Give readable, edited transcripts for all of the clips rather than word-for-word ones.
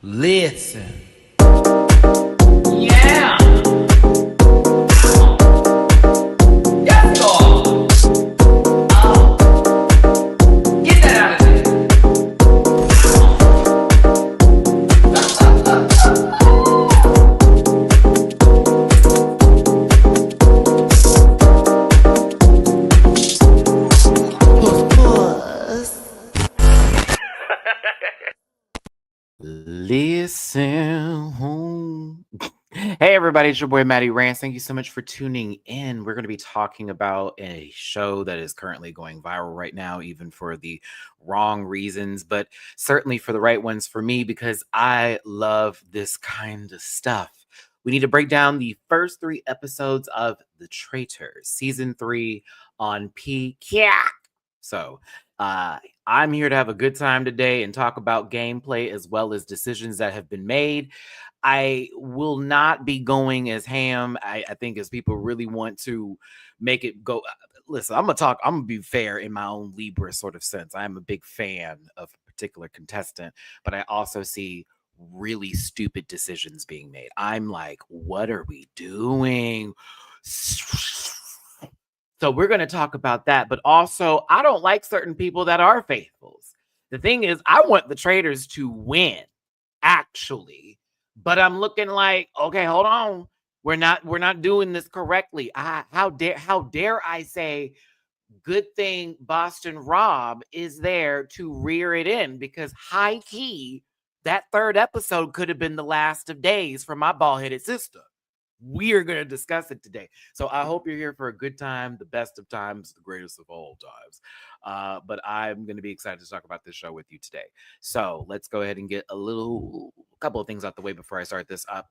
Listen. Yeah. Yes, Lord. Get that out of there. Listen. Hey everybody, it's your boy Matty-Rants. Thank you so much for tuning in. We're going to be talking about a show that is currently going viral right now, even for the wrong reasons, but certainly for the right ones for me, because I love this kind of stuff. We need to break down the first 3 episodes of The Traitors, season 3 on Peacock. So, I'm here to have a good time today and talk about gameplay as well as decisions that have been made. I will not be going as ham, I think, as people really want to make it go. Listen, I'm gonna be fair in my own Libra sort of sense. I'm a big fan of a particular contestant, but I also see really stupid decisions being made. I'm like, what are we doing? So we're going to talk about that, but also I don't like certain people that are faithfuls. The thing is, I want the Traitors to win, actually, but I'm looking like, okay, hold on, we're not doing this correctly. How dare I say, good thing Boston Rob is there to rear it in, because high key, that 3rd episode could have been the last of days for my bald-headed sister. We are going to discuss it today. So I hope you're here for a good time, the best of times, the greatest of all times. But I'm going to be excited to talk about this show with you today. So let's go ahead and get a couple of things out the way before I start this up.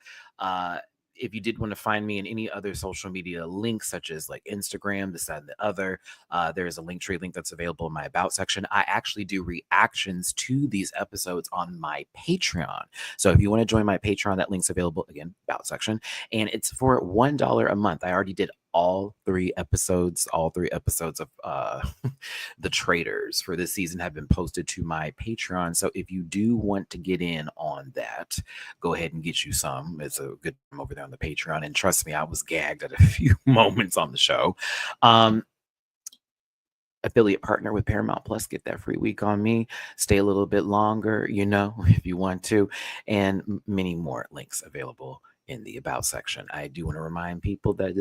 If you did want to find me in any other social media links, such as like Instagram, this, that, and the other, there's a Linktree link that's available in my About section. I actually do reactions to these episodes on my Patreon. So if you want to join my Patreon, that link's available, again, About section. And it's for $1 a month. I already did all 3 episodes of The Traitors for this season have been posted to my Patreon. So if you do want to get in on that, go ahead and get you some. It's a good time over there on the Patreon. And trust me, I was gagged at a few moments on the show. Affiliate partner with Paramount Plus, get that free week on me. Stay a little bit longer, if you want to, and many more links available in the About section. I do want to remind people that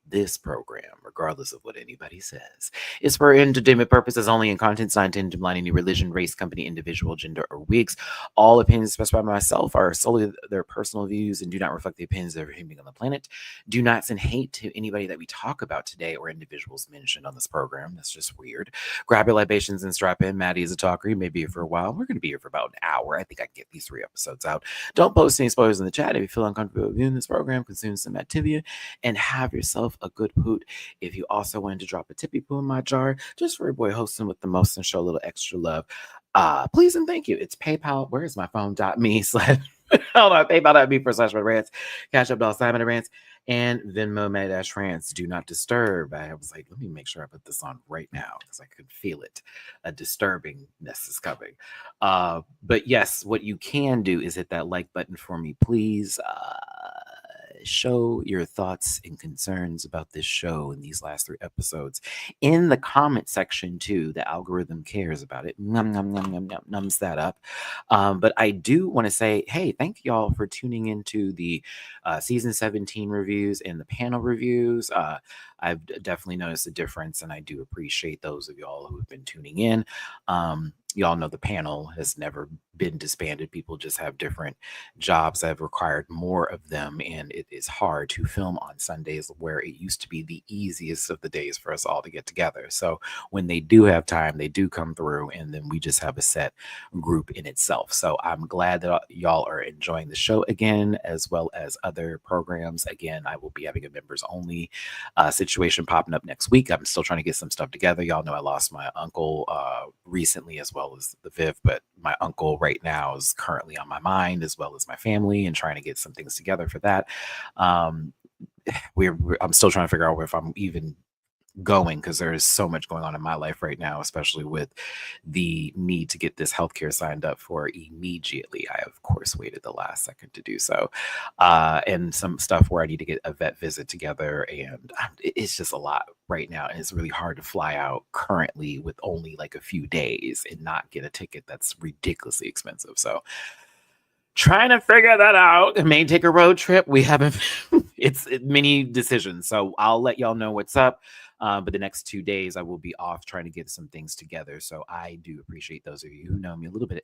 this program, regardless of what anybody says, is for entertainment purposes only, and content's not intended to blind any religion, race, company, individual, gender, or wigs. All opinions expressed by myself are solely their personal views and do not reflect the opinions of every human being on the planet. Do not send hate to anybody that we talk about today or individuals mentioned on this program. That's just weird. Grab your libations and strap in. Maddie is a talker. You may be here for a while. We're going to be here for about an hour. I think I can get these 3 episodes out. Don't post any spoilers in the chat. If you feel uncomfortable viewing this program, consume some Activia, and have yourself a good hoot. If you also wanted to drop a tippy poo in my jar, just for your boy hosting with the most and show a little extra love, please and thank you. It's PayPal. Where is my phone.me/ hold on, PayPal.me/MattyRants, Cash App $MattyRants, and Venmo Matty-Rants. Do not disturb. I was like, let me make sure I put this on right now because I could feel it. A disturbingness is coming. But yes, what you can do is hit that like button for me, please. Show your thoughts and concerns about this show in these last 3 episodes in the comment section too. The algorithm cares about it. Numbs that up. But I do want to say, hey, thank y'all for tuning into the season 17 reviews and the panel reviews. I've definitely noticed a difference, and I do appreciate those of y'all who have been tuning in. Y'all know the panel has never been disbanded. People just have different jobs that have required more of them, and it is hard to film on Sundays, where it used to be the easiest of the days for us all to get together. So when they do have time, they do come through, and then we just have a set group in itself. So I'm glad that y'all are enjoying the show again, as well as other programs. Again, I will be having a members only situation popping up next week. I'm still trying to get some stuff together. Y'all know I lost my uncle recently, as well as the Viv, but my uncle right now is currently on my mind, as well as my family, and trying to get some things together for that. I'm still trying to figure out if I'm even going because there is so much going on in my life right now, especially with the need to get this healthcare signed up for immediately. I, of course, waited the last second to do so. And some stuff where I need to get a vet visit together. And it's just a lot right now. And it's really hard to fly out currently with only like a few days and not get a ticket that's ridiculously expensive. So, trying to figure that out. It may take a road trip. We haven't, it's many decisions. So I'll let y'all know what's up. But the next 2 days, I will be off trying to get some things together. So I do appreciate those of you who know me a little bit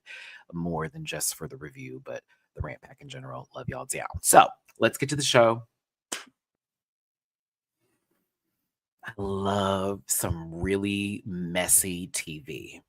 more than just for the review, but the rant pack in general. Love y'all down. So let's get to the show. I love some really messy TV.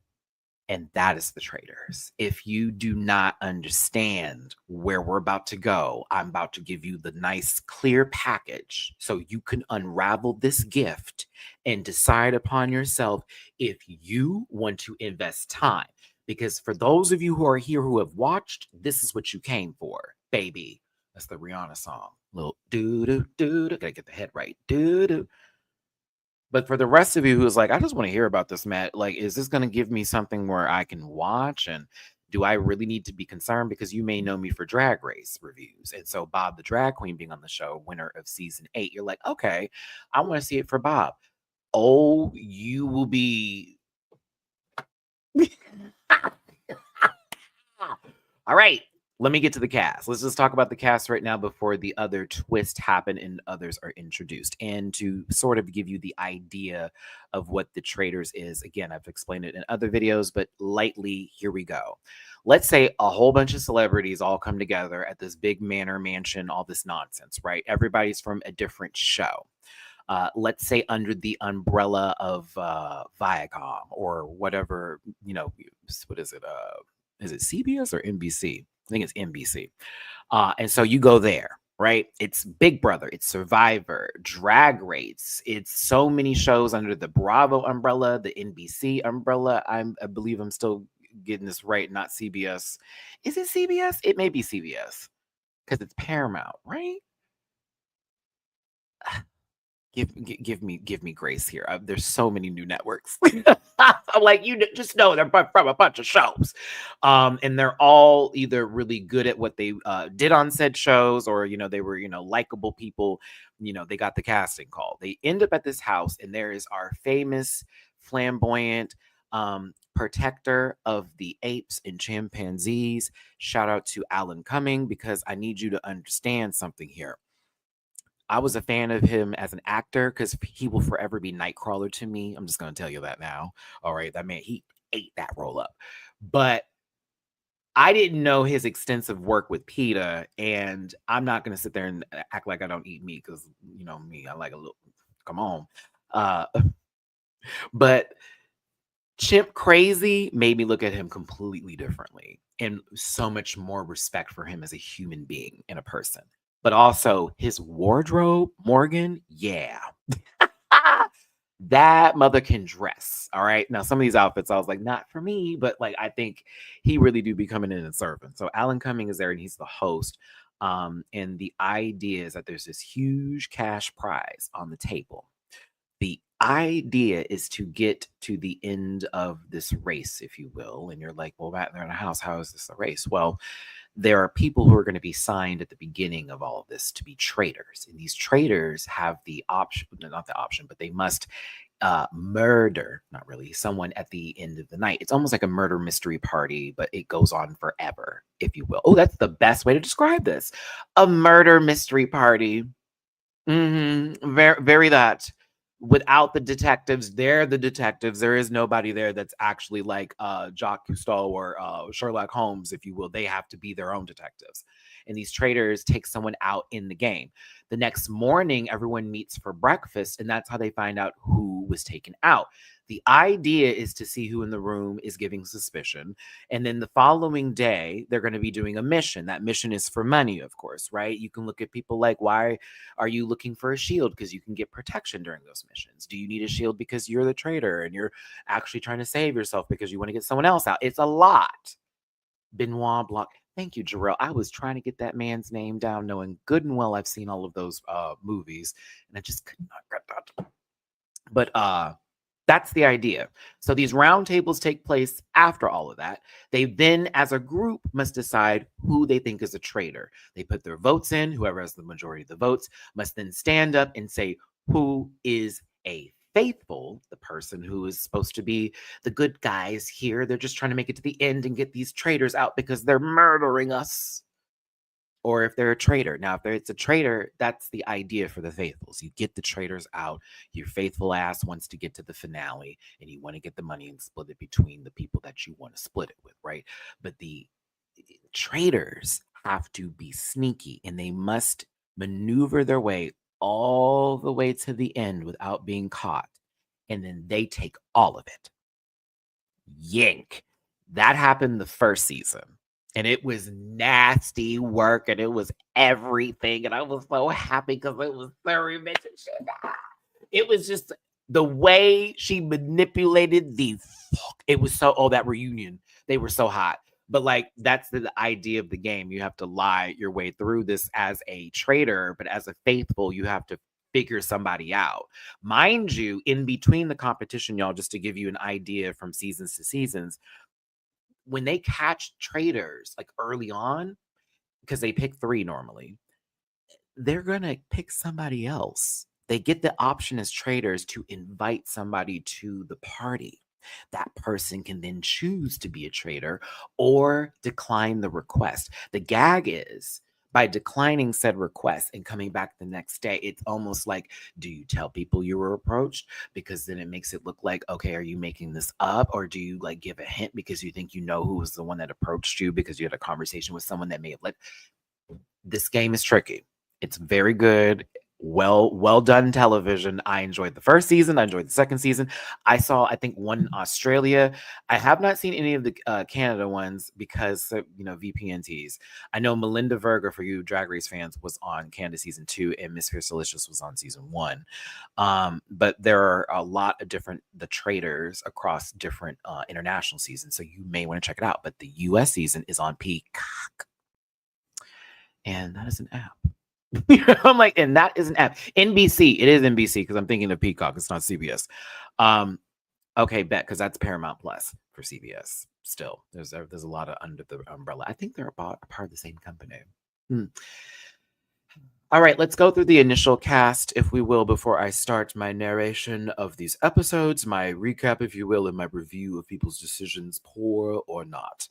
And that is the Traitors. If you do not understand where we're about to go, I'm about to give you the nice, clear package so you can unravel this gift and decide upon yourself if you want to invest time. Because for those of you who are here who have watched, this is what you came for, baby. That's the Rihanna song. Little doo doo doo doo. Gotta get the head right. Doo doo. But for the rest of you who's like, I just want to hear about this, Matt, like, is this going to give me something where I can watch? And do I really need to be concerned? Because you may know me for Drag Race reviews. And so Bob, the drag queen being on the show, winner of season 8, you're like, okay, I want to see it for Bob. Oh, you will be. All right. Let me get to the cast. Let's just talk about the cast right now before the other twist happen and others are introduced. And to sort of give you the idea of what the Traitors is, again, I've explained it in other videos, but lightly, here we go. Let's say a whole bunch of celebrities all come together at this big manor mansion, all this nonsense, right? Everybody's from a different show. Let's say under the umbrella of Viacom or whatever, what is it? Is it CBS or NBC? I think it's NBC. And so you go there, right? It's Big Brother, it's Survivor, Drag Race. It's so many shows under the Bravo umbrella, the NBC umbrella. I believe I'm still getting this right, not CBS. Is it CBS? It may be CBS because it's Paramount, right? Give me grace here. There's so many new networks. I'm like, you just know they're from a bunch of shows, and they're all either really good at what they did on said shows, or they were likable people. They got the casting call. They end up at this house, and there is our famous flamboyant protector of the apes and chimpanzees. Shout out to Alan Cumming, because I need you to understand something here. I was a fan of him as an actor because he will forever be Nightcrawler to me. I'm just going to tell you that now. All right. That man, he ate that roll up. But I didn't know his extensive work with PETA. And I'm not going to sit there and act like I don't eat meat because, me, I like a little, come on. But Chimp Crazy made me look at him completely differently and so much more respect for him as a human being and a person. But also his wardrobe, Morgan, yeah. That mother can dress. All right. Now, some of these outfits, I was like, not for me, but like, I think he really do be coming in and serving. So Alan Cumming is there and he's the host. And the idea is that there's this huge cash prize on the table. The idea is to get to the end of this race, if you will. And you're like, well, Matt, they're in a house. How is this a race? Well, there are people who are going to be signed at the beginning of all of this to be traitors. And these traitors have the option, not the option, but they must murder, not really, someone at the end of the night. It's almost like a murder mystery party, but it goes on forever, if you will. Oh, that's the best way to describe this. A murder mystery party. Very, very that. Without the detectives, they're the detectives. There is nobody there that's actually like Jacques Cousteau or Sherlock Holmes, if you will. They have to be their own detectives. And these traitors take someone out in the game. The next morning, everyone meets for breakfast, and that's how they find out who was taken out. The idea is to see who in the room is giving suspicion. And then the following day, they're going to be doing a mission. That mission is for money, of course, right? You can look at people like, why are you looking for a shield? Because you can get protection during those missions. Do you need a shield because you're the traitor and you're actually trying to save yourself because you want to get someone else out? It's a lot. Benoit Blanc. Thank you, Jarrell. I was trying to get that man's name down, knowing good and well I've seen all of those movies, and I just could not get that. But that's the idea. So these roundtables take place after all of that. They then, as a group, must decide who they think is a traitor. They put their votes in. Whoever has the majority of the votes must then stand up and say who is a faithful, the person who is supposed to be the good guys here. They're just trying to make it to the end and get these traitors out because they're murdering us. Or if they're a traitor. Now, if it's a traitor, that's the idea for the faithfuls. You get the traitors out. Your faithful ass wants to get to the finale and you want to get the money and split it between the people that you want to split it with, right? But the traitors have to be sneaky and they must maneuver their way all the way to the end without being caught. And then they take all of it. Yank. That happened the first season. And it was nasty work and it was everything. And I was so happy because it was so revenge. It was just the way she manipulated it was so, that reunion. They were so hot. But like, that's the idea of the game. You have to lie your way through this as a traitor, but as a faithful, you have to figure somebody out. Mind you, in between the competition, y'all, just to give you an idea from seasons to seasons, when they catch traitors like early on, because they pick 3 normally, they're gonna pick somebody else. They get the option as traitors to invite somebody to the party. That person can then choose to be a traitor or decline the request. The gag is, by declining said request and coming back the next day, it's almost like, do you tell people you were approached? Because then it makes it look like, okay, are you making this up? Or do you like give a hint because you think you know who was the one that approached you because you had a conversation with someone that may have let. This game is tricky. It's very good. Well done television. I enjoyed the first season. I enjoyed the second season. I saw, I think, one in Australia. I have not seen any of the Canada ones because, VPNTs. I know Melinda Verga, for you Drag Race fans, was on Canada season 2 and Miss Fierce Delicious was on season 1. But there are a lot of the traitors across different international seasons. So you may want to check it out. But the US season is on Peacock. And that is an app. I'm like, and that is an app. NBC. It is NBC because I'm thinking of Peacock. It's not CBS. Okay, bet, because that's Paramount Plus for CBS. Still, there's a lot of under the umbrella. I think they're about a part of the same company. All right, let's go through the initial cast, if we will, before I start my narration of these episodes, my recap, if you will, and my review of people's decisions, poor or not.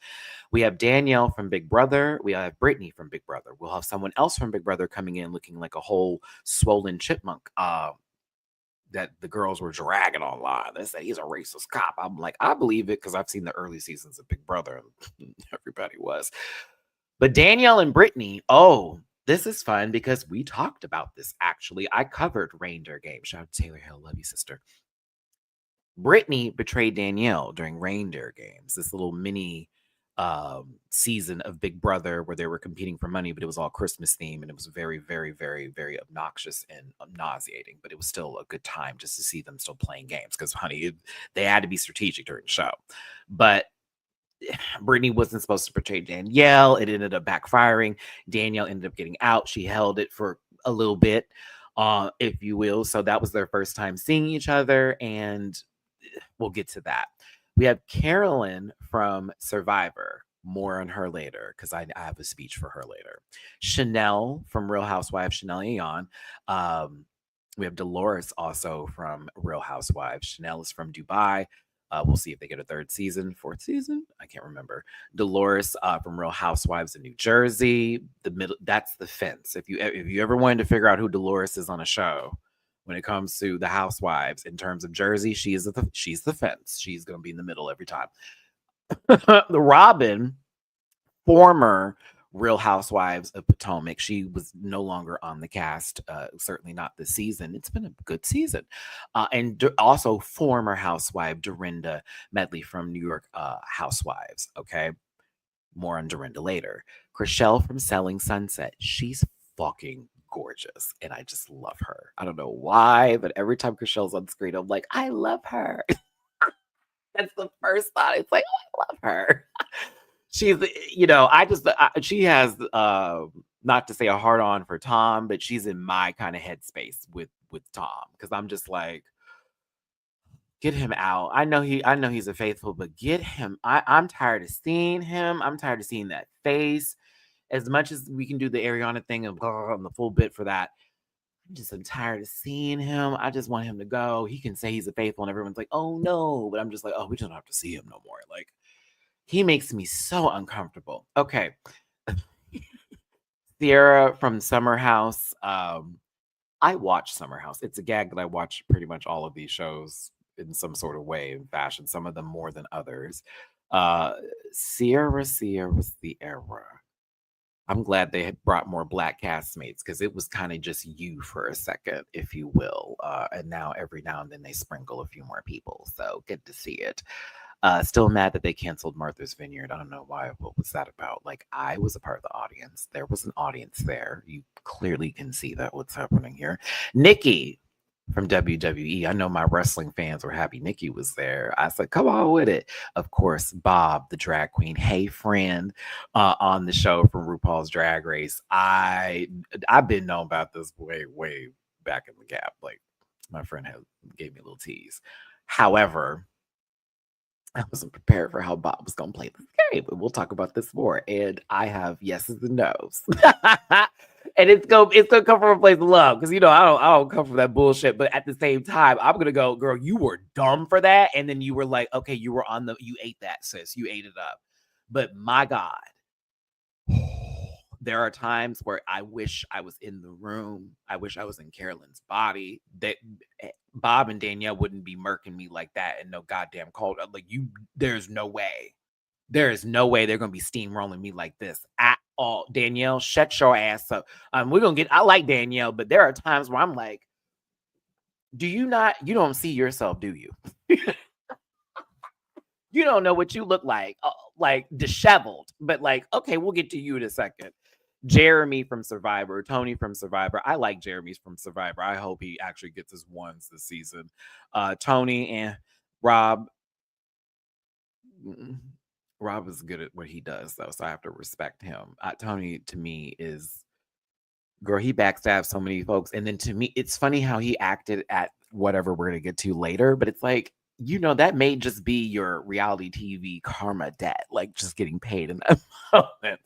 We have Danielle from Big Brother. We have Brittany from Big Brother. We'll have someone else from Big Brother coming in looking like a whole swollen chipmunk that the girls were dragging online. They said he's a racist cop. I'm like, I believe it because I've seen the early seasons of Big Brother and everybody was. But Danielle and Brittany, this is fun because we talked about this, actually. I covered Reindeer Games. Shout out to Taylor Hill. Love you, sister. Brittany betrayed Danielle during Reindeer Games, this little mini season of Big Brother where they were competing for money, but it was all Christmas theme and it was very, very, very, very obnoxious and nauseating. But it was still a good time just to see them still playing games because, honey, they had to be strategic during the show. But Brittany wasn't supposed to portray Danielle. It ended up backfiring. Danielle ended up getting out. She held it for a little bit, if you will. So that was their first time seeing each other, and we'll get to that. We have Carolyn from Survivor. More on her later because I have a speech for her later. Chanel from Real Housewives, Chanel Ayan. We have Dolores also from Real Housewives. Chanel is from Dubai. We'll see if they get a 3rd season, 4th season. I can't remember. Dolores from Real Housewives of New Jersey. The middle, that's the fence. If you ever wanted to figure out who Dolores is on a show, when it comes to the Housewives in terms of Jersey, she's the fence. She's gonna be in the middle every time. The Robin, former Real Housewives of Potomac. She was no longer on the cast, certainly not this season. It's been a good season. And also former housewife Dorinda Medley from New York Housewives. Okay. More on Dorinda later. Chriselle from Selling Sunset. She's fucking gorgeous. And I just love her. I don't know why, but every time Chriselle's on screen, I'm like, I love her. That's the first thought. It's like, oh, I love her. She's, she has, not to say a hard on for Tom, but she's in my kind of headspace with Tom. Cause I'm just like, Get him out. I know he's a faithful, but get him. I'm tired of seeing him. I'm tired of seeing that face. As much as we can do the Ariana thing and the full bit for that, I'm tired of seeing him. I just want him to go. He can say he's a faithful, and everyone's like, "Oh no," but I'm just like, "Oh, we don't have to see him no more." Like, he makes me so uncomfortable. Okay, Sierra from Summer House. I watch Summer House. It's a gag that I watch pretty much all of these shows in some sort of way and fashion. Some of them more than others. Uh, Sierra. I'm glad they had brought more black castmates because it was kind of just you for a second, if you will. And now every now and then they sprinkle a few more people. So good to see it. Still mad that they canceled Martha's Vineyard. I don't know why. What was that about? Like, I was a part of the audience. There was an audience there. You clearly can see that what's happening here. Nikki from WWE. I know my wrestling fans were happy Nikki was there. I said, come on with it. Of course, Bob, the drag queen, hey friend, on the show from RuPaul's Drag Race. I've been known about this way back in the gap. Like, my friend gave me a little tease. However, I wasn't prepared for how Bob was going to play this game, but we'll talk about this more. And I have yeses and nos, and it's gonna come from a place of love because I don't come from that bullshit. But at the same time, I'm gonna go, girl, you were dumb for that, and then you were like, okay, you ate that, sis, you ate it up. But my God, there are times where I wish I was in the room. I wish I was in Carolyn's body. That Bob and Danielle wouldn't be murking me like that in no goddamn cold. Like, there's no way. There is no way they're gonna be steamrolling me like this at all. Danielle, shut your ass up. I like Danielle, but there are times where I'm like, you don't see yourself, do you? You don't know what you look like disheveled, but like, okay, we'll get to you in a second. Jeremy from Survivor, Tony from Survivor. I like Jeremy's from Survivor. I hope he actually gets his ones this season. Tony and Rob. Rob is good at what he does, though, so I have to respect him. Tony, to me, is, girl, he backstabs so many folks. And then to me, it's funny how he acted at whatever we're going to get to later, but it's like, that may just be your reality TV karma debt, like just getting paid in that moment.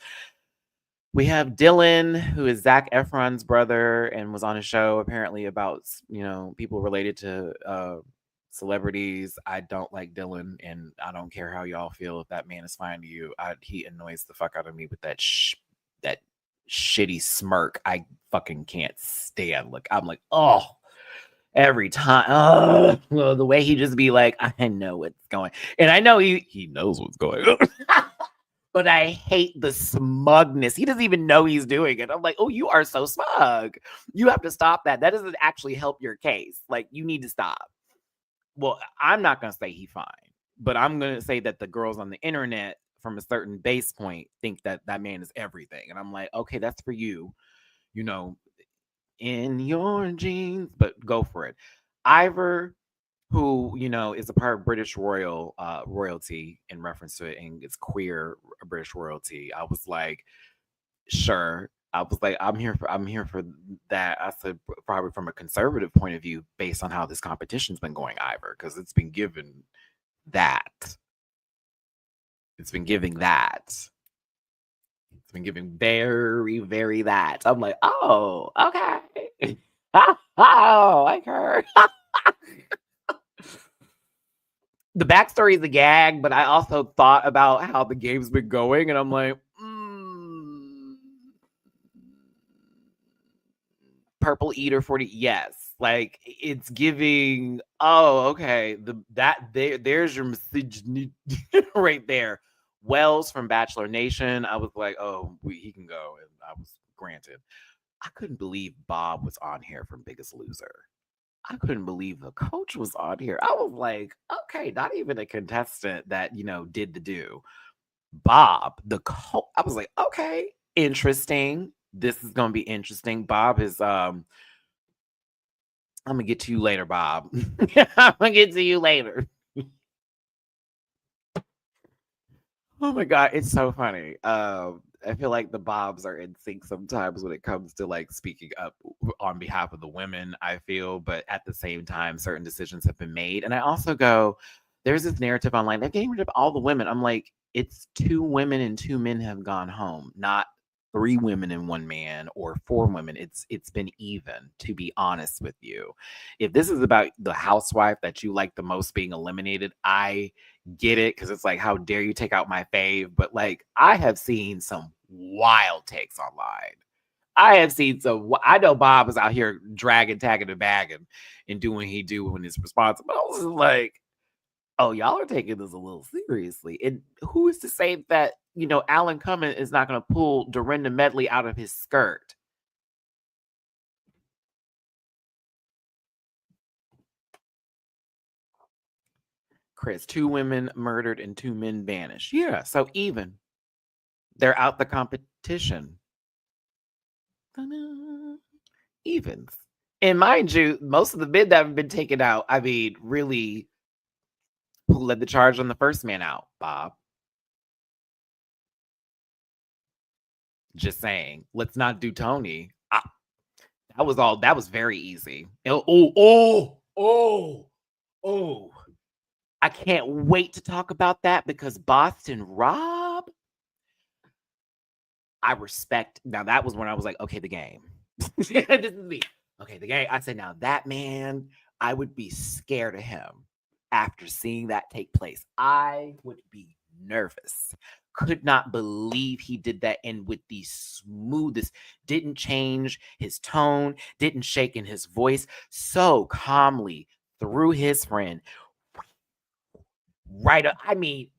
We have Dylan, who is Zac Efron's brother and was on a show apparently about, people related to celebrities. I don't like Dylan, and I don't care how y'all feel. If that man is fine to you, he annoys the fuck out of me with that shitty smirk. I fucking can't stand. Like, I'm like, oh, every time. Well, the way he just be like, I know what's going, and I know he knows what's going on. But I hate the smugness. He doesn't even know he's doing it. I'm like, oh, you are so smug. You have to stop that. That doesn't actually help your case. Like, you need to stop. Well, I'm not going to say he's fine, but I'm going to say that the girls on the internet from a certain base point think that that man is everything. And I'm like, okay, that's for you, in your jeans, but go for it. Ivor, who is a part of British royalty in reference to it, and it's queer British royalty. I was like, sure. I was like, I'm here for that. I said, probably from a conservative point of view, based on how this competition's been going, Ivor, because it's been given that. It's been giving that. It's been giving very, very that. I'm like, oh, okay. Oh, like her. The backstory is a gag, but I also thought about how the game's been going, and I'm like, Purple Eater 40. Yes, like, it's giving. Oh, okay. There's your message right there. Wells from Bachelor Nation. I was like, oh, he can go, and I was granted. I couldn't believe Bob was on here from Biggest Loser. I couldn't believe the coach was on here. I was like, okay, not even a contestant that, did the do. Bob, the coach. I was like, okay, interesting. This is going to be interesting. Bob is, I'm going to get to you later, Bob. I'm going to get to you later. Oh my God, it's so funny. I feel like the Bobs are in sync sometimes when it comes to like speaking up on behalf of the women, I feel, but at the same time, certain decisions have been made. And I also go, there's this narrative online, they're getting rid of all the women. I'm like, it's 2 women and 2 men have gone home, not 3 women and 1 man or 4 women. It's been even, to be honest with you. If this is about the housewife that you like the most being eliminated, I get it, because it's like, how dare you take out my fave? But like, I have seen some wild takes online. I have seen some. I know Bob is out here dragging, tagging, and bagging, and doing what he do when he's responsible. I was like, oh, y'all are taking this a little seriously. And who is to say that Alan Cumming is not going to pull Dorinda Medley out of his skirt? Chris, 2 women murdered and 2 men banished. Yeah, so even. They're out the competition. Ta-da. Evens. And mind you, most of the men that have been taken out, I mean, really, who led the charge on the first man out? Bob. Just saying. Let's not do Tony. That was very easy. Oh. I can't wait to talk about that, because Boston Rob, I respect. Now, that was when I was like, okay, the game. This is me. Okay, the game. I said, now that man, I would be scared of him after seeing that take place. I would be nervous. Could not believe he did that. And with the smoothest, didn't change his tone, didn't shake in his voice, so calmly threw his friend right up. I mean,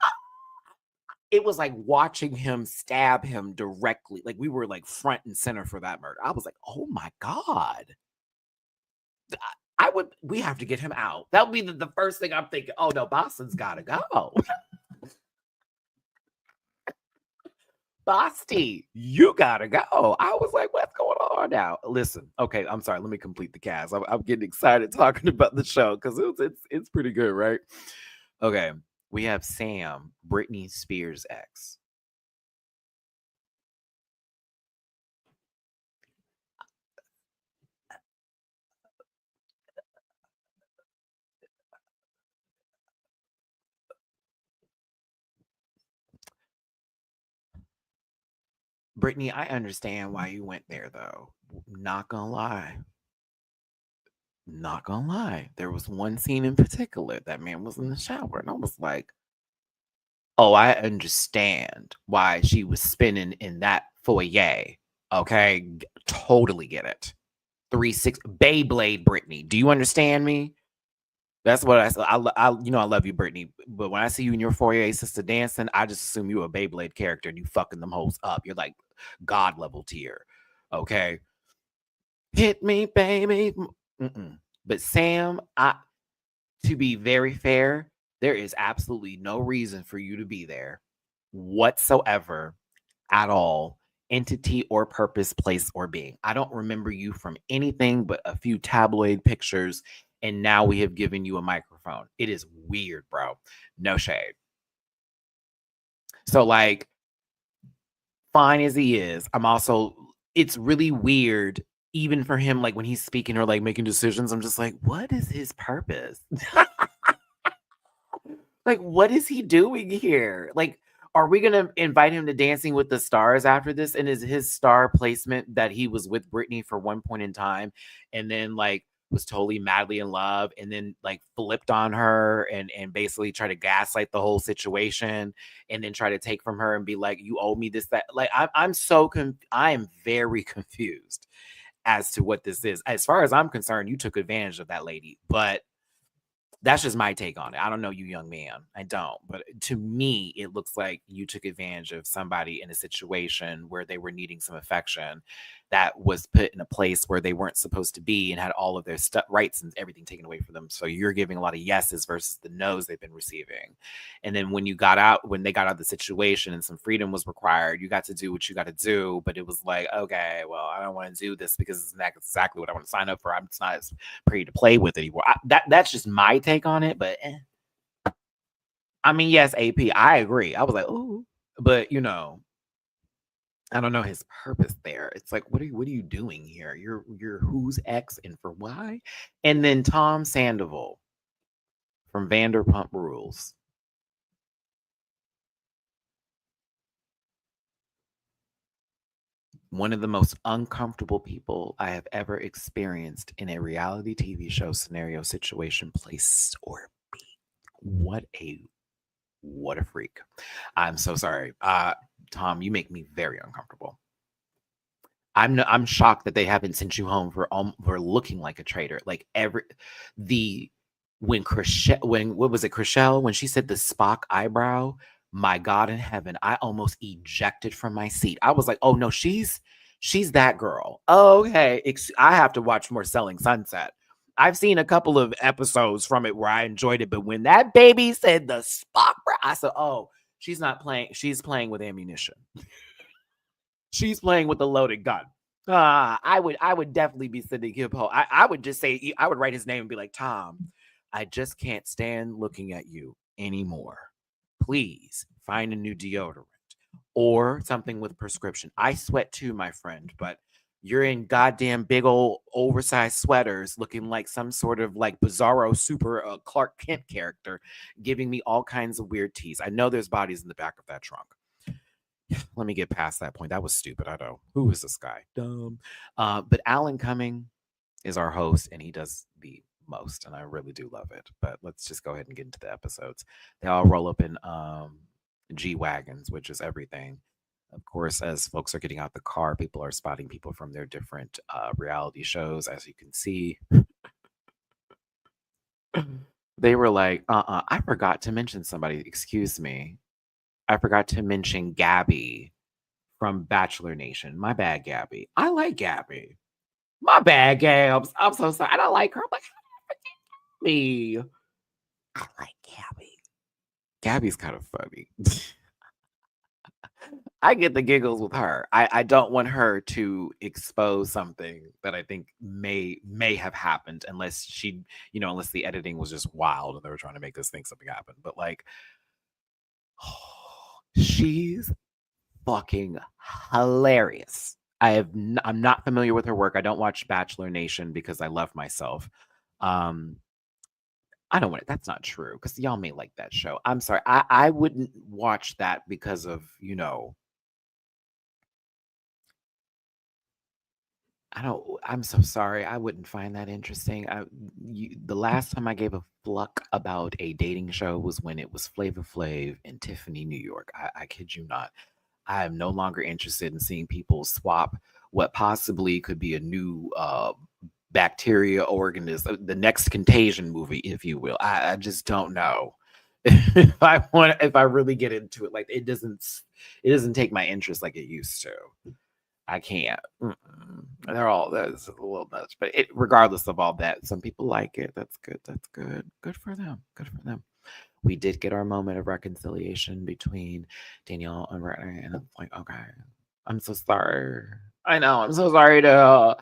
it was like watching him stab him directly. Like, we were like front and center for that murder. I was like, oh my God. We have to get him out. That would be the first thing I'm thinking. Oh no, Boston's gotta go. Bosty, you gotta go. I was like, what's going on now? Listen, okay, I'm sorry. Let me complete the cast. I'm getting excited talking about the show because it's pretty good, right? Okay, we have Sam, Britney Spears' ex. Brittany, I understand why you went there, though. Not gonna lie. Not gonna lie. There was one scene in particular. That man was in the shower, and I was like, oh, I understand why she was spinning in that foyer. Okay, totally get it. 3-6 Beyblade Brittany. Do you understand me? That's what I said. I love you, Brittany. But when I see you in your foyer sister dancing, I just assume you're a Beyblade character and you fucking them hoes up. You're like God level tier. Okay. Hit me, baby. But Sam, to be very fair, there is absolutely no reason for you to be there whatsoever at all, entity or purpose, place or being. I don't remember you from anything but a few tabloid pictures, and now we have given you a microphone. It is weird, bro. No shade. So, like, fine as he is, it's really weird, even for him, like when he's speaking or like making decisions. I'm just like, what is his purpose? Like, what is he doing here? Like, are we gonna invite him to Dancing with the Stars after this? And is his star placement that he was with Britney for one point in time, and then like was totally madly in love, and then like flipped on her and basically try to gaslight the whole situation, and then try to take from her and be like, you owe me this, that. Like, I am very confused as to what this is. As far as I'm concerned, you took advantage of that lady, but that's just my take on it. I don't know you, young man. I don't. But to me, it looks like you took advantage of somebody in a situation where they were needing some affection that was put in a place where they weren't supposed to be and had all of their rights and everything taken away from them. So you're giving a lot of yeses versus the no's they've been receiving. And then when they got out of the situation and some freedom was required, you got to do what you got to do. But it was like, okay, well, I don't want to do this because it's not exactly what I want to sign up for. I'm just not as pretty to play with anymore. That's just my take on it. But I mean, yes, AP, I agree. I was like, ooh, but I don't know his purpose there. It's like, what are you doing here? You're who's X and for why? And then Tom Sandoval from Vanderpump Rules. One of the most uncomfortable people I have ever experienced in a reality TV show scenario, situation, place, or be. What a freak. I'm so sorry. Tom, you make me very uncomfortable. I'm shocked that they haven't sent you home for looking like a traitor. Like every the when when what was it, Chriselle, when she said the Spock eyebrow, my God in heaven, I almost ejected from my seat. I was like, oh no, she's that girl. Okay. I have to watch more Selling Sunset. I've seen a couple of episodes from it where I enjoyed it, but when that baby said the Spock, I said, oh, she's not playing, she's playing with ammunition. She's playing with a loaded gun. I would definitely be sending him home. I would just say, I would write his name and be like, Tom, I just can't stand looking at you anymore. Please find a new deodorant or something with prescription. I sweat too, my friend, but you're in goddamn big old oversized sweaters looking like some sort of like bizarro super Clark Kent character, giving me all kinds of weird teas. I know there's bodies in the back of that trunk. Let me get past that point. That was stupid. I know. Who is this guy? Dumb. But Alan Cumming is our host, and he does the most, and I really do love it. But let's just go ahead and get into the episodes. They all roll up in G wagons, which is everything. Of course, as folks are getting out the car, people are spotting people from their different reality shows. As you can see, they were like, I forgot to mention somebody. Excuse me. I forgot to mention Gabby from Bachelor Nation. My bad, Gabby. I like Gabby. My bad, Gabs. I'm so sorry. I don't like her. I'm like, me. I like Gabby. Gabby's kind of funny. I get the giggles with her. I don't want her to expose something that I think may have happened unless she, unless the editing was just wild and they were trying to make this thing something happen. But like, she's fucking hilarious. I'm not familiar with her work. I don't watch Bachelor Nation because I love myself. I don't want it. That's not true because y'all may like that show. I'm sorry. I wouldn't watch that because of, I'm so sorry. I wouldn't find that interesting. The last time I gave a fluck about a dating show was when it was Flavor Flav and Tiffany, New York. I kid you not. I am no longer interested in seeing people swap what possibly could be a new bacteria organism, the next Contagion movie, if you will. I just don't know. If I really get into it, like it doesn't take my interest like it used to. I can't. That's a little nuts, but regardless of all that, some people like it. That's good. That's good. Good for them. Good for them. We did get our moment of reconciliation between Danielle and Brittany, and it's like, okay, I'm so sorry. I know, I'm so sorry to.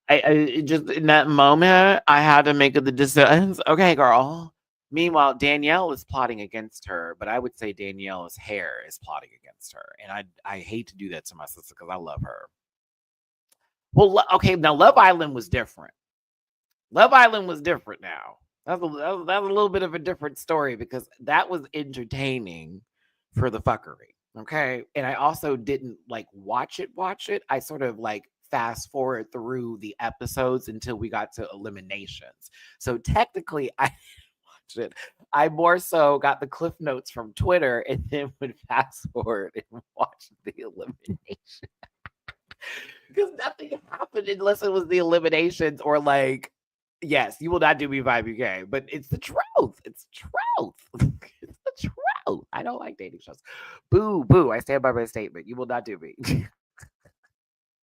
I just in that moment, I had to make the decision. Okay, girl. Meanwhile, Danielle is plotting against her, but I would say Danielle's hair is plotting against her, and I hate to do that to my sister because I love her. Well, okay, now Love Island was different. Love Island was different now. That's a little bit of a different story because that was entertaining for the fuckery. Okay. And I also didn't like watch it. I sort of like fast forward through the episodes until we got to eliminations. So technically, I watched it. I more so got the cliff notes from Twitter and then would fast forward and watch the elimination because nothing happened unless it was the eliminations or like, yes, you will not do me 5UK, but it's the truth. It's the truth. It's the truth. I don't like dating shows. Boo, boo. I stand by my statement. You will not do me.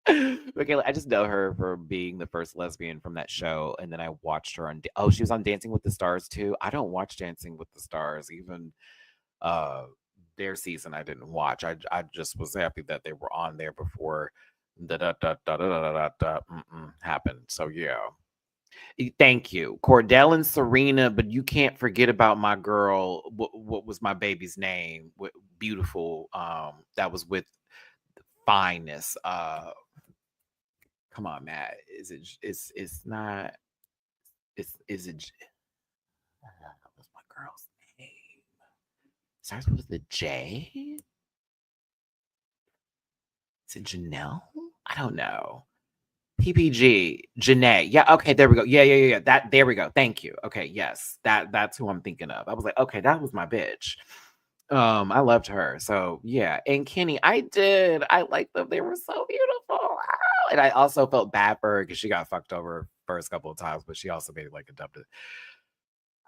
Okay, I just know her for being the first lesbian from that show, and then I watched her on. Oh, she was on Dancing with the Stars too. I don't watch Dancing with the Stars, even uh their season. I didn't watch. I just was happy that they were on there before the happened. So yeah. Thank you, Cordell and Serena. But you can't forget about my girl. What was my baby's name? Beautiful. That was with finest. Come on, Matt. It's not. Is it? What's my girl's name? Starts with the J. Is it Janelle? I don't know. PPG, Janae. Yeah, okay, there we go. Yeah. That there we go. Thank you. Okay, yes. That's who I'm thinking of. I was like, okay, that was my bitch. I loved her. So yeah. And Kenny, I did. I liked them. They were so beautiful. Ow. And I also felt bad for her because she got fucked over first couple of times, but she also made like a dump.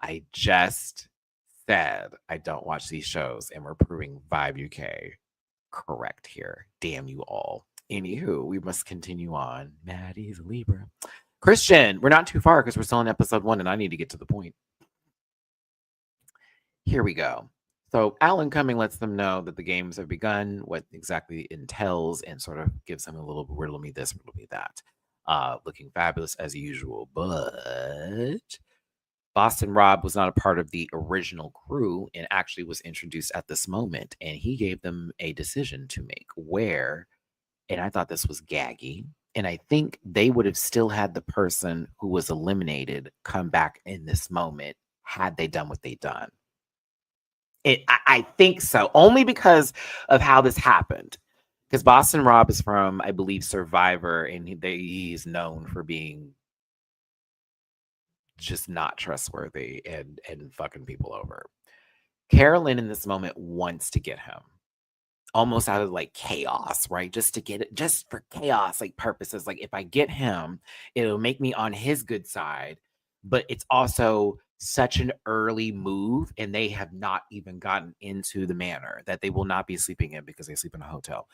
I just said I don't watch these shows, and we're proving Vibe UK correct here. Damn you all. Anywho, we must continue on. Maddie's a Libra. Christian, we're not too far because we're still in episode 1 and I need to get to the point. Here we go. So Alan Cumming lets them know that the games have begun, what exactly it entails, and sort of gives them a little riddle me this, riddle me that. Looking fabulous as usual, but Boston Rob was not a part of the original crew and actually was introduced at this moment. And he gave them a decision to make where, and I thought this was gaggy. And I think they would have still had the person who was eliminated come back in this moment had they done what they done. I think so, only because of how this happened. Because Boston Rob is from, I believe, Survivor, and he's known for being just not trustworthy and fucking people over. Carolyn in this moment wants to get him almost out of like chaos, right? Just to get it, just for chaos like purposes. Like if I get him, it'll make me on his good side. But it's also such an early move, and they have not even gotten into the manor that they will not be sleeping in because they sleep in a hotel.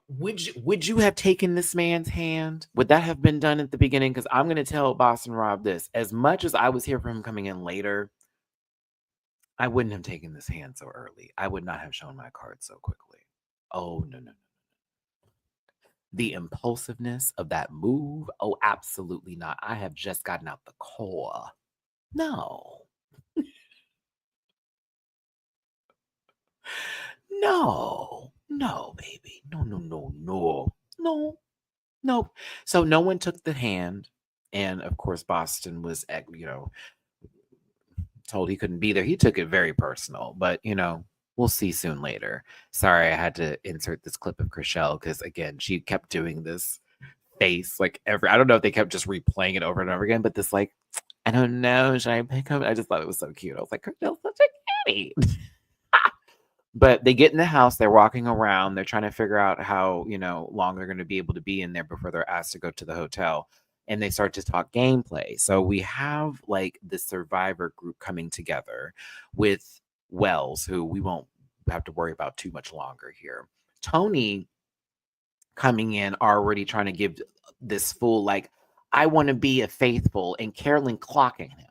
Would you have taken this man's hand? Would that have been done at the beginning? Because I'm going to tell Boston Rob this. As much as I was here for him coming in later, I wouldn't have taken this hand so early. I would not have shown my cards so quickly. Oh, no. The impulsiveness of that move. Oh, absolutely not. I have just gotten out the core. No. No, baby. No. Nope. So no one took the hand. And of course, Boston was, told he couldn't be there. He took it very personal, but we'll see soon later. Sorry, I had to insert this clip of Chriselle because again, she kept doing this face like I don't know if they kept just replaying it over and over again, but this like, I don't know, should I pick up? I just thought it was so cute. I was like, Chriselle's such a kitty. But they get in the house, they're walking around, they're trying to figure out how, long they're going to be able to be in there before they're asked to go to the hotel. And they start to talk gameplay. So we have like the Survivor group coming together with Wells, who we won't have to worry about too much longer here. Tony coming in already trying to give this full, like, I want to be a faithful, and Carolyn clocking him.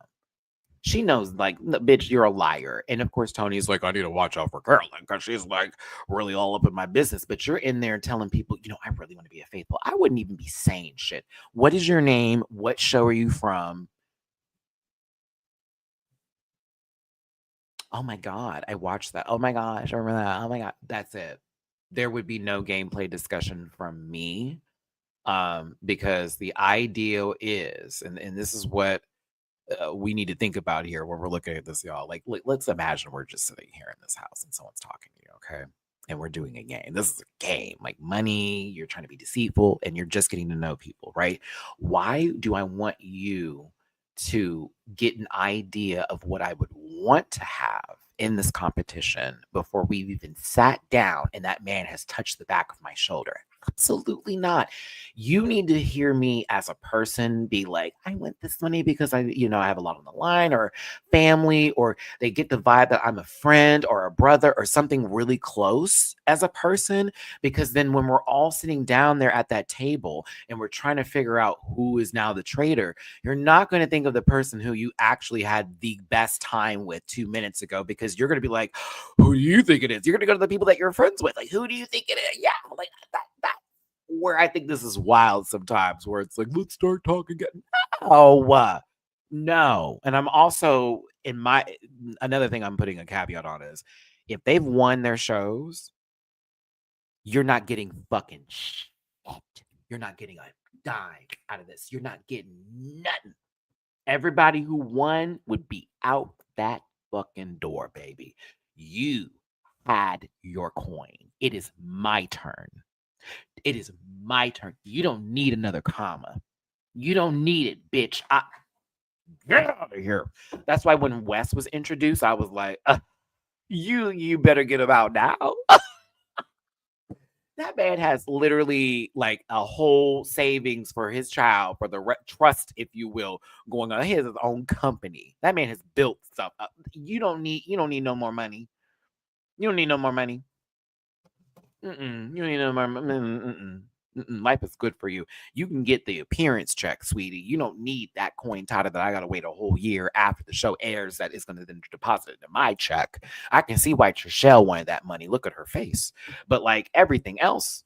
She knows, like, bitch, you're a liar. And of course, Tony's like, I need to watch out for Carolyn because she's like really all up in my business. But you're in there telling people, I really want to be a faithful. I wouldn't even be saying shit. What is your name? What show are you from? Oh my God, I watched that. Oh my gosh, I remember that. Oh my God, that's it. There would be no gameplay discussion from me because the ideal is, and this is what we need to think about here when we're looking at this, y'all. Like, let's imagine we're just sitting here in this house and someone's talking to you, okay? And we're doing a game. This is a game, like money. You're trying to be deceitful and you're just getting to know people, right? Why do I want you to get an idea of what I would want to have in this competition before we've even sat down and that man has touched the back of my shoulder? Absolutely not. You need to hear me as a person be like, I want this money because I have a lot on the line, or family, or they get the vibe that I'm a friend or a brother or something really close as a person. Because then when we're all sitting down there at that table and we're trying to figure out who is now the traitor, you're not going to think of the person who you actually had the best time with 2 minutes ago, because you're going to be like, who do you think it is? You're going to go to the people that you're friends with. Like, who do you think it is? Yeah, like that. Where I think this is wild sometimes, where it's like, let's start talking again. No. And I'm also another thing I'm putting a caveat on is, If they've won their shows, you're not getting fucking shit. You're not getting a dime out of this. You're not getting nothing. Everybody who won would be out that fucking door, baby. You had your coin. It is my turn. It is my turn. You don't need another comma. You don't need it, bitch. Get out of here. That's why when Wes was introduced, I was like, you better get him out now. That man has literally like a whole savings for his child, for the trust, if you will, going on. He has his own company. That man has built stuff up. You don't need no more money. You don't need no more money. You don't need no more money. Life is good for you. You can get the appearance check, sweetie. You don't need that coin title that I gotta wait a whole year after the show airs that is gonna then deposit it into my check. I can see why Trishelle wanted that money. Look at her face. But like everything else.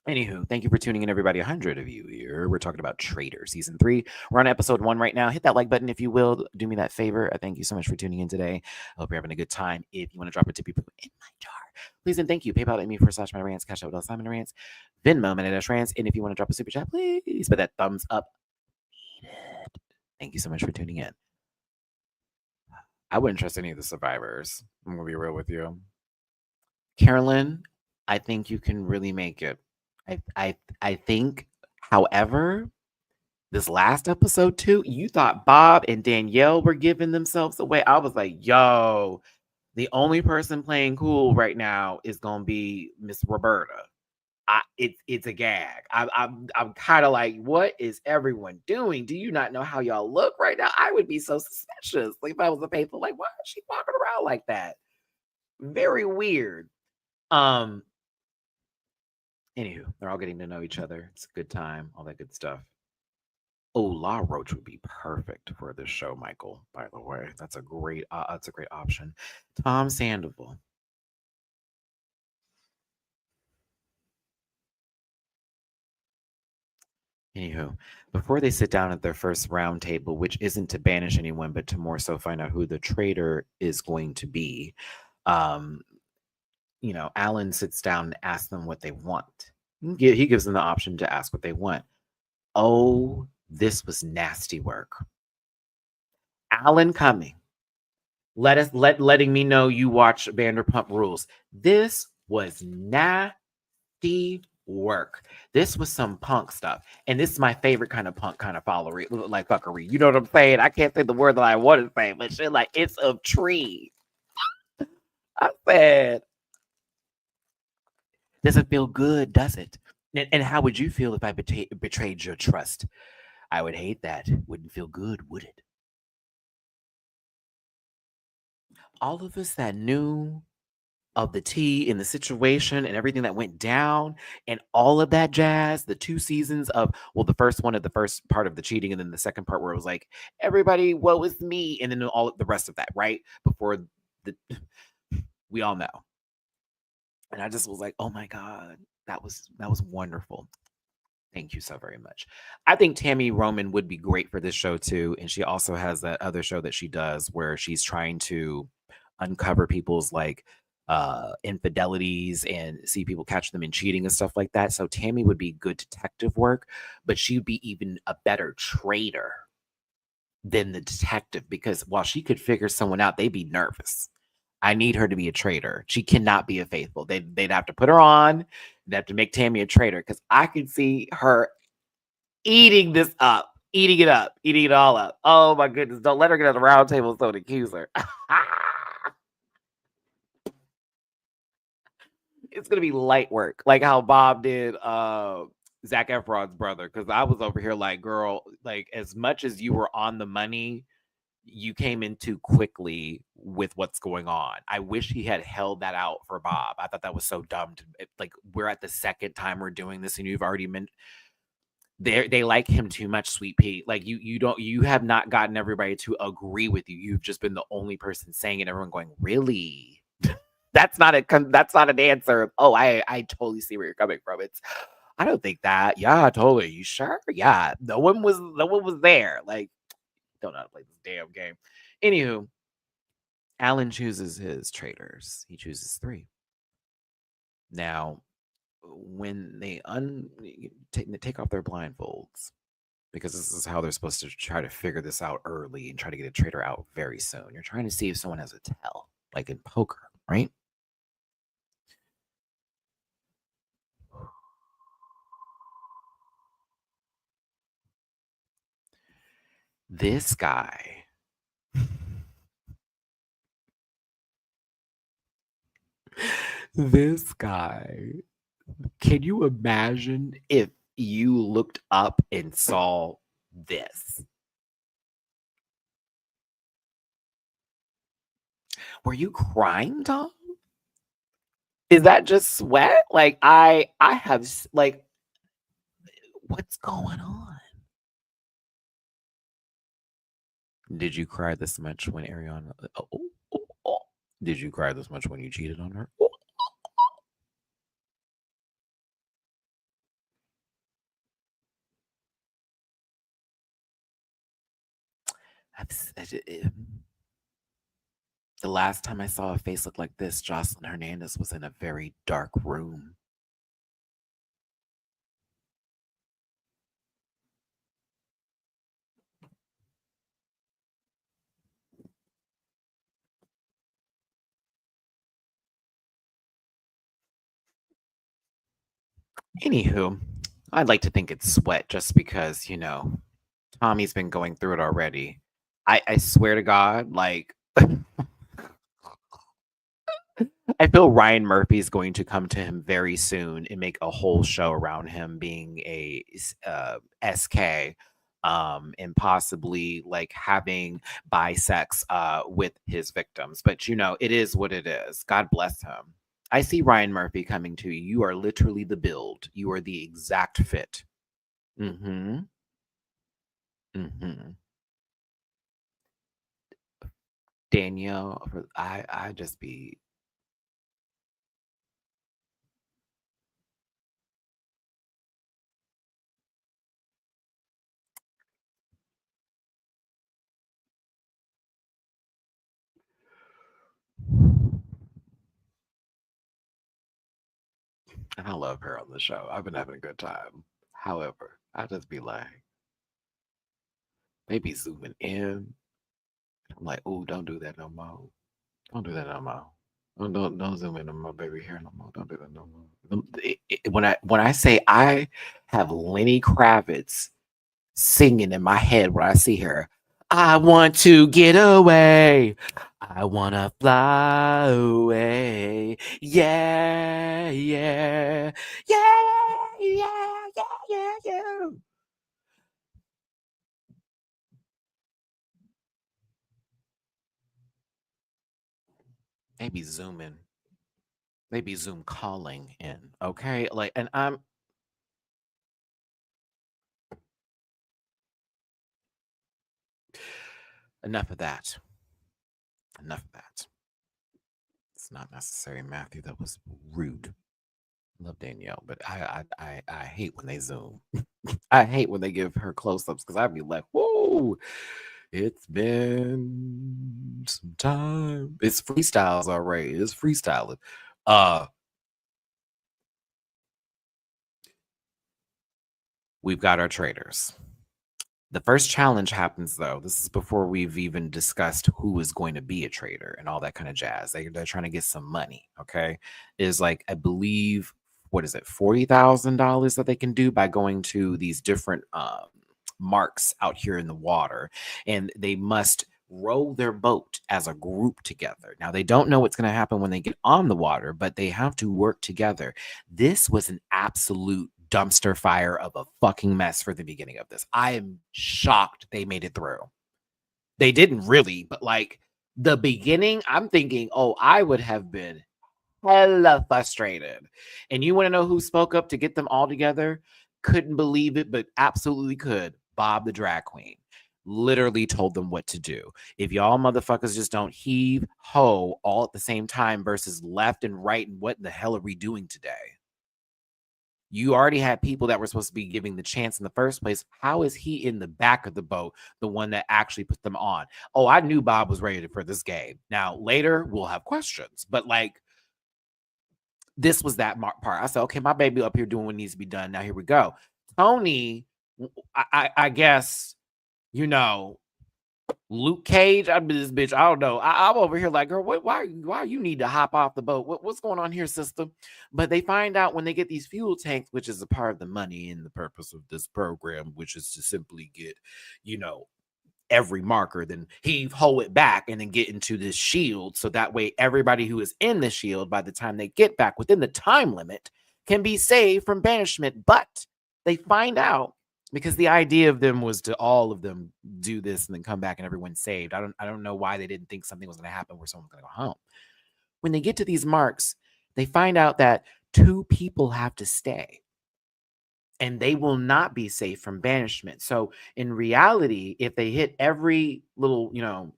Anywho, thank you for tuning in, everybody. 100 of you here. We're talking about Traitors season 3. We're on episode 1 right now. Hit that like button if you will. Do me that favor. I thank you so much for tuning in today. I hope you're having a good time. If you want to drop a tip in my jar, please and thank you. PayPal.me/MattyRants, Cash Out /SimonRants, Venmo MattyRants, and if you want to drop a super chat, please put that thumbs up. Thank you so much for tuning in. I wouldn't trust any of the survivors. I'm gonna be real with you, Carolyn. I think you can really make it. I think, however, this last episode too, you thought Bob and Danielle were giving themselves away. I was like, yo, the only person playing cool right now is gonna be Miss Roberta. It's a gag. I'm kind of like, what is everyone doing? Do you not know how y'all look right now? I would be so suspicious. Like if I was a faithful, like, why is she walking around like that? Very weird. Anywho, they're all getting to know each other. It's a good time, all that good stuff. Oh, La Roach would be perfect for this show, Michael. By the way, that's a great option. Tom Sandoval. Anywho, before they sit down at their first round table, which isn't to banish anyone, but to more so find out who the traitor is going to be, Alan sits down and asks them what they want. He gives them the option to ask what they want. Oh, this was nasty work. Alan coming. Letting me know you watch Vanderpump Rules. This was nasty work. This was some punk stuff. And this is my favorite kind of punk kind of followery, like fuckery. You know what I'm saying? I can't say the word that I want to say, but shit like it's a tree. I said, doesn't feel good, does it? And how would you feel if I betrayed your trust? I would hate that. Wouldn't feel good, would it? All of us that knew of the tea and the situation and everything that went down and all of that jazz, the 2 seasons of, well, the first one of the first part of the cheating and then the second part where it was like, everybody, woe is me, and then all the rest of that, right? Before we all know. And I just was like, oh my God, that was wonderful. Thank you so very much. I think Tammy Roman would be great for this show too. And she also has that other show that she does where she's trying to uncover people's like infidelities and see people catch them in cheating and stuff like that. So Tammy would be good detective work, but she'd be even a better traitor than the detective because while she could figure someone out, they'd be nervous. I need her to be a traitor. She cannot be a faithful. They'd have to put her on. They'd have to make Tammy a traitor because I could see her eating this up, eating it up, eating it all up. Oh my goodness. Don't let her get on the round table so the accuser. It's going to be light work. Like how Bob did Zac Efron's brother. Because I was over here like, girl, like as much as you were on the money, you came in too quickly with what's going on. I wish he had held that out for Bob. I thought that was so dumb. Like we're at the second time we're doing this, and you've already been there. They like him too much, Sweet Pea. Like you have not gotten everybody to agree with you. You've just been the only person saying it. Everyone going, really? That's not an answer. Oh, I totally see where you're coming from. I don't think that. Yeah, totally. You sure? Yeah. No one was there. Like, don't know how to play this damn game. Anywho, Alan chooses his traitors. He chooses 3. Now, when they take off their blindfolds, because this is how they're supposed to try to figure this out early and try to get a traitor out very soon. You're trying to see if someone has a tell, like in poker, right? This guy, this guy, can you imagine if you looked up and saw this? Were you crying, Tom? Is that just sweat? Like I have like, what's going on? Did you cry this much when Ariana? Did you cry this much when you cheated on her? The last time I saw a face look like this, Jocelyn Hernandez was in a very dark room. Anywho, I'd like to think it's sweat just because, Tommy's been going through it already. I swear to God, like, I feel Ryan Murphy is going to come to him very soon and make a whole show around him being a SK, and possibly like having bisex with his victims. But it is what it is. God bless him. I see Ryan Murphy coming to you. You are literally the build. You are the exact fit. Mm-hmm. Mm-hmm. Danielle, I just be. And I love her on the show. I've been having a good time. However, I just be like, they be zooming in. I'm like, oh, don't do that no more. Don't do that no more. Don't zoom in on my baby hair no more. Don't do that no more. When I say I have Lenny Kravitz singing in my head when I see her, I want to get away. I want to fly away. Yeah, yeah, yeah, yeah, yeah, yeah, yeah. They be zooming. They be Zoom calling in. Okay. Like, and enough of that. Enough of that. It's not necessary, Matthew. That was rude. Love Danielle, but I hate when they zoom. I hate when they give her close ups because I'd be like, whoa, it's been some time. It's freestyles already. It's freestyling. Uh, we've got our traders. The first challenge happens though. This is before we've even discussed who is going to be a trader and all that kind of jazz. They're trying to get some money. Okay, is like I believe what is it $40,000 that they can do by going to these different marks out here in the water, and they must row their boat as a group together. Now they don't know what's going to happen when they get on the water, but they have to work together. This was an absolute dumpster fire of a fucking mess for the beginning of this. I am shocked they made it through. They didn't really, but like the beginning, I'm thinking, oh, I would have been hella frustrated. And you want to know who spoke up to get them all together? Couldn't believe it, but absolutely could. Bob the drag queen literally told them what to do. If y'all motherfuckers just don't heave ho all at the same time versus left and right, and what the hell are we doing today? You already had people that were supposed to be giving the chance in the first place. How is he in the back of the boat, the one that actually put them on? Oh, I knew Bob was ready for this game. Now, later, we'll have questions. But, like, this was that part. I said, okay, my baby up here doing what needs to be done. Now, here we go. Tony, I guess, you know, Luke Cage, I'd be this bitch. I don't know. I'm over here like, girl, why you need to hop off the boat? What's going on here, sister? But they find out when they get these fuel tanks, which is a part of the money and the purpose of this program, which is to simply get, you know, every marker, then hoe it back and then get into this shield. So that way, everybody who is in the shield, by the time they get back within the time limit, can be saved from banishment. But they find out, because the idea of them was to all of them do this and then come back and everyone's saved. I don't know why they didn't think something was going to happen where someone's going to go home. When they get to these marks, they find out that 2 people have to stay and they will not be safe from banishment. So in reality, if they hit every little, you know,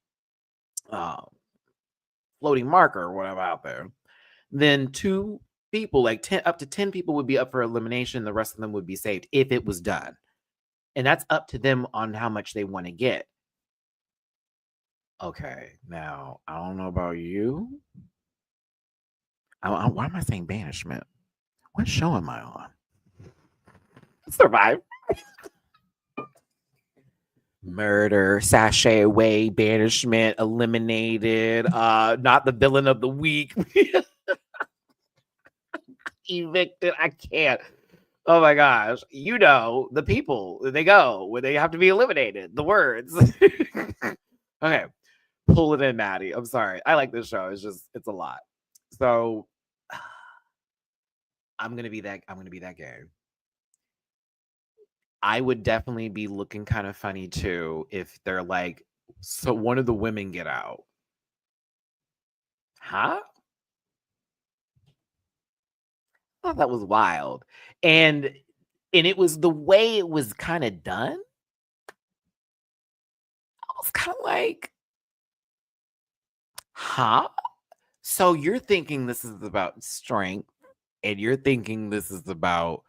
floating marker or whatever out there, then 2 people, like 10, up to 10 people would be up for elimination. The rest of them would be saved if it was done. And that's up to them on how much they want to get. Okay, now, I don't know about you. Why am I saying banishment? What show am I on? Survive. Murder, sashay away, banishment, eliminated, not the villain of the week. Evicted. I can't. Oh my gosh. You know, the people, they go when they have to be eliminated. The words. Okay. Pull it in, Maddie. I'm sorry. I like this show. It's a lot. So I'm gonna be that gay. I would definitely be looking kind of funny too if they're like, so one of the women get out. Huh? I thought that was wild. And it was the way it was kind of done. I was kind of like, huh? So you're thinking this is about strength, and you're thinking this is about,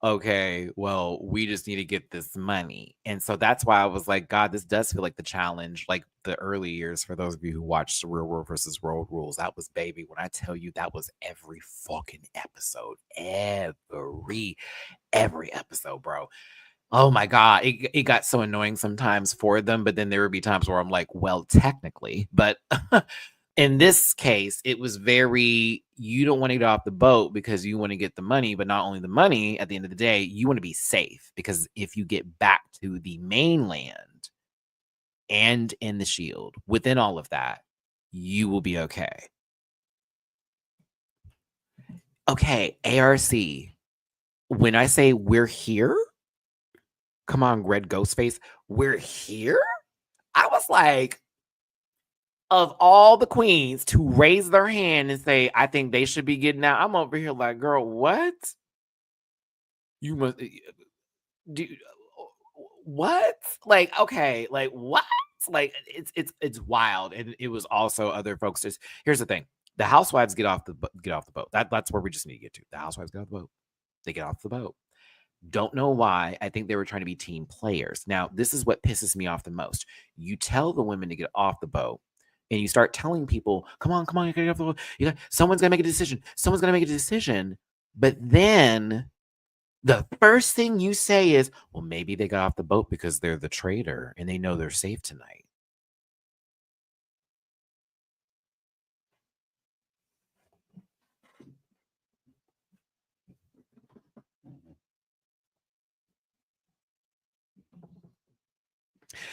okay, well, we just need to get this money. And so that's why I was like, God, this does feel like the challenge, like the early years. For those of you who watched Real World versus World Rules, that was, baby, when I tell you, that was every fucking episode. Every episode, bro. Oh my God. It got so annoying sometimes for them, but then there would be times where I'm like, well, technically, but in this case, it was very, you don't want to get off the boat because you want to get the money, but not only the money, at the end of the day, you want to be safe, because if you get back to the mainland and in the shield, within all of that, you will be okay. Okay, ARC, when I say we're here, come on, Red Ghostface, we're here? I was like, of all the queens to raise their hand and say, I think they should be getting out, I'm over here like, girl, what? You must do what? Like, okay, like what? Like it's wild. And it was also other folks. Just here's the thing: the housewives get off the boat. That's where we just need to get to. The housewives get off the boat. They get off the boat. Don't know why. I think they were trying to be team players. Now, this is what pisses me off the most. You tell the women to get off the boat, and you start telling people, come on, you gotta get off the boat. Someone's gonna make a decision. Someone's gonna make a decision. But then the first thing you say is, well, maybe they got off the boat because they're the traitor and they know they're safe tonight.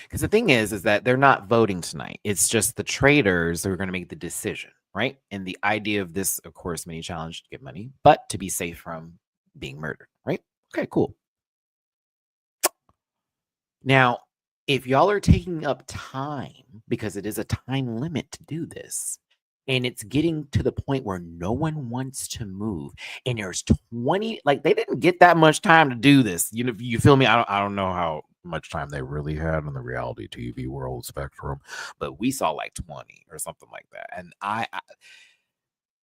Because the thing is that they're not voting tonight. It's just the traders who are going to make the decision, right? And the idea of this, of course, mini challenge to get money, but to be safe from being murdered, right? Okay, cool. Now, if y'all are taking up time, because it is a time limit to do this, and it's getting to the point where no one wants to move, and there's 20, like they didn't get that much time to do this. You know, you feel me? I don't know how much time they really had in the reality TV world spectrum, but we saw like 20 or something like that. And I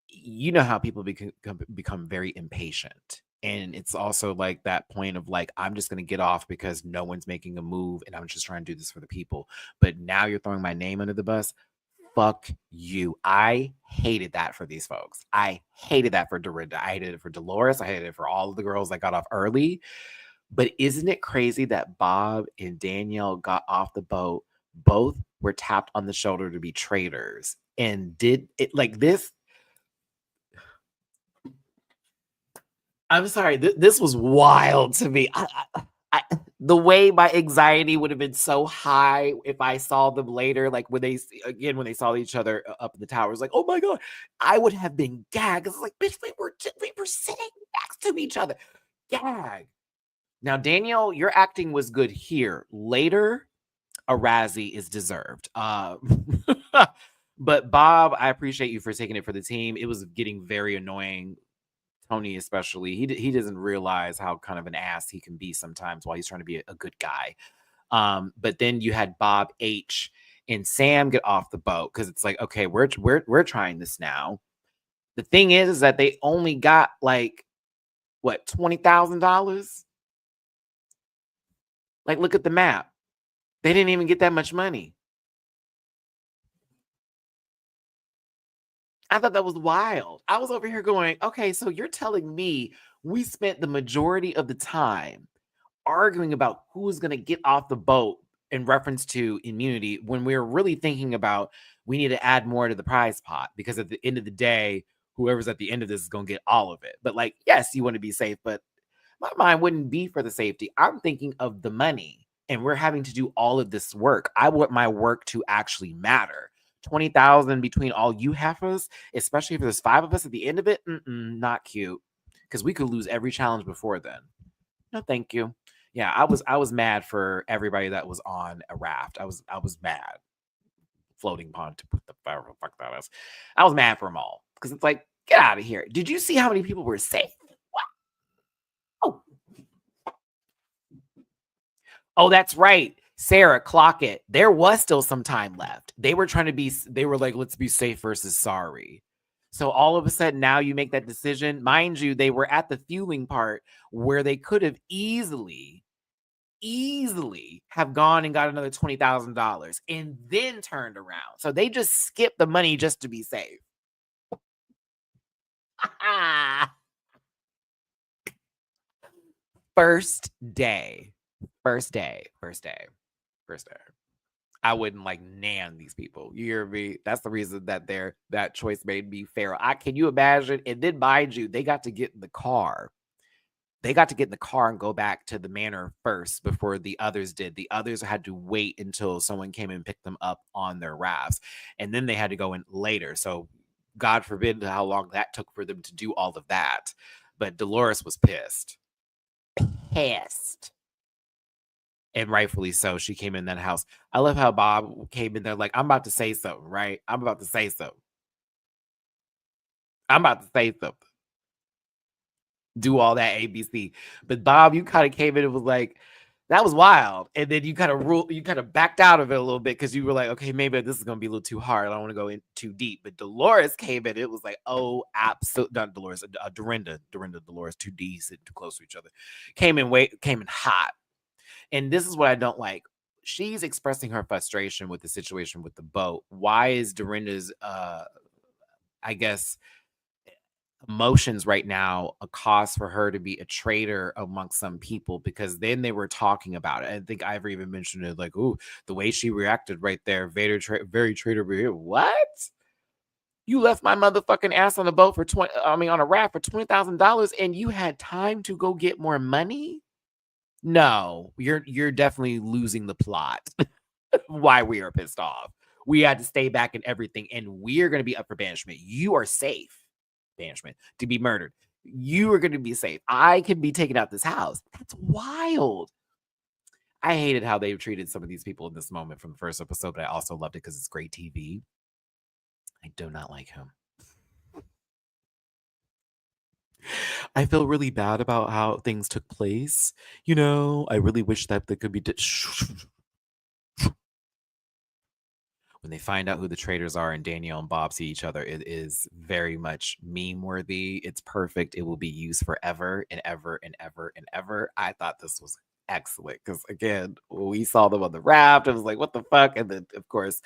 you know how people become very impatient. And it's also like that point of like, I'm just going to get off because no one's making a move and I'm just trying to do this for the people. But now you're throwing my name under the bus. Fuck you. I hated that for these folks. I hated that for Dorinda. I hated it for Dolores. I hated it for all of the girls that got off early. But isn't it crazy that Bob and Danielle got off the boat? Both were tapped on the shoulder to be traitors. And did it like this? I'm sorry. This was wild to me. The way my anxiety would have been so high if I saw them later, like when they saw each other up in the towers, like, oh my god, I would have been gagged. It's like, bitch, we were sitting next to each other, gag. Now, Danielle, your acting was good here. Later, a Razzie is deserved. But Bob, I appreciate you for taking it for the team. It was getting very annoying. Tony, especially, he doesn't realize how kind of an ass he can be sometimes while he's trying to be a good guy. But then you had Bob H and Sam get off the boat because it's like, okay, we're trying this now. The thing is that they only got like what, $20,000? Like, look at the map. They didn't even get that much money. I thought that was wild. I was over here going, okay, so you're telling me we spent the majority of the time arguing about who's going to get off the boat in reference to immunity when we're really thinking about we need to add more to the prize pot because at the end of the day, whoever's at the end of this is going to get all of it. But like, yes, you want to be safe, but my mind wouldn't be for the safety. I'm thinking of the money and we're having to do all of this work. I want my work to actually matter. 20,000 between all you heifers, especially if there's 5 of us at the end of it, not cute. Because we could lose every challenge before then. No, thank you. Yeah, I was mad for everybody that was on a raft. I was mad. Floating pond to put the fuck that is. I was mad for them all because it's like, get out of here. Did you see how many people were safe? Wow. Oh, that's right. Sarah, clock it. There was still some time left. They were like, let's be safe versus sorry. So all of a sudden now you make that decision. Mind you, they were at the fueling part where they could have easily have gone and got another $20,000 and then turned around. So they just skipped the money just to be safe. First day. I wouldn't like nan these people. You hear me? That's the reason that that choice made me feral. Can you imagine? And then mind you, they got to get in the car. They got to get in the car and go back to the manor first before the others did. The others had to wait until someone came and picked them up on their rafts. And then they had to go in later. So God forbid how long that took for them to do all of that. But Dolores was pissed. And rightfully so. She came in that house. I love how Bob came in there like, I'm about to say something, right? I'm about to say something. Do all that ABC. But Bob, you kind of came in and was like, that was wild. And then you kind of backed out of it a little bit because you were like, okay, maybe this is going to be a little too hard. I don't want to go in too deep. But Dolores came in. It was like, oh, absolutely. Not Dolores, Dorinda, Dolores, 2D sitting too close to each other. Came in hot. And this is what I don't like. She's expressing her frustration with the situation with the boat. Why is Dorinda's, I guess, emotions right now a cause for her to be a traitor amongst some people? Because then they were talking about it. I think Ivor even mentioned it, like, ooh, the way she reacted right there, very traitor behavior. What? You left my motherfucking ass on a boat for on a raft for $20,000 and you had time to go get more money? No, you're definitely losing the plot. Why we are pissed off. We had to stay back and everything, and we're going to be up for banishment. You are safe. Banishment to be murdered. You are going to be safe. I can be taken out this house. That's wild. I hated how they treated some of these people in this moment from the first episode, but I also loved it because it's great TV. I do not like him. I feel really bad about how things took place. You know, I really wish that there could be. when they find out who the traitors are and Danielle and Bob see each other, it is very much meme worthy. It's perfect. It will be used forever and ever and ever and ever. I thought this was excellent because, again, when we saw them on the raft, it was like, what the fuck? And then, of course,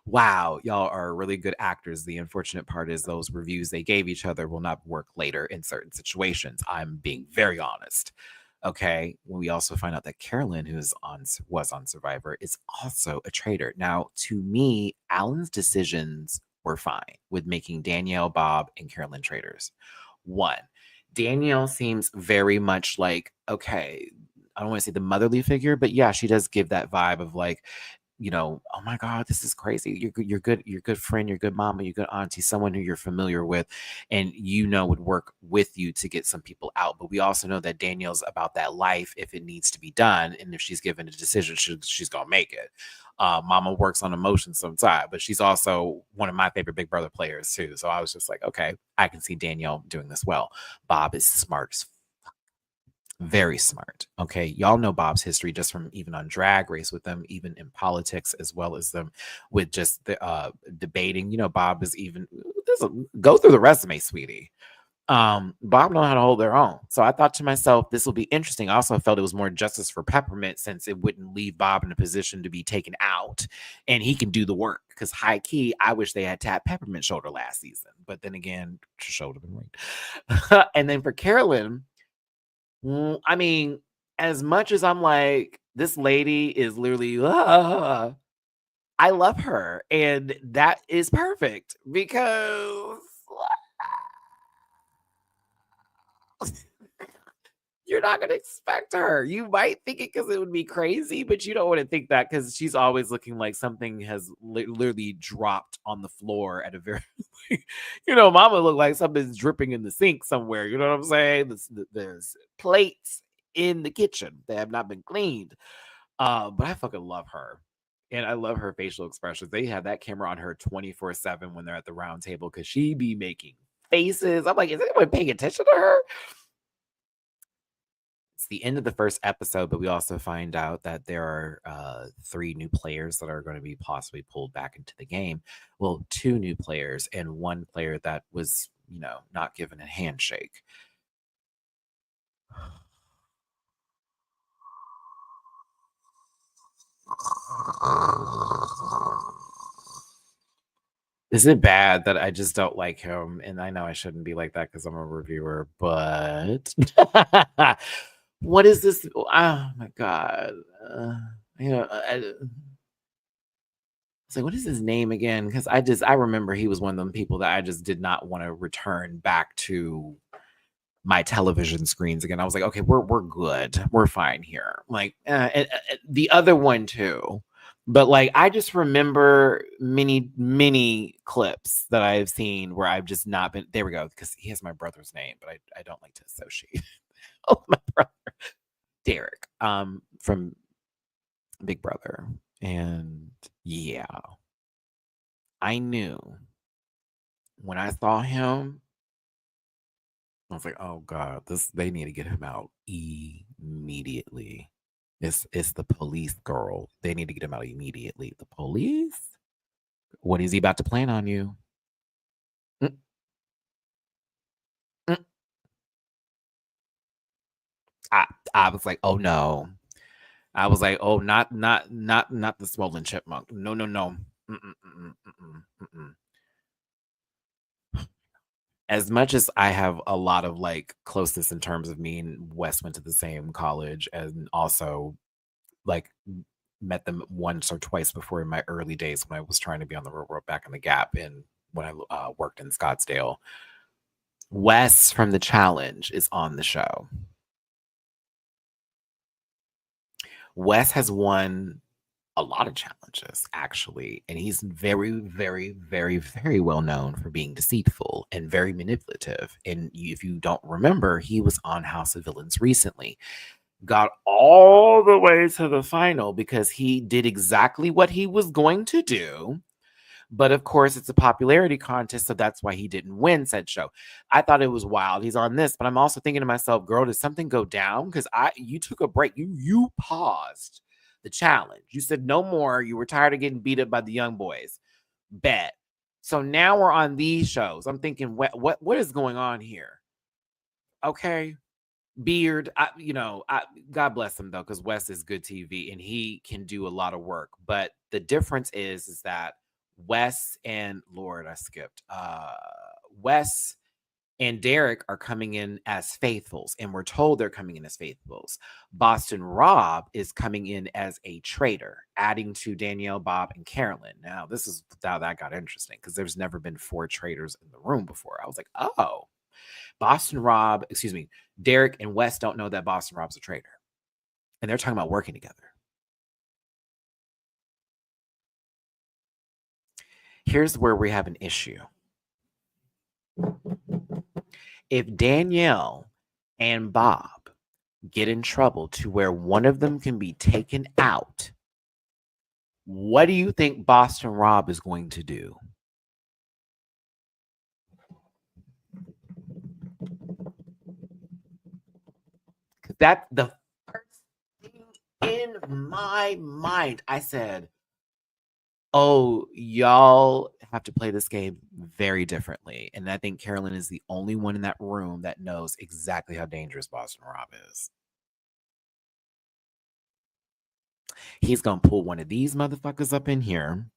wow, y'all are really good actors. The unfortunate part is those reviews they gave each other will not work later in certain situations. I'm being very honest. Okay, when we also find out that Carolyn, was on Survivor, is also a traitor. Now, to me, Alan's decisions were fine with making Danielle, Bob, and Carolyn traitors. One, Danielle seems very much like, okay, I don't want to say the motherly figure, but yeah, she does give that vibe of like, oh my God, this is crazy. You're good friend, you're good mama, you're good auntie, someone who you're familiar with, and would work with you to get some people out. But we also know that Danielle's about that life if it needs to be done, and if she's given a decision, she's gonna make it. Mama works on emotions sometimes, but she's also one of my favorite Big Brother players too. So I was just like, okay, I can see Danielle doing this well. Bob is smart as very smart. Okay. Y'all know Bob's history just from even on Drag Race with them, even in politics, as well as them with just the debating. Bob is even go through the resume, sweetie. Bob know how to hold their own. So I thought to myself, this will be interesting. I also felt it was more justice for Peppermint since it wouldn't leave Bob in a position to be taken out and he can do the work. Because high key, I wish they had tapped Peppermint's shoulder last season. But then again, shoulder been right. And then for Carolyn, I mean, as much as I'm like, this lady is literally, I love her. And that is perfect because you're not going to expect her. You might think it because it would be crazy, but you don't want to think that because she's always looking like something has literally dropped on the floor at a very, mama look like something's dripping in the sink somewhere. You know what I'm saying? There's plates in the kitchen that have not been cleaned. But I fucking love her. And I love her facial expressions. They have that camera on her 24/7 when they're at the round table because she be making faces. I'm like, is anyone paying attention to her? It's the end of the first episode, but we also find out that there are 3 new players that are going to be possibly pulled back into the game. Well, 2 new players and 1 player that was, not given a handshake. Is it bad that I just don't like him? And I know I shouldn't be like that because I'm a reviewer, but what is this? Oh my God. It's like, what is his name again? Because I remember he was one of them people that I just did not want to return back to my television screens again. I was like, okay, we're good. We're fine here. Like the other one too. But like I just remember many clips that I've seen where I've just not been there we go, because he has my brother's name, but I don't like to associate. Oh, my brother. Derek. From Big Brother. And yeah. I knew when I saw him, I was like, oh God, they need to get him out immediately. It's the police girl. They need to get him out immediately. The police? What is he about to plan on you? Mm, mm. I was like, oh no. I was like, oh, not the swollen chipmunk. No, no, no. Mm-mm, mm-mm, mm-mm, mm-mm. As much as I have a lot of like closeness in terms of me and Wes went to the same college and also like met them once or twice before in my early days when I was trying to be on the real world back in the Gap and when I worked in Scottsdale. Wes from The Challenge is on the show. Wes has won a lot of challenges actually, and he's very, very, very, very well known for being deceitful and very manipulative. And if you don't remember, he was on House of Villains recently, got all the way to the final because he did exactly what he was going to do. But of course, it's a popularity contest, so that's why he didn't win said show. I thought it was wild. He's on this, but I'm also thinking to myself, girl, did something go down? Because you took a break. You paused the challenge. You said no more. You were tired of getting beat up by the young boys. Bet. So now we're on these shows. I'm thinking, what is going on here? Okay. Beard, God bless him though, because Wes is good TV and he can do a lot of work. But the difference is that Wes and Lord, I skipped. Wes and Derek are coming in as faithfuls, and we're told they're coming in as faithfuls. Boston Rob is coming in as a traitor, adding to Danielle, Bob, and Carolyn. Now, this is how that got interesting because there's never been 4 traitors in the room before. I was like, oh, Derek and Wes don't know that Boston Rob's a traitor. And they're talking about working together. Here's where we have an issue. If Danielle and Bob get in trouble to where one of them can be taken out, what do you think Boston Rob is going to do? That's the first thing in my mind. I said, oh, y'all have to play this game very differently. And I think Carolyn is the only one in that room that knows exactly how dangerous Boston Rob is. He's going to pull one of these motherfuckers up in here.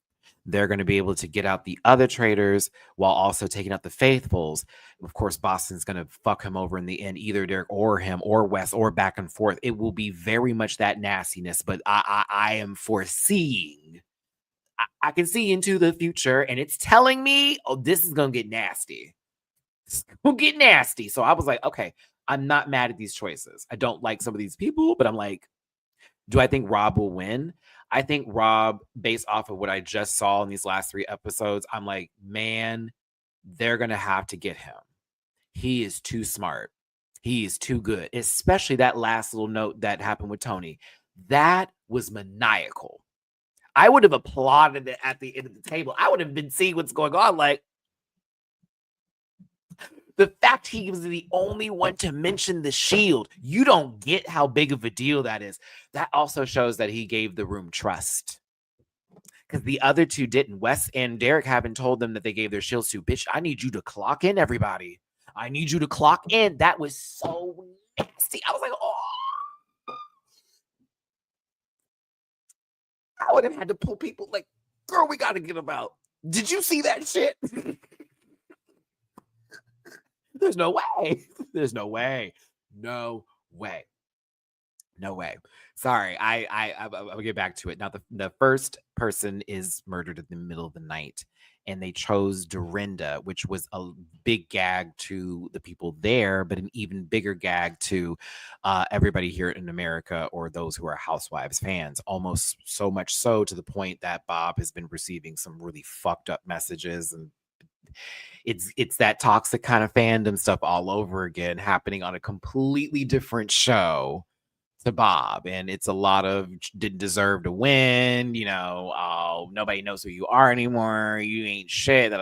They're going to be able to get out the other traitors while also taking out the faithfuls. Of course, Boston's going to fuck him over in the end, either Derek or him or Wes or back and forth. It will be very much that nastiness, but I am foreseeing. I can see into the future, and it's telling me, oh, this is going to get nasty. It's going to get nasty. So I was like, okay, I'm not mad at these choices. I don't like some of these people, but I'm like, do I think Rob will win? I think Rob, based off of what I just saw in these last 3 episodes, I'm like, man, they're going to have to get him. He is too smart. He is too good, especially that last little note that happened with Tony. That was maniacal. I would have applauded it at the end of the table. I would have been seeing what's going on. Like, the fact he was the only one to mention the shield, you don't get how big of a deal that is. That also shows that he gave the room trust. Because the other 2 didn't. Wes and Derek haven't told them that they gave their shields to. Bitch, I need you to clock in, everybody. I need you to clock in. That was so nasty. I was like, oh. I would have had to pull people like, girl, we got to get them out. Did you see that shit? There's no way. There's no way. No way. No way. Sorry. I'll get back to it. Now, the first person is murdered in the middle of the night, and they chose Dorinda, which was a big gag to the people there, but an even bigger gag to everybody here in America or those who are Housewives fans. Almost so much so to the point that Bob has been receiving some really fucked up messages, and it's that toxic kind of fandom stuff all over again happening on a completely different show to Bob. And it's a lot of didn't deserve to win, oh, nobody knows who you are anymore, you ain't shit,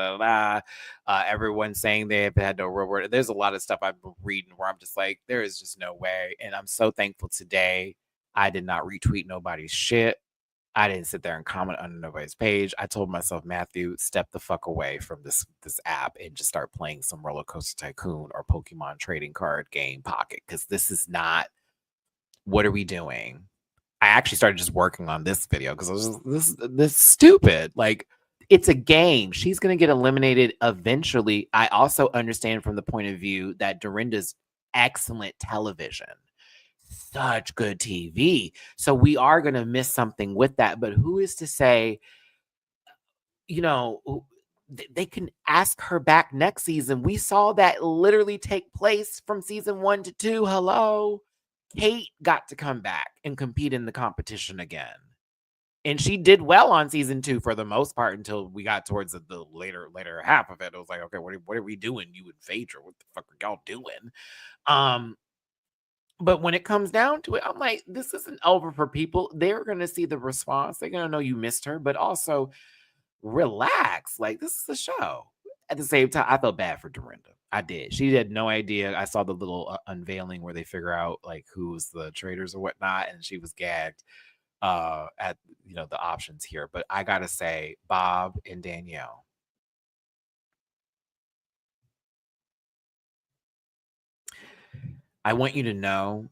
everyone's saying they have had no reward. There's a lot of stuff I've been reading where I'm just like, there is just no way. And I'm so thankful today I did not retweet nobody's shit. I didn't sit there and comment on nobody's page. I told myself, Matthew, step the fuck away from this app and just start playing some Roller Coaster Tycoon or Pokemon trading card game Pocket, because this is not. What are we doing? I actually started just working on this video because I was this stupid. Like, it's a game. She's gonna get eliminated eventually. I also understand from the point of view that Dorinda's excellent television. Such good TV. So we are going to miss something with that. But who is to say, they can ask her back next season. We saw that literally take place from season 1 to 2. Hello. Kate got to come back and compete in the competition again. And she did well on season 2 for the most part until we got towards the later half of it. It was like, okay, what are we doing? You and Phaedra, what the fuck are y'all doing? But when it comes down to it, I'm like, this isn't over for people. They're going to see the response. They're going to know you missed her, but also relax. Like, this is a show. At the same time, I felt bad for Dorinda. I did. She had no idea. I saw the little unveiling where they figure out like who's the traitors or whatnot, and she was gagged. at the options here, but I gotta say Bob and Danielle. I want you to know,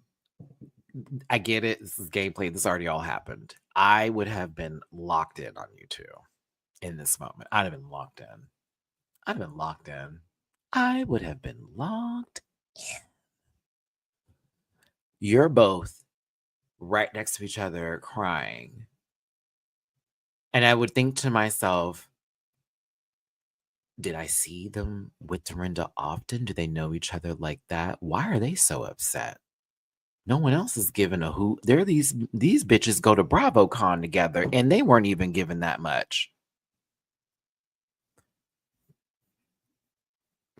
I get it. This is gameplay. This already all happened. I would have been locked in on you two in this moment. I'd have been locked in. I'd have been locked in. I would have been locked in. You're both right next to each other crying. And I would think to myself, did I see them with Dorinda often? Do they know each other like that? Why are they so upset? No one else is giving a hoot. They're these bitches go to BravoCon together and they weren't even given that much.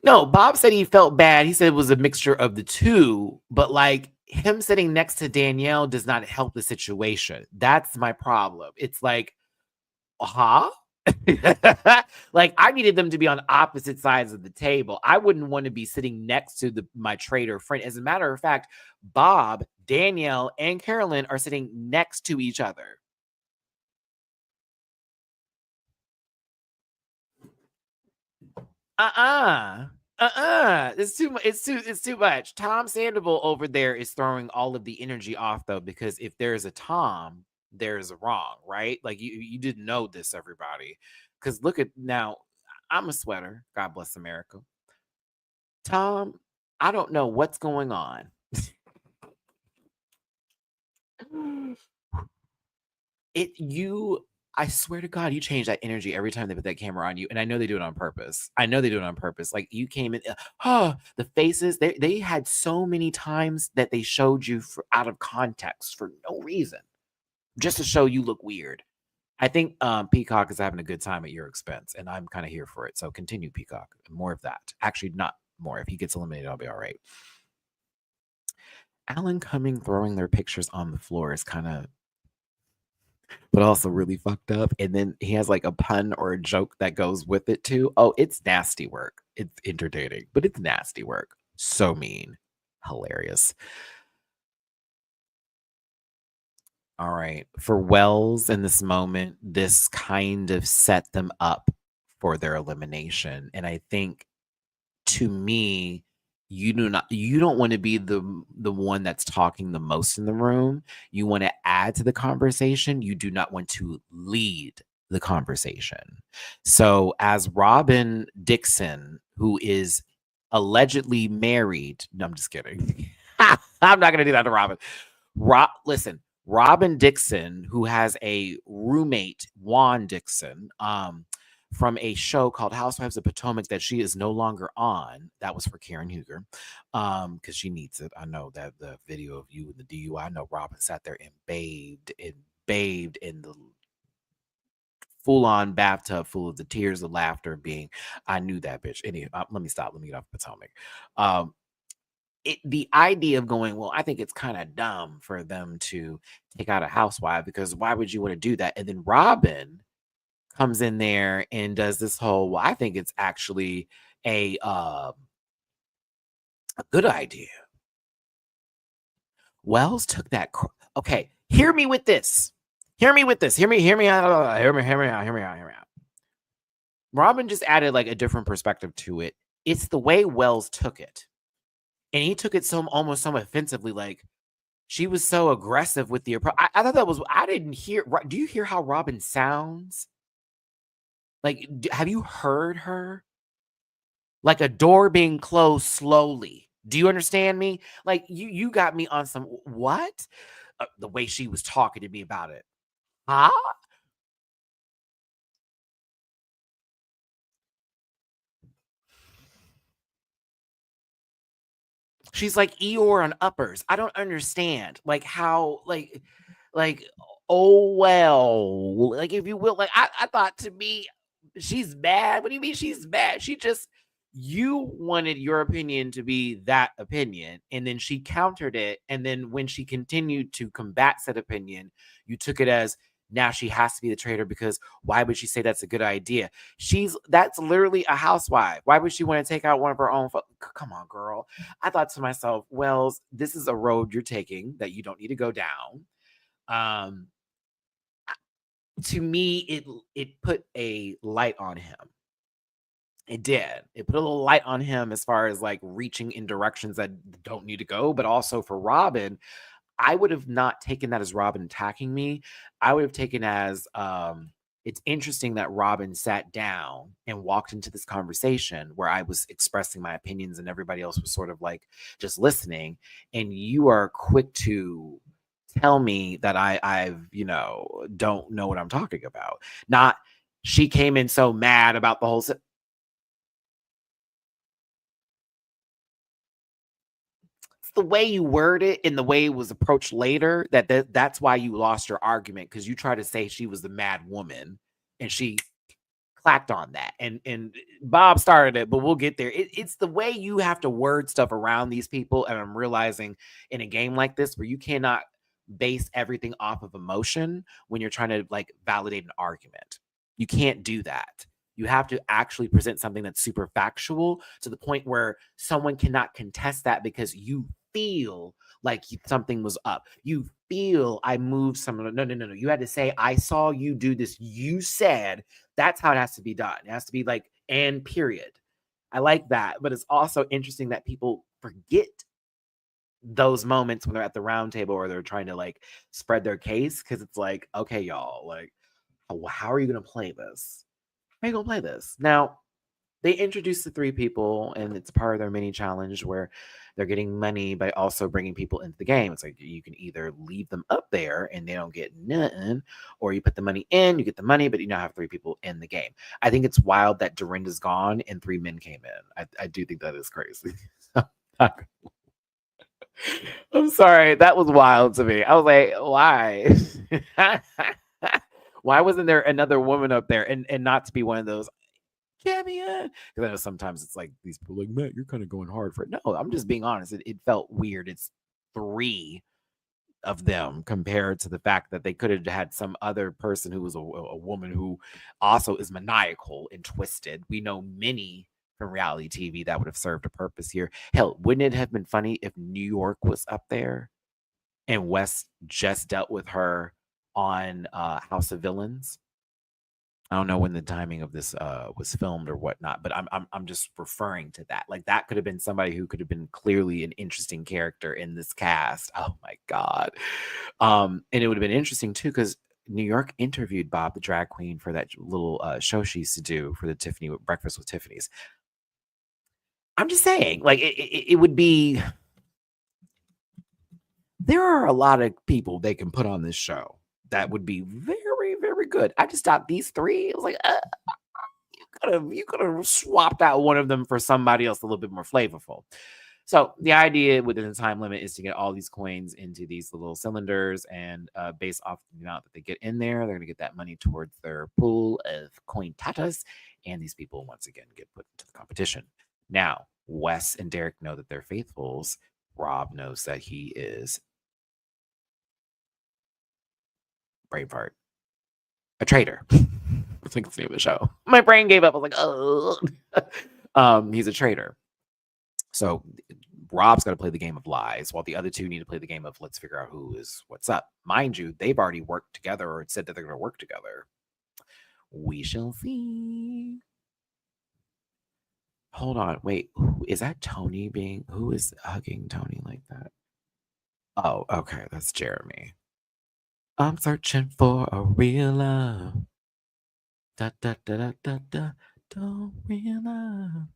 No, Bob said he felt bad. He said it was a mixture of the two, but like him sitting next to Danielle does not help the situation. That's my problem. It's like, huh? Like I needed them to be on opposite sides of the table. I wouldn't want to be sitting next to my traitor friend. As a matter of fact, Bob, Danielle, and Carolyn are sitting next to each other. It's too much. Tom Sandoval over there is throwing all of the energy off though, because if there's a Tom, there's a wrong, right? Like you didn't know this, everybody. Because look at now, I'm a sweater. God bless America. Tom, I don't know what's going on. I swear to God, you change that energy every time they put that camera on you. And I know they do it on purpose. Like you came in, the faces, they had so many times that they showed you out of context for no reason, just to show you look weird. I think Peacock is having a good time at your expense, and I'm kind of here for it. So continue, Peacock. More of that. Actually, not more. If he gets eliminated, I'll be all right. Alan Cumming throwing their pictures on the floor is kind of, but also really fucked up. And then he has like a pun or a joke that goes with it too. Oh, it's nasty work. It's entertaining, but it's nasty work. So mean. Hilarious. All right. For Wells in this moment, this kind of set them up for their elimination. And I think to me, you don't want to be the one that's talking the most in the room. You want to add to the conversation. You do not want to lead the conversation. So as Robin Dixon, who is allegedly married, no, I'm just kidding. I'm not gonna do that to Robin. Listen, Robin Dixon, who has a roommate, Juan Dixon, from a show called Housewives of Potomac that she is no longer on. That was for Karen Huger, because she needs it. I know that the video of you and the DUI. I know Robin sat there and bathed in the full-on bathtub full of the tears of laughter. Being, I knew that bitch. Anyway, let me stop. Let me get off Potomac. The idea of going, well, I think it's kind of dumb for them to take out a housewife, because why would you want to do that? And then Robin comes in there and does this whole, well, I think it's actually a good idea. Wells took that. Okay, hear me with this. Hear me out. Robin just added like a different perspective to it. It's the way Wells took it. And he took it almost so offensively, like she was so aggressive with the approach. I thought that was, I didn't hear. Do you hear how Robin sounds? Like, have you heard her? Like a door being closed slowly. Do you understand me? Like you got me on some, what? The way she was talking to me about it. Huh? She's like Eeyore on uppers. I don't understand. Like how, like, oh well, like if you will, like I thought, to me, she's mad. What do you mean she's mad? She just, you wanted your opinion to be that opinion, and then she countered it, and then when she continued to combat said opinion, you took it as, now she has to be the traitor, because why would she say that's a good idea? That's literally a housewife. Why would she want to take out one of her own? Come on, girl. I thought to myself, Wells, this is a road you're taking that you don't need to go down. to me, it put a light on him. It did. It put a little light on him as far as like reaching in directions that don't need to go. But also for Robin, I would have not taken that as Robin attacking me. I would have taken as it's interesting that Robin sat down and walked into this conversation where I was expressing my opinions and everybody else was sort of like just listening. And you are quick to tell me that I've, don't know what I'm talking about. Not she came in so mad about the whole the way you word it and the way it was approached later that's why you lost your argument, because you tried to say she was the mad woman and she clacked on that, and Bob started it, but we'll get there. It's the way you have to word stuff around these people, and I'm realizing in a game like this where you cannot base everything off of emotion when you're trying to like validate an argument. You can't do that. You have to actually present something that's super factual to the point where someone cannot contest that because you feel like something was up. You feel I moved someone. No, no, no, no. You had to say, I saw you do this. You said. That's how it has to be done. It has to be like, and period. I like that. But it's also interesting that people forget those moments when they're at the round table or they're trying to like spread their case, because it's like, okay, y'all, like, how are you going to play this? How are you going to play this? Now, they introduced the three people, and it's part of their mini challenge where they're getting money by also bringing people into the game. It's like you can either leave them up there and they don't get nothing, or you put the money in, you get the money, but you now have three people in the game. I think it's wild that Dorinda's gone and three men came in. I do think that is crazy. I'm sorry. That was wild to me. I was like, why? Why wasn't there another woman up there, and not to be one of those cameo? Because I know sometimes it's like these people like, Matt, you're kind of going hard for it. No, I'm just being honest. It felt weird. It's three of them compared to the fact that they could have had some other person who was a woman who also is maniacal and twisted. We know many from reality TV that would have served a purpose here. Hell, wouldn't it have been funny if New York was up there and West just dealt with her on House of Villains? I don't know when the timing of this was filmed or whatnot, but I'm just referring to that. Like that could have been somebody who could have been clearly an interesting character in this cast. Oh my god. And it would have been interesting too, because New York interviewed Bob the drag queen for that little show she used to do for the Tiffany Breakfast with Tiffany's. I'm just saying, like it would be. There are a lot of people they can put on this show that would be very, very good. I just thought these three. It was like, you could have swapped out one of them for somebody else a little bit more flavorful. So the idea within the time limit is to get all these coins into these little cylinders, and based off the amount that they get in there, they're going to get that money towards their pool of coin tatas, and these people once again get put into the competition. Now, Wes and Derek know that they're faithfuls. Rob knows that he is Braveheart, a traitor. I think it's the name of the show. My brain gave up. I was like, oh, he's a traitor. So Rob's got to play the game of lies, while the other two need to play the game of let's figure out who is what's up. Mind you, they've already worked together or said that they're going to work together. We shall see. Hold on, wait. Is that Tony being? Who is hugging Tony like that? Oh, okay, that's Jeremy. I'm searching for a real love. Da da da da da da. Don't real love.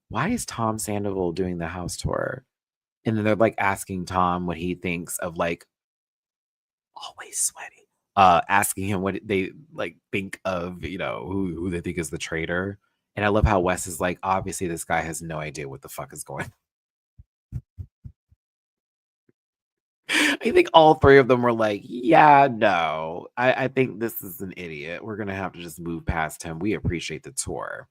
Why is Tom Sandoval doing the house tour? And then they're like asking Tom what he thinks of like always sweaty. Asking him what they like think of, who they think is the traitor. And I love how Wes is like, obviously this guy has no idea what the fuck is going. I think all three of them were like, yeah, no. I think this is an idiot. We're gonna have to just move past him. We appreciate the tour.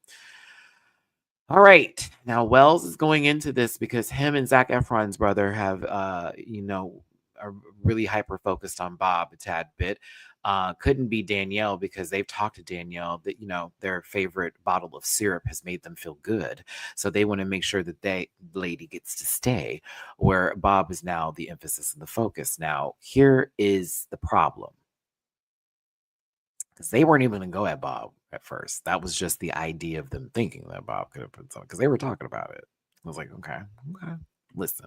All right. Now Wells is going into this because him and Zac Efron's brother have are really hyper focused on Bob a tad bit. Couldn't be Danielle because they've talked to Danielle that their favorite bottle of syrup has made them feel good. So they want to make sure that the lady gets to stay, where Bob is now the emphasis and the focus. Now, here is the problem. because they weren't even going to go at Bob at first. That was just the idea of them thinking that Bob could have put something, because they were talking about it. I was like, okay, listen.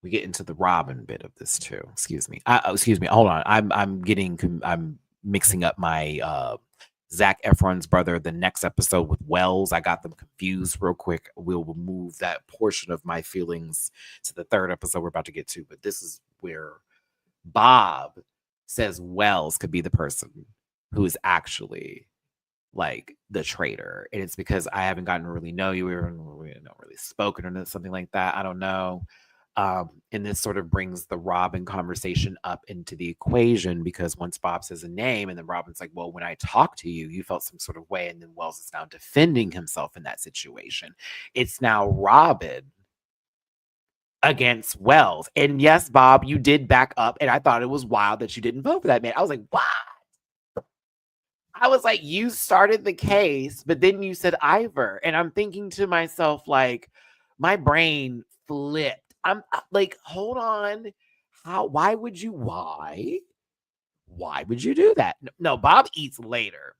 We get into the Robin bit of this too. Excuse me. Hold on. I'm mixing up my Zac Efron's brother, the next episode with Wells. I got them confused real quick. We'll move that portion of my feelings to the third episode we're about to get to. But this is where Bob says Wells could be the person who is actually like the traitor. And it's because I haven't gotten to really know you. We haven't really spoken or something like that. I don't know. And this sort of brings the Robin conversation up into the equation, because once Bob says a name and then Robin's like, well, when I talked to you, you felt some sort of way. And then Wells is now defending himself in that situation. It's now Robin against Wells. And yes, Bob, you did back up. And I thought it was wild that you didn't vote for that man. I was like, what? I was like, you started the case, but then you said Ivor. And I'm thinking to myself, like, my brain flipped. I'm like, hold on. Why would you do that? No, Bob eats later.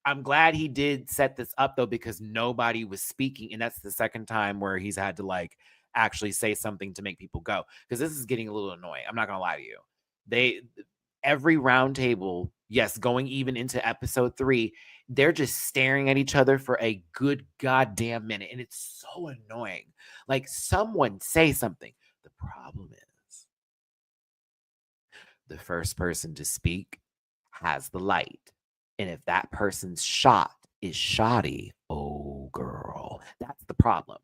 I'm glad he did set this up though, because nobody was speaking. And that's the second time where he's had to like actually say something to make people go. Because this is getting a little annoying. I'm not gonna lie to you. Every round table, yes, going even into episode 3, they're just staring at each other for a good goddamn minute. And it's so annoying. Like, someone say something. The problem is the first person to speak has the light. And if that person's shot is shoddy, oh girl, that's the problem.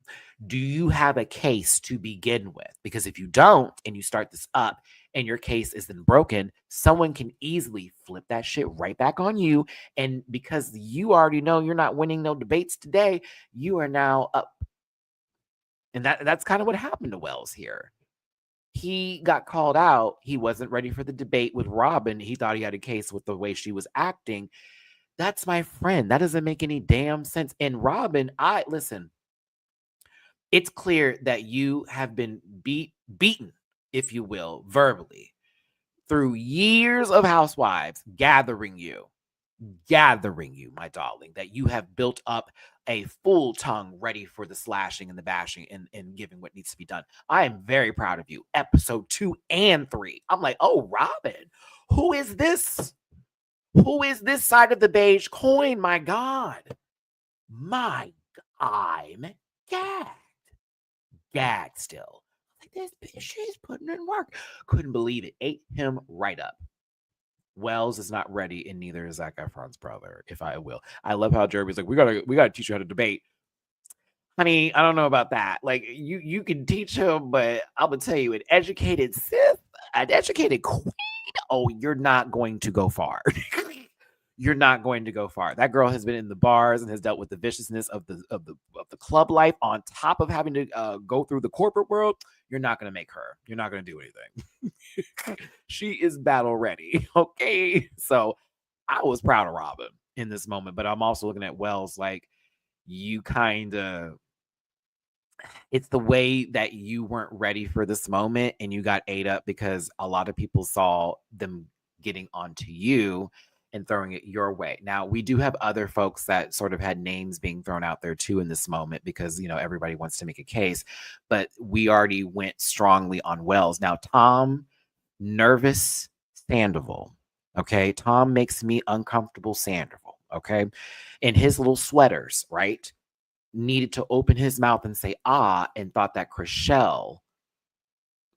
Do you have a case to begin with? Because if you don't, and you start this up and your case is then broken, someone can easily flip that shit right back on you. And because you already know you're not winning no debates today, you are now up. And that's kind of what happened to Wells here. He got called out. He wasn't ready for the debate with Robin. He thought he had a case with the way she was acting. That's my friend. That doesn't make any damn sense. And Robin, listen, it's clear that you have been beaten, if you will, verbally through years of Housewives gathering you, my darling, that you have built up a full tongue ready for the slashing and the bashing and giving what needs to be done. I am very proud of you. Episode 2 and 3. I'm like, oh, Robin, who is this? Who is this side of the beige coin? My God. I'm gagged. Gagged still. Like, this bitch, she's putting in work. Couldn't believe it. Ate him right up. Wells is not ready, and neither is Zac Efron's brother, if I will. I love how Jeremy's like, we gotta teach you how to debate. Honey, I don't know about that. Like, you can teach him, but I'm gonna tell you, an educated Sith, an educated queen, oh, you're not going to go far. You're not going to go far. That girl has been in the bars and has dealt with the viciousness of the club life on top of having to go through the corporate world. You're not going to make her. You're not going to do anything. She is battle ready. Okay. So I was proud of Robin in this moment, but I'm also looking at Wells like, you kind of, it's the way that you weren't ready for this moment and you got ate up because a lot of people saw them getting onto you and throwing it your way. Now, we do have other folks that sort of had names being thrown out there too in this moment, because, you know, everybody wants to make a case, but we already went strongly on Wells. Now, Tom, nervous Sandoval. Okay. Tom makes me uncomfortable Sandoval. Okay. In his little sweaters, right? Needed to open his mouth and say, and thought that Chriselle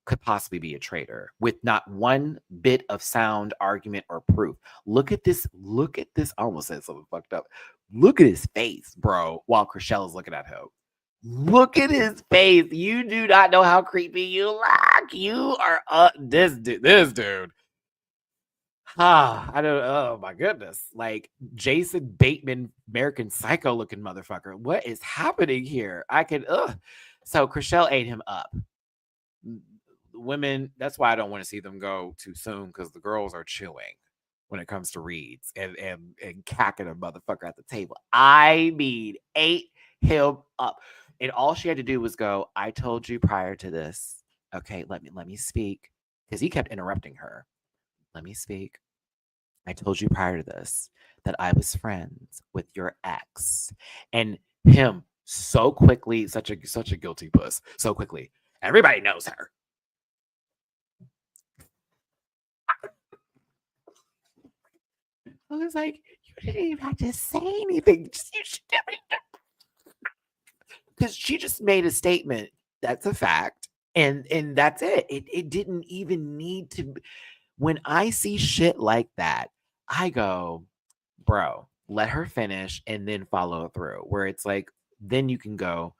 could possibly be a traitor with not one bit of sound argument or proof. Look at this. I almost said something fucked up. Look at his face, bro, while Chriselle is looking at him. Look at his face. You do not know how creepy you look. You are this dude. I don't. Oh my goodness! Like Jason Bateman, American Psycho looking motherfucker. What is happening here? So Chriselle ate him up. Women, that's why I don't want to see them go too soon, because the girls are chewing when it comes to reads and cacking a motherfucker at the table. I mean, ate him up. And all she had to do was go, I told you prior to this. Okay, let me speak. Because he kept interrupting her. let me speak. I told you prior to this that I was friends with your ex, and him so quickly, such a guilty puss, so quickly. Everybody knows her. I was like, you didn't even have to say anything. Because she just made a statement. That's a fact. And that's it. It didn't even need to. When I see shit like that, I go, bro, let her finish and then follow through. Where it's like, then you can go,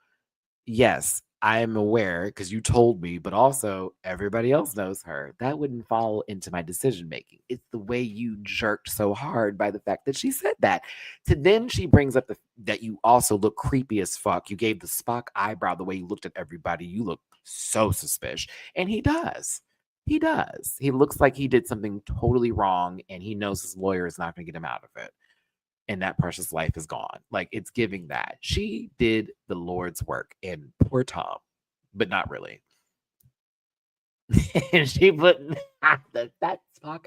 yes, I am aware because you told me, but also everybody else knows her. That wouldn't fall into my decision making. It's the way you jerked so hard by the fact that she said that. To then she brings up that you also look creepy as fuck. You gave the Spock eyebrow the way you looked at everybody. You look so suspicious. And he does. He does. He looks like he did something totally wrong and he knows his lawyer is not going to get him out of it, and that precious life is gone. Like, it's giving that. She did the Lord's work, and poor Tom, but not really. And she put that Spock.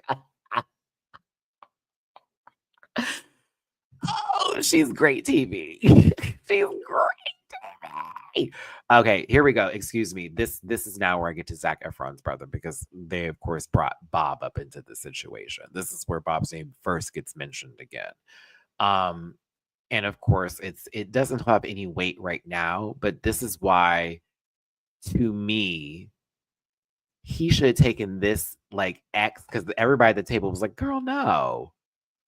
Oh, she's great TV. She's great TV. Okay, here we go. Excuse me. This is now where I get to Zac Efron's brother, because they of course brought Bob up into the situation. This is where Bob's name first gets mentioned again. Um, and of course, it doesn't have any weight right now, but this is why, to me, he should have taken this like X, because everybody at the table was like, "Girl, no."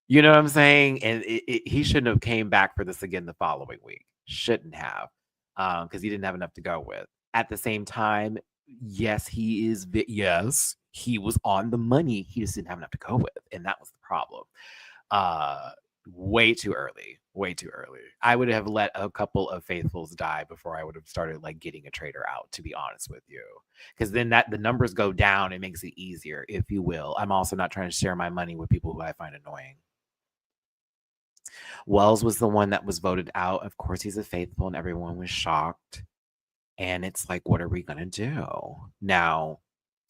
You know what I'm saying? And he shouldn't have came back for this again the following week. Shouldn't have, because he didn't have enough to go with. At the same time, yes, he is. Yes, he was on the money. He just didn't have enough to go with, and that was the problem. Uh, way too early. Way too early. I would have let a couple of faithfuls die before I would have started like getting a traitor out, to be honest with you. Because then that the numbers go down, it makes it easier, if you will. I'm also not trying to share my money with people who I find annoying. Wells was the one that was voted out. Of course, he's a faithful, and everyone was shocked. And it's like, what are we gonna do now?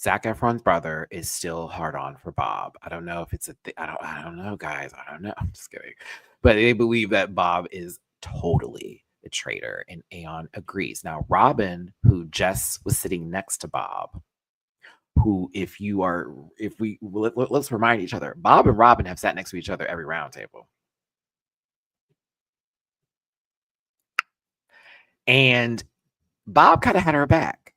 Zac Efron's brother is still hard on for Bob. I don't know if it's a thing. I don't know, guys. I don't know. I'm just kidding. But they believe that Bob is totally a traitor, and Aeon agrees. Now, Robin, who Jess was sitting next to Bob, who, if we let's remind each other, Bob and Robin have sat next to each other every round table. And Bob kind of had her back.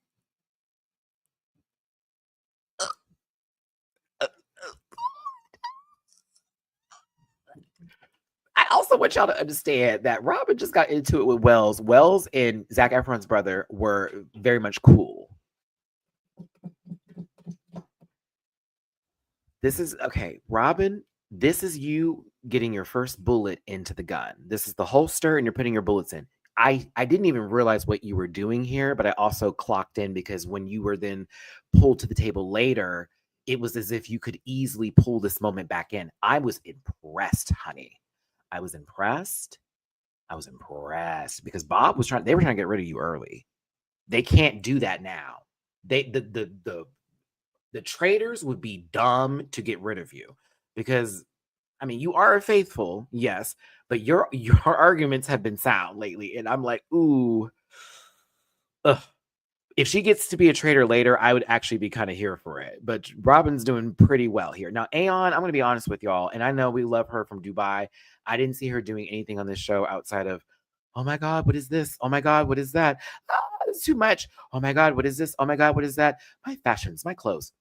I also want y'all to understand that Robin just got into it with Wells. Wells and Zac Efron's brother were very much cool. This is okay, Robin. This is you getting your first bullet into the gun. This is the holster, and you're putting your bullets in. I didn't even realize what you were doing here, but I also clocked in because when you were then pulled to the table later, it was as if you could easily pull this moment back in. I was impressed, honey. I was impressed. I was impressed because Bob was they were trying to get rid of you early. They can't do that now. The traitors would be dumb to get rid of you, because I mean, you are faithful, yes, but your arguments have been sound lately, and I'm like, ooh, ugh. If she gets to be a traitor later, I would actually be kind of here for it. But Robin's doing pretty well here. Now, Aeon, I'm going to be honest with y'all, and I know we love her from Dubai. I didn't see her doing anything on this show outside of, oh my God, what is this? Oh my God, what is that? It's too much. Oh my God, what is this? Oh my God, what is that? My fashions, my clothes.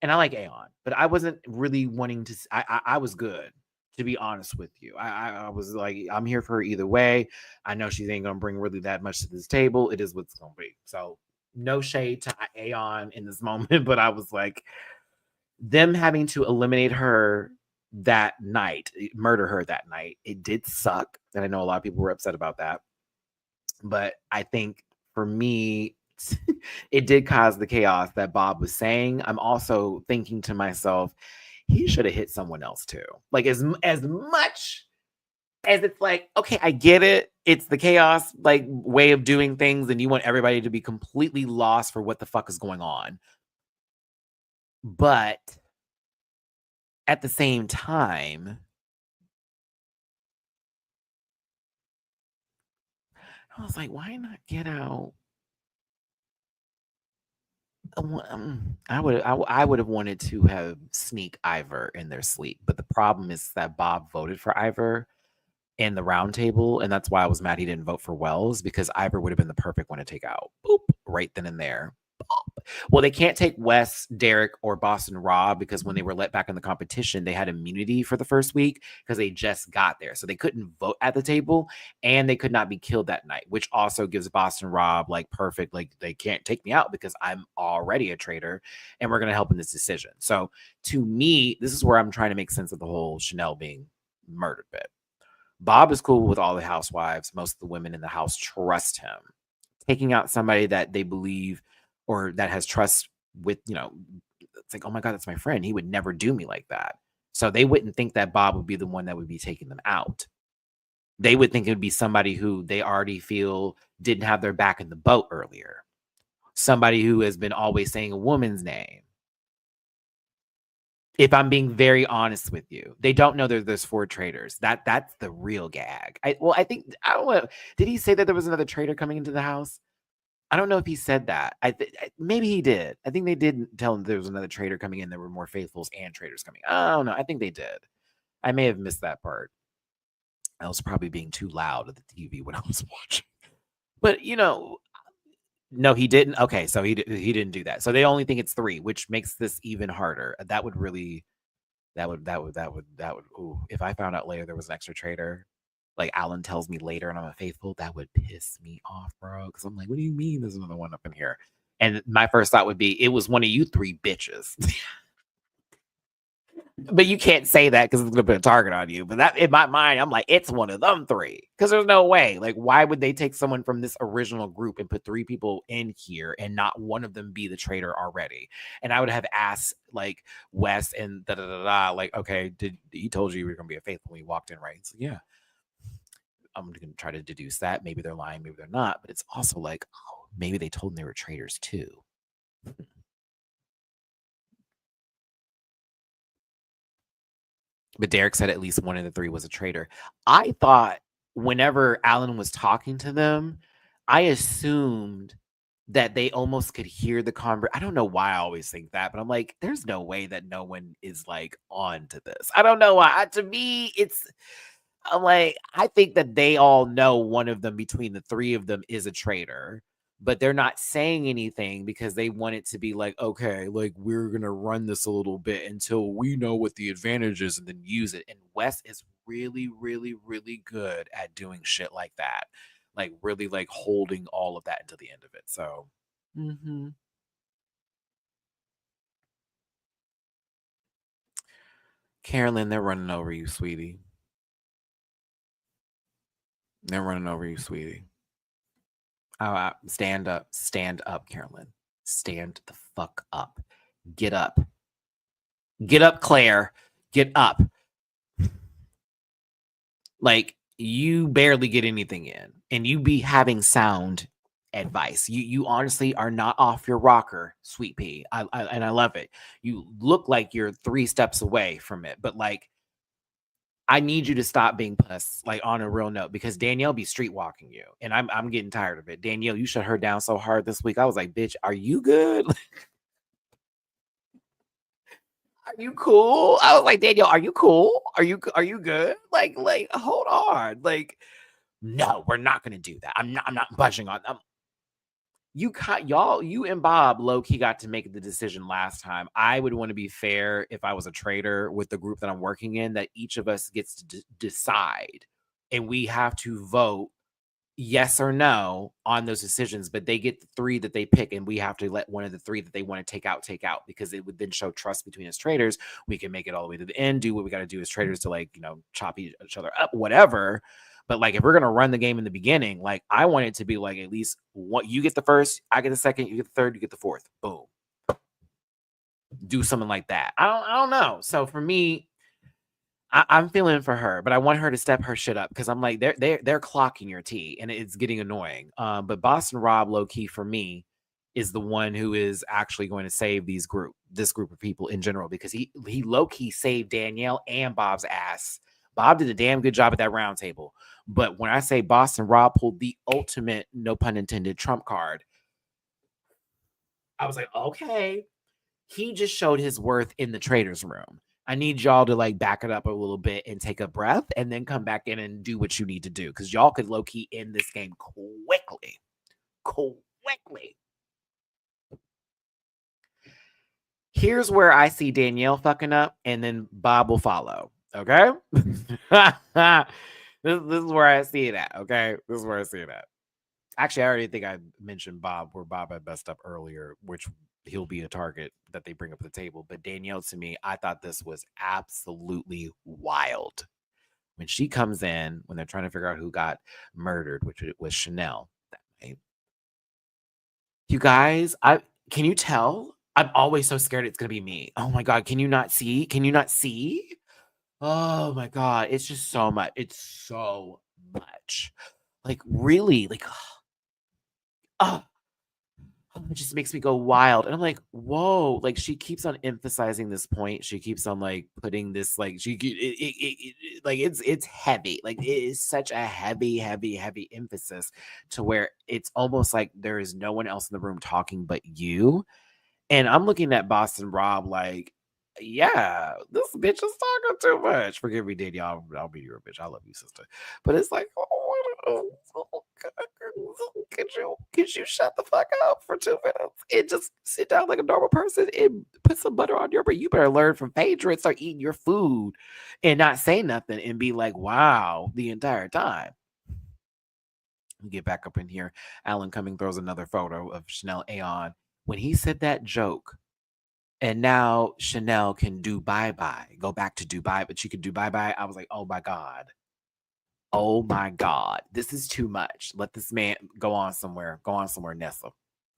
And I like Aeon, but I wasn't really wanting to. I was good, to be honest with you. I was like, I'm here for her either way. I know she ain't gonna bring really that much to this table. It is what's gonna be. So no shade to Aeon in this moment, but I was like, them having to eliminate her that night, murder her that night, it did suck, and I know a lot of people were upset about that. But I think for me, it did cause the chaos that Bob was saying. I'm also thinking to myself, he should have hit someone else too. Like, as much as it's like, okay, I get it. It's the chaos like way of doing things, and you want everybody to be completely lost for what the fuck is going on. But at the same time, I was like, why not get out? I would have wanted to have sneak Ivor in their sleep, but the problem is that Bob voted for Ivor in the round table, and that's why I was mad he didn't vote for Wells, because Ivor would have been the perfect one to take out. Boop, right then and there. Well, they can't take Wes, Derek, or Boston Rob because when they were let back in the competition, they had immunity for the first week because they just got there. So they couldn't vote at the table and they could not be killed that night, which also gives Boston Rob like perfect, like they can't take me out because I'm already a traitor and we're going to help in this decision. So to me, this is where I'm trying to make sense of the whole Chanel being murdered bit. Bob is cool with all the housewives. Most of the women in the house trust him. Taking out somebody that they believe or that has trust with, it's like, oh my God, that's my friend. He would never do me like that. So they wouldn't think that Bob would be the one that would be taking them out. They would think it would be somebody who they already feel didn't have their back in the boat earlier. Somebody who has been always saying a woman's name. If I'm being very honest with you, they don't know there's 4 traitors. That's the real gag. I think I don't know. Did he say that there was another traitor coming into the house? I don't know if he said that. Maybe he did. I think they did tell him there was another traitor coming in. There were more faithfuls and traitors coming. I don't know. I think they did. I may have missed that part. I was probably being too loud at the TV when I was watching. But no, he didn't. Okay, so he didn't do that. So they only think it's 3, which makes this even harder. That would really. That would. Ooh, if I found out later there was an extra traitor, like Alan tells me later and I'm a faithful, that would piss me off, bro. Because I'm like, what do you mean there's another one up in here? And my first thought would be, it was one of you 3 bitches. But you can't say that because it's gonna put a target on you. But that in my mind, I'm like, it's one of them 3. Because there's no way. Like, why would they take someone from this original group and put 3 people in here and not one of them be the traitor already? And I would have asked like Wes and like, okay, did he told you were gonna be a faithful when you walked in, right? So yeah. I'm going to try to deduce that. Maybe they're lying, maybe they're not. But it's also like, oh, maybe they told them they were traitors too. But Derek said at least one of the 3 was a traitor. I thought whenever Alan was talking to them, I assumed that they almost could hear the I don't know why I always think that, but I'm like, there's no way that no one is like on to this. I don't know why. To me, I'm like, I think that they all know one of them between the 3 of them is a traitor, but they're not saying anything because they want it to be like, okay, like we're going to run this a little bit until we know what the advantage is and then use it. And Wes is really, really, really good at doing shit like that. Like really like holding all of that until the end of it. So, Carolyn, they're running over you, sweetie. They're running over you, sweetie. Stand up, Carolyn. Stand the fuck up. Get up. Get up, Claire. Get up. Like, you barely get anything in, and you be having sound advice. You honestly are not off your rocker, sweet pea. And I love it. You look like you're 3 steps away from it, but like, I need you to stop being puss, like on a real note, because Danielle be street walking you, and I'm getting tired of it. Danielle, you shut her down so hard this week. I was like, bitch, are you good? Are you cool? I was like, Danielle, are you cool? Are you good? Like, hold on. Like, no, we're not gonna do that. I'm not budging on them. You and Bob low key got to make the decision last time. I would want to be fair if I was a traitor with the group that I'm working in, that each of us gets to decide, and we have to vote yes or no on those decisions, but they get the 3 that they pick, and we have to let one of the 3 that they want to take out, because it would then show trust between us traders. We can make it all the way to the end, do what we got to do as traders to, like, chop each other up, whatever. But like, if we're gonna run the game in the beginning, like, I want it to be like at least what you get the first, I get the second, you get the third, you get the fourth. Boom. Do something like that. I don't know. So for me, I'm feeling for her, but I want her to step her shit up because I'm like, they're clocking your tea and it's getting annoying. But Boston Rob, low key for me, is the one who is actually going to save this group of people in general, because he low-key saved Danielle and Bob's ass. Bob did a damn good job at that round table. But when I say Boston Rob pulled the ultimate, no pun intended, trump card, I was like, okay, he just showed his worth in the Traitors room. I need y'all to like back it up a little bit and take a breath and then come back in and do what you need to do, because y'all could low-key end this game quickly. Here's where I see Danielle fucking up, and then Bob will follow. Okay? this is where I see it at. Okay? This is where I see it at. Actually, I already think I mentioned Bob, where Bob had messed up earlier, which he'll be a target that they bring up to the table. But Danielle, to me, I thought this was absolutely wild. When she comes in, when they're trying to figure out who got murdered, which was Chanel that night. You guys, can you tell? I'm always so scared it's gonna be me. Oh my God, can you not see? Can you not see? Oh my God, it's just so much. It's so much. Like, really, like, oh, it just makes me go wild. And I'm like, whoa, like she keeps on emphasizing this point. She keeps on like putting this, like, like it's heavy. Like, it is such a heavy emphasis, to where it's almost like there is no one else in the room talking but you. And I'm looking at Boston Rob like, yeah, this bitch is talking too much. Forgive me, Danielle. I'll be your bitch. I love you, sister. But it's like, could you shut the fuck up for 2 minutes and just sit down like a normal person and put some butter on your bread? You better learn from Phaedra and start eating your food and not say nothing and be like, wow, the entire time. We get back up in here. Alan Cumming throws another photo of Chanel Aeon. When he said that joke, and now Chanel can do bye-bye, go back to Dubai, but she could do bye-bye. I was like, oh my God. Oh my God. This is too much. Let this man go on somewhere. Go on somewhere, Nessa.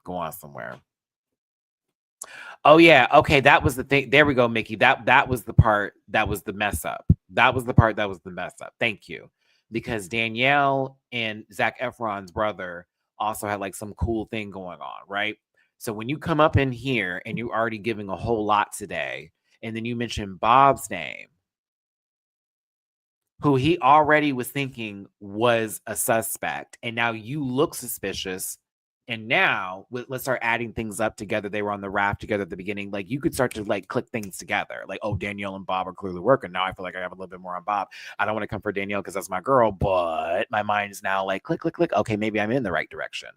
Go on somewhere. Oh yeah. Okay. That was the thing. There we go, Mickey. That was the part that was the mess up. That was the part that was the mess up. Thank you. Because Danielle and Zac Efron's brother also had like some cool thing going on, right? So when you come up in here and you're already giving a whole lot today, and then you mention Bob's name, who he already was thinking was a suspect, and now you look suspicious. And now let's start adding things up together. They were on the raft together at the beginning. Like, you could start to like click things together. Like, oh, Danielle and Bob are clearly working. Now I feel like I have a little bit more on Bob. I don't want to come for Danielle because that's my girl, but my mind is now like click, click, click. Okay, maybe I'm in the right direction.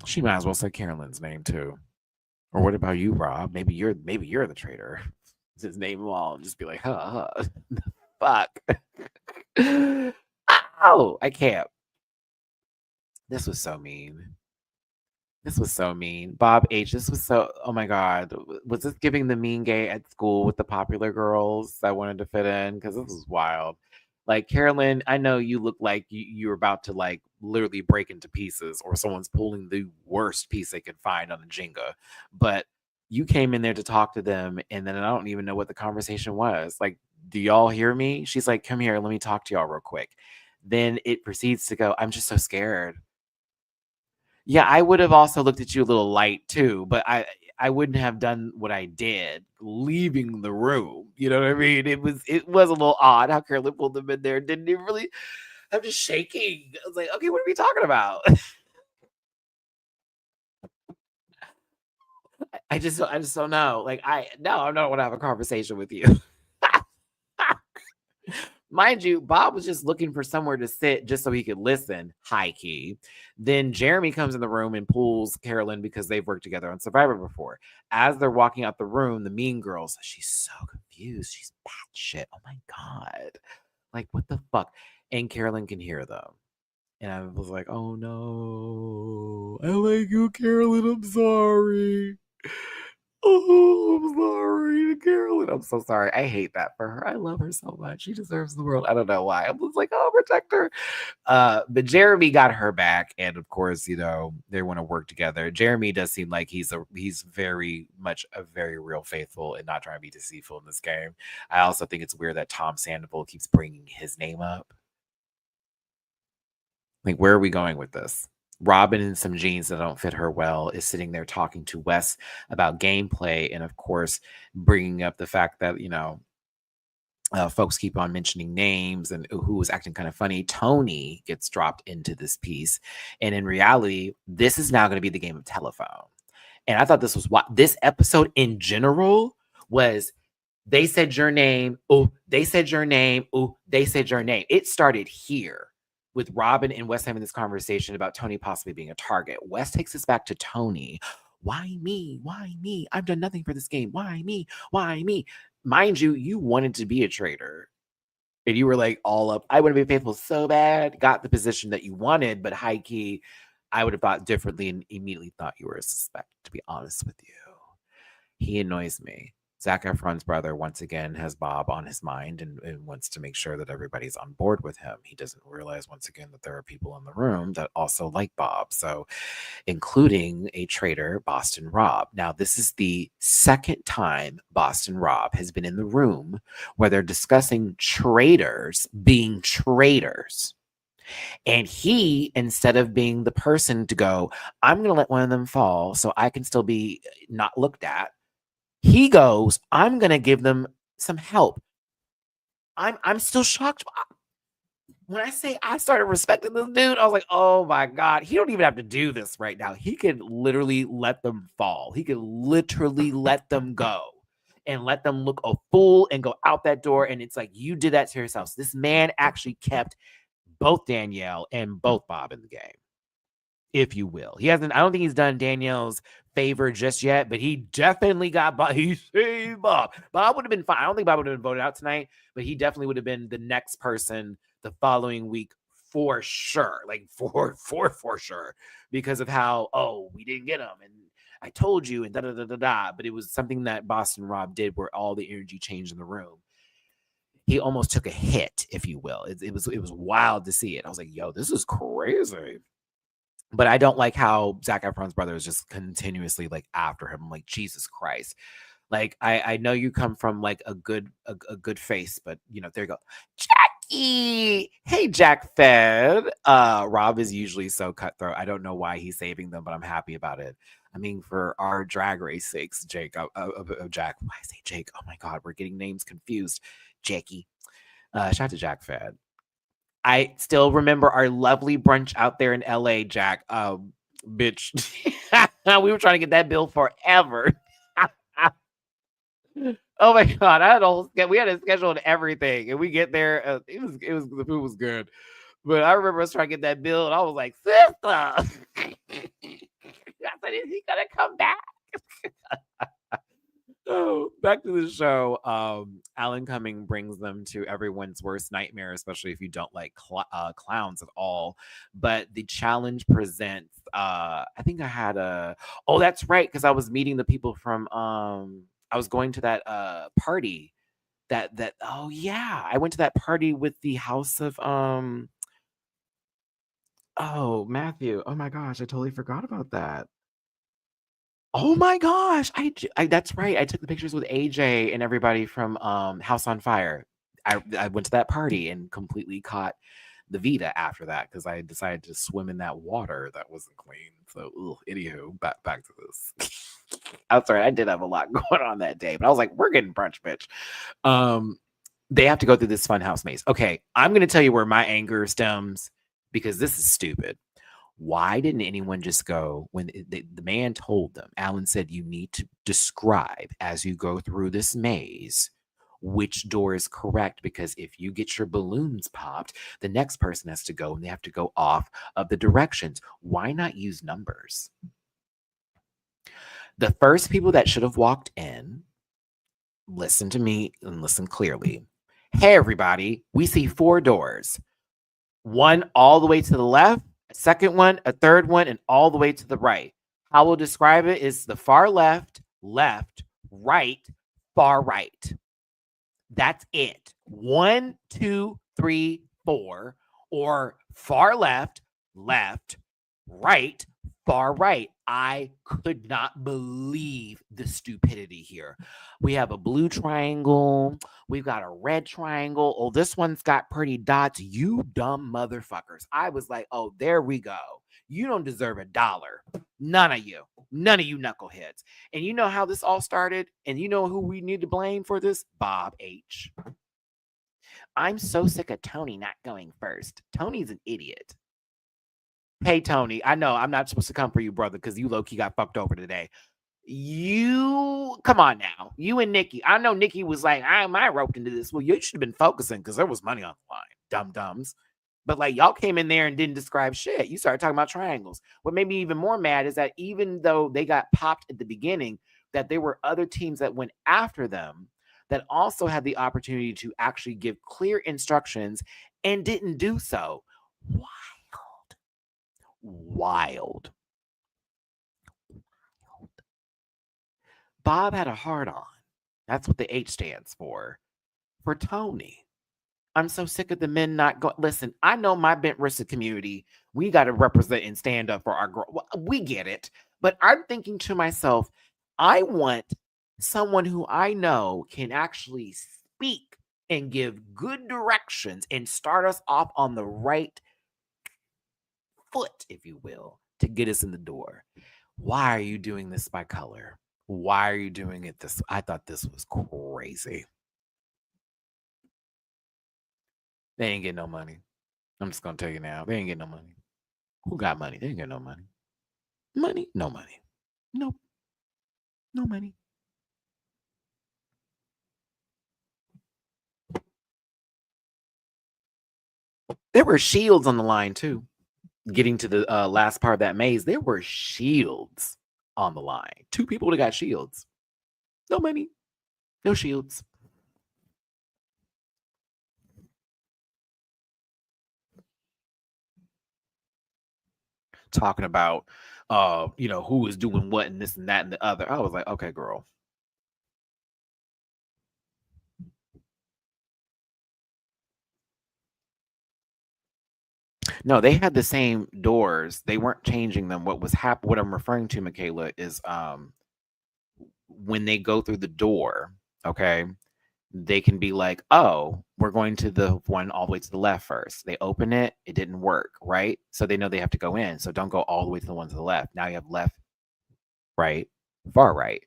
She might as well say Carolyn's name too. Or what about you, Rob? Maybe you're the traitor. Just name them all and just be like, huh. Fuck. Ow, I can't. This was so mean. This was so mean. Bob H, this was so, oh my God. Was this giving the mean gay at school with the popular girls that wanted to fit in? Because this was wild. Like, Carolyn, I know you look like you're about to like literally break into pieces, or someone's pulling the worst piece they could find on a Jenga. But you came in there to talk to them, and then I don't even know what the conversation was. Like, do y'all hear me? She's like, come here, let me talk to y'all real quick. Then it proceeds to go, I'm just so scared. Yeah, I would have also looked at you a little light too, but I wouldn't have done what I did, leaving the room. You know what I mean? It was a little odd how Carolyn pulled them in there. Didn't even really. I'm just shaking. I was like, okay, what are we talking about? I just don't know. Like, I don't want to have a conversation with you. Mind you, Bob was just looking for somewhere to sit just so he could listen, high key. Then Jeremy comes in the room and pulls Carolyn because they've worked together on Survivor before. As they're walking out the room, the mean girls, she's so confused. She's batshit. Oh my God. Like, what the fuck? And Carolyn can hear them. And I was like, oh no. I like you, Carolyn. I'm sorry. Oh, I'm sorry, Carolyn. I'm so sorry. I hate that for her. I love her so much. She deserves the world. I don't know why. I was like, oh, protect her. But Jeremy got her back, and of course, you know, they want to work together. Jeremy does seem like he's very much a very real faithful and not trying to be deceitful in this game. I also think it's weird that Tom Sandoval keeps bringing his name up. Like, where are we going with this? Robin in some jeans that don't fit her well is sitting there talking to Wes about gameplay. And of course, bringing up the fact that, folks keep on mentioning names and who was acting kind of funny. Tony gets dropped into this piece. And in reality, this is now going to be the game of telephone. And I thought this was what this episode in general was. They said your name. Oh, they said your name. Oh, they said your name. It started here with Robin and Wes having this conversation about Tony possibly being a target. Wes takes us back to Tony. Why me? Why me? I've done nothing for this game. Why me? Why me? Mind you, you wanted to be a traitor. And you were like all up. I want to be faithful so bad. Got the position that you wanted, but high key, I would have thought differently and immediately thought you were a suspect, to be honest with you. He annoys me. Zac Efron's brother, once again, has Bob on his mind and wants to make sure that everybody's on board with him. He doesn't realize, once again, that there are people in the room that also like Bob. So, including a traitor, Boston Rob. Now, this is the second time Boston Rob has been in the room where they're discussing traitors being traitors. And he, instead of being the person to go, I'm going to let one of them fall so I can still be not looked at, he goes, I'm going to give them some help. I'm still shocked. When I say I started respecting this dude, I was like, oh my God, he don't even have to do this right now. He could literally let them fall. He could literally let them go and let them look a fool and go out that door. And it's like, you did that to yourself. So this man actually kept both Danielle and both Bob in the game, if you will. He hasn't, I don't think he's done Danielle's favor just yet, but he definitely got Bob. He saved Bob. Bob would have been fine. I don't think Bob would have been voted out tonight, but he definitely would have been the next person the following week for sure. Like for sure. Because of how, oh, we didn't get him. And I told you, and da da da da da. But it was something that Boston Rob did where all the energy changed in the room. He almost took a hit, if you will. It was wild to see it. I was like, yo, this is crazy. But I don't like how Zac Efron's brother is just continuously like after him. I'm like, Jesus Christ. Like, I know you come from like a good face, but there you go. Jackie. Hey, Jack Fed. Rob is usually so cutthroat. I don't know why he's saving them, but I'm happy about it. I mean, for our drag race sakes, Jake, Jack. Why I say Jake? Oh my God, we're getting names confused. Jackie. Shout out to Jack Fed. I still remember our lovely brunch out there in LA, Jack. Bitch. We were trying to get that bill forever. Oh my God. We had it scheduled everything. And we get there. The food was good. But I remember us trying to get that bill and I was like, sister. I said, is he gonna come back? Oh, back to the show. Alan Cumming brings them to everyone's worst nightmare, especially if you don't like clowns at all. But the challenge presents. I think I had oh, that's right, because I was meeting the people from. I was going to that party. Oh yeah, I went to that party with the House of Oh, Matthew. Oh my gosh, I totally forgot about that. Oh my gosh, that's right. I took the pictures with AJ and everybody from House on Fire. I went to that party and completely caught the Vita after that because I decided to swim in that water that wasn't clean. So, anywho, back to this. I'm sorry, I did have a lot going on that day, but I was like, we're getting brunch, bitch. They have to go through this funhouse maze. Okay, I'm gonna tell you where my anger stems because this is stupid. Why didn't anyone just go when the man told them? Alan said, you need to describe as you go through this maze which door is correct, because if you get your balloons popped, the next person has to go and they have to go off of the directions. Why not use numbers? The first people that should have walked in, listen to me and listen clearly. Hey, everybody, we see 4 doors. One all the way to the left, a second one, a third one, and all the way to the right. How we'll describe it is the far left, right, far right. That's it. 1, 2, 3, 4, or far left, right, far right. I could not believe the stupidity here. We have a blue triangle. We've got a red triangle. Oh, this one's got pretty dots. You dumb motherfuckers. I was like, oh, there we go. You don't deserve $1. None of you. None of you knuckleheads. And you know how this all started? And you know who we need to blame for this? Bob H. I'm so sick of Tony not going first. Tony's an idiot. Hey, Tony, I know I'm not supposed to come for you, brother, because you low-key got fucked over today. You come on now. You and Nikki. I know Nikki was like, I roped into this. Well, you should have been focusing because there was money on the line, dum-dums. But like y'all came in there and didn't describe shit. You started talking about triangles. What made me even more mad is that even though they got popped at the beginning, that there were other teams that went after them that also had the opportunity to actually give clear instructions and didn't do so. Wild. Bob had a heart on. That's what the H stands for Tony. I'm so sick of the men not going. Listen, I know my bent wristed community. We got to represent and stand up for our girl. Well, we get it. But I'm thinking to myself, I want someone who I know can actually speak and give good directions and start us off on the right foot, if you will, to get us in the door. Why are you doing this by color? Why are you doing it this? I thought this was crazy. They ain't getting no money. I'm just gonna tell you now. They ain't getting no money. Who got money? They ain't getting no money. Money? No money. Nope. No money. There were shields on the line too. Getting to the last part of that maze, there were shields on the line. 2 people that got shields. No money. No shields. Talking about who is doing what and this and that and the other. I was like, okay, girl. No, they had the same doors. They weren't changing them. What I'm referring to, Michaela, is when they go through the door, okay, they can be like, oh, we're going to the one all the way to the left first. They open it, it didn't work, right? So they know they have to go in. So don't go all the way to the one to the left. Now you have left, right, far right.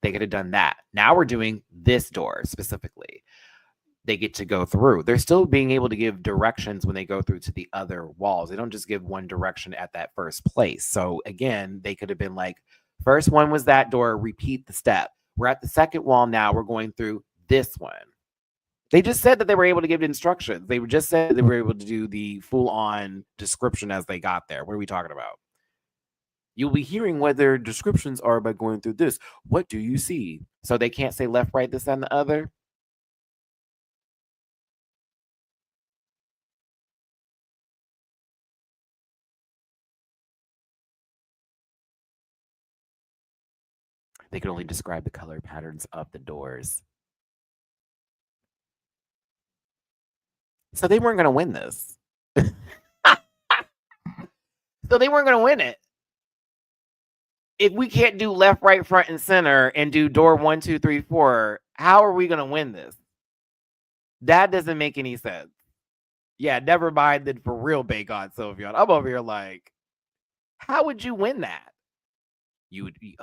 They could have done that. Now we're doing this door specifically. They get to go through. They're still being able to give directions when they go through to the other walls. They don't just give one direction at that first place. So again, they could have been like, first one was that door, repeat the step. We're at the second wall now. We're going through this one. They just said that they were able to give instructions. They just said they were able to do the full-on description as they got there. What are we talking about? You'll be hearing what their descriptions are by going through this. What do you see? So they can't say left, right, this, and the other. They could only describe the color patterns of the doors. So they weren't going to win this. So they weren't going to win it. If we can't do left, right, front, and center and do door 1, 2, 3, 4, how are we going to win this? That doesn't make any sense. Yeah, never mind then for real, Bacon Sylvian. I'm over here like, how would you win that? You would be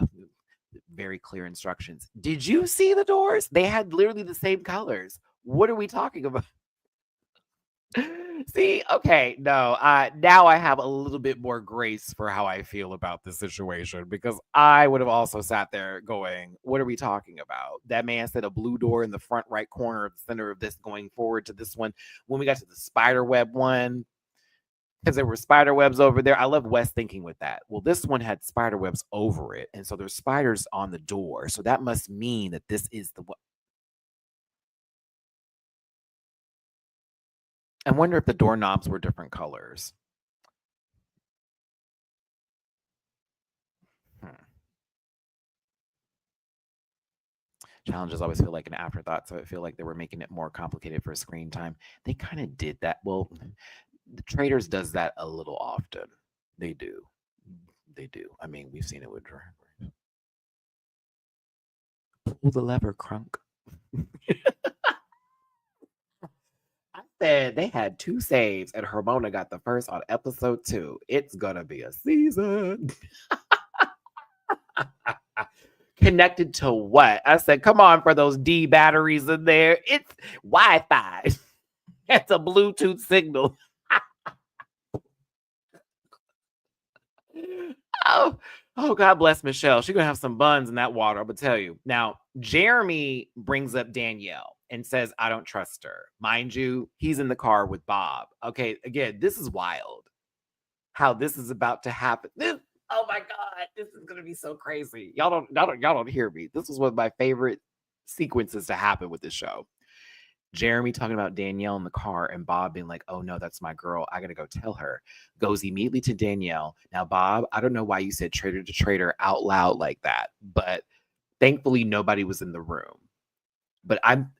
very clear instructions. Did you see the doors? They had literally the same colors. What are we talking about? See, okay, no, now I have a little bit more grace for how I feel about this situation because I would have also sat there going, what are we talking about? That man said a blue door in the front right corner of the center of this going forward to this one. When we got to the spider web one, because there were spider webs over there. I love West thinking with that. Well, this one had spider webs over it. And so there's spiders on the door. So that must mean that this is the one. I wonder if the doorknobs were different colors. Challenges always feel like an afterthought, so I feel like they were making it more complicated for screen time. They kind of did that. Well, the Traitors does that a little often. They do. They do. I mean, we've seen it with Drag Race. Pull the lever, Crunk. I said they had 2 saves and Hermona got the first on episode 2. It's gonna be a season. Connected to what? I said, come on for those D batteries in there. It's Wi-Fi. It's a Bluetooth signal. Oh, God bless Michelle. She's gonna have some buns in that water, I'm gonna tell you. Now, Jeremy brings up Danielle and says, I don't trust her. Mind you, he's in the car with Bob. Okay, again, this is wild. How this is about to happen. Oh my God, this is gonna be so crazy. Y'all don't hear me. This was one of my favorite sequences to happen with this show. Jeremy talking about Danielle in the car and Bob being like, oh no, that's my girl. I got to go tell her. Goes immediately to Danielle. Now, Bob, I don't know why you said traitor to traitor out loud like that, but thankfully nobody was in the room. But I'm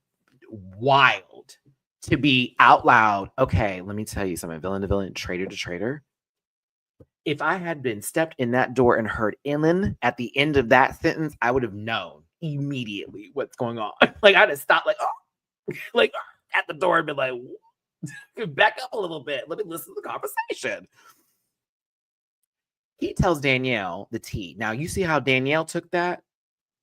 wild to be out loud. Okay, let me tell you something. Villain to villain, traitor to traitor. If I had been stepped in that door and heard Ellen at the end of that sentence, I would have known immediately what's going on. Like I'd have stopped like, oh. Like at the door and been like, back up a little bit. Let me listen to the conversation. He tells Danielle the tea. Now, you see how Danielle took that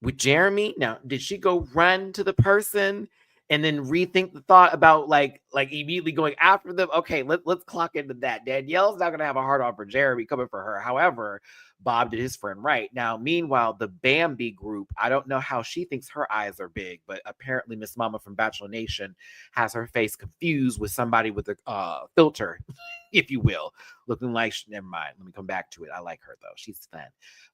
with Jeremy? Now, did she go run to the person and then rethink the thought about like immediately going after them? Okay, let's clock into that. Danielle's not going to have a hard on for Jeremy coming for her. However, Bob did his friend right. Now, meanwhile, the Bambi group, I don't know how she thinks her eyes are big, but apparently Miss Mama from Bachelor Nation has her face confused with somebody with a filter, if you will, looking like, never mind. Let me come back to it. I like her though. She's fun.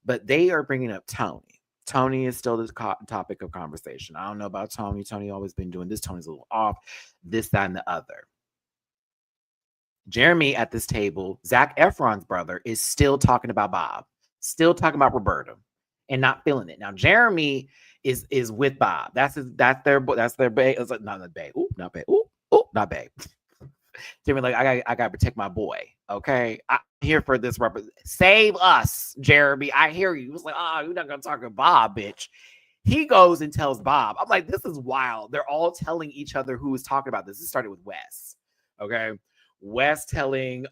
But they are bringing up Tony. Tony is still the topic of conversation. I don't know about Tony. Tony always been doing this. Tony's a little off, this, that, and the other. Jeremy at this table, Zac Efron's brother, is still talking about Bob, still talking about Roberta, and not feeling it. Now, Jeremy is with Bob. That's their babe. It's like, not the babe. Ooh, not babe. Ooh, not babe. Jeremy, like, I gotta protect my boy. Okay, I'm here for this. Save us, Jeremy. I hear you. He was like, oh, you're not gonna talk to Bob, bitch. He goes and tells Bob. I'm like, this is wild. They're all telling each other who was talking about this. This started with Wes. Okay. Wes telling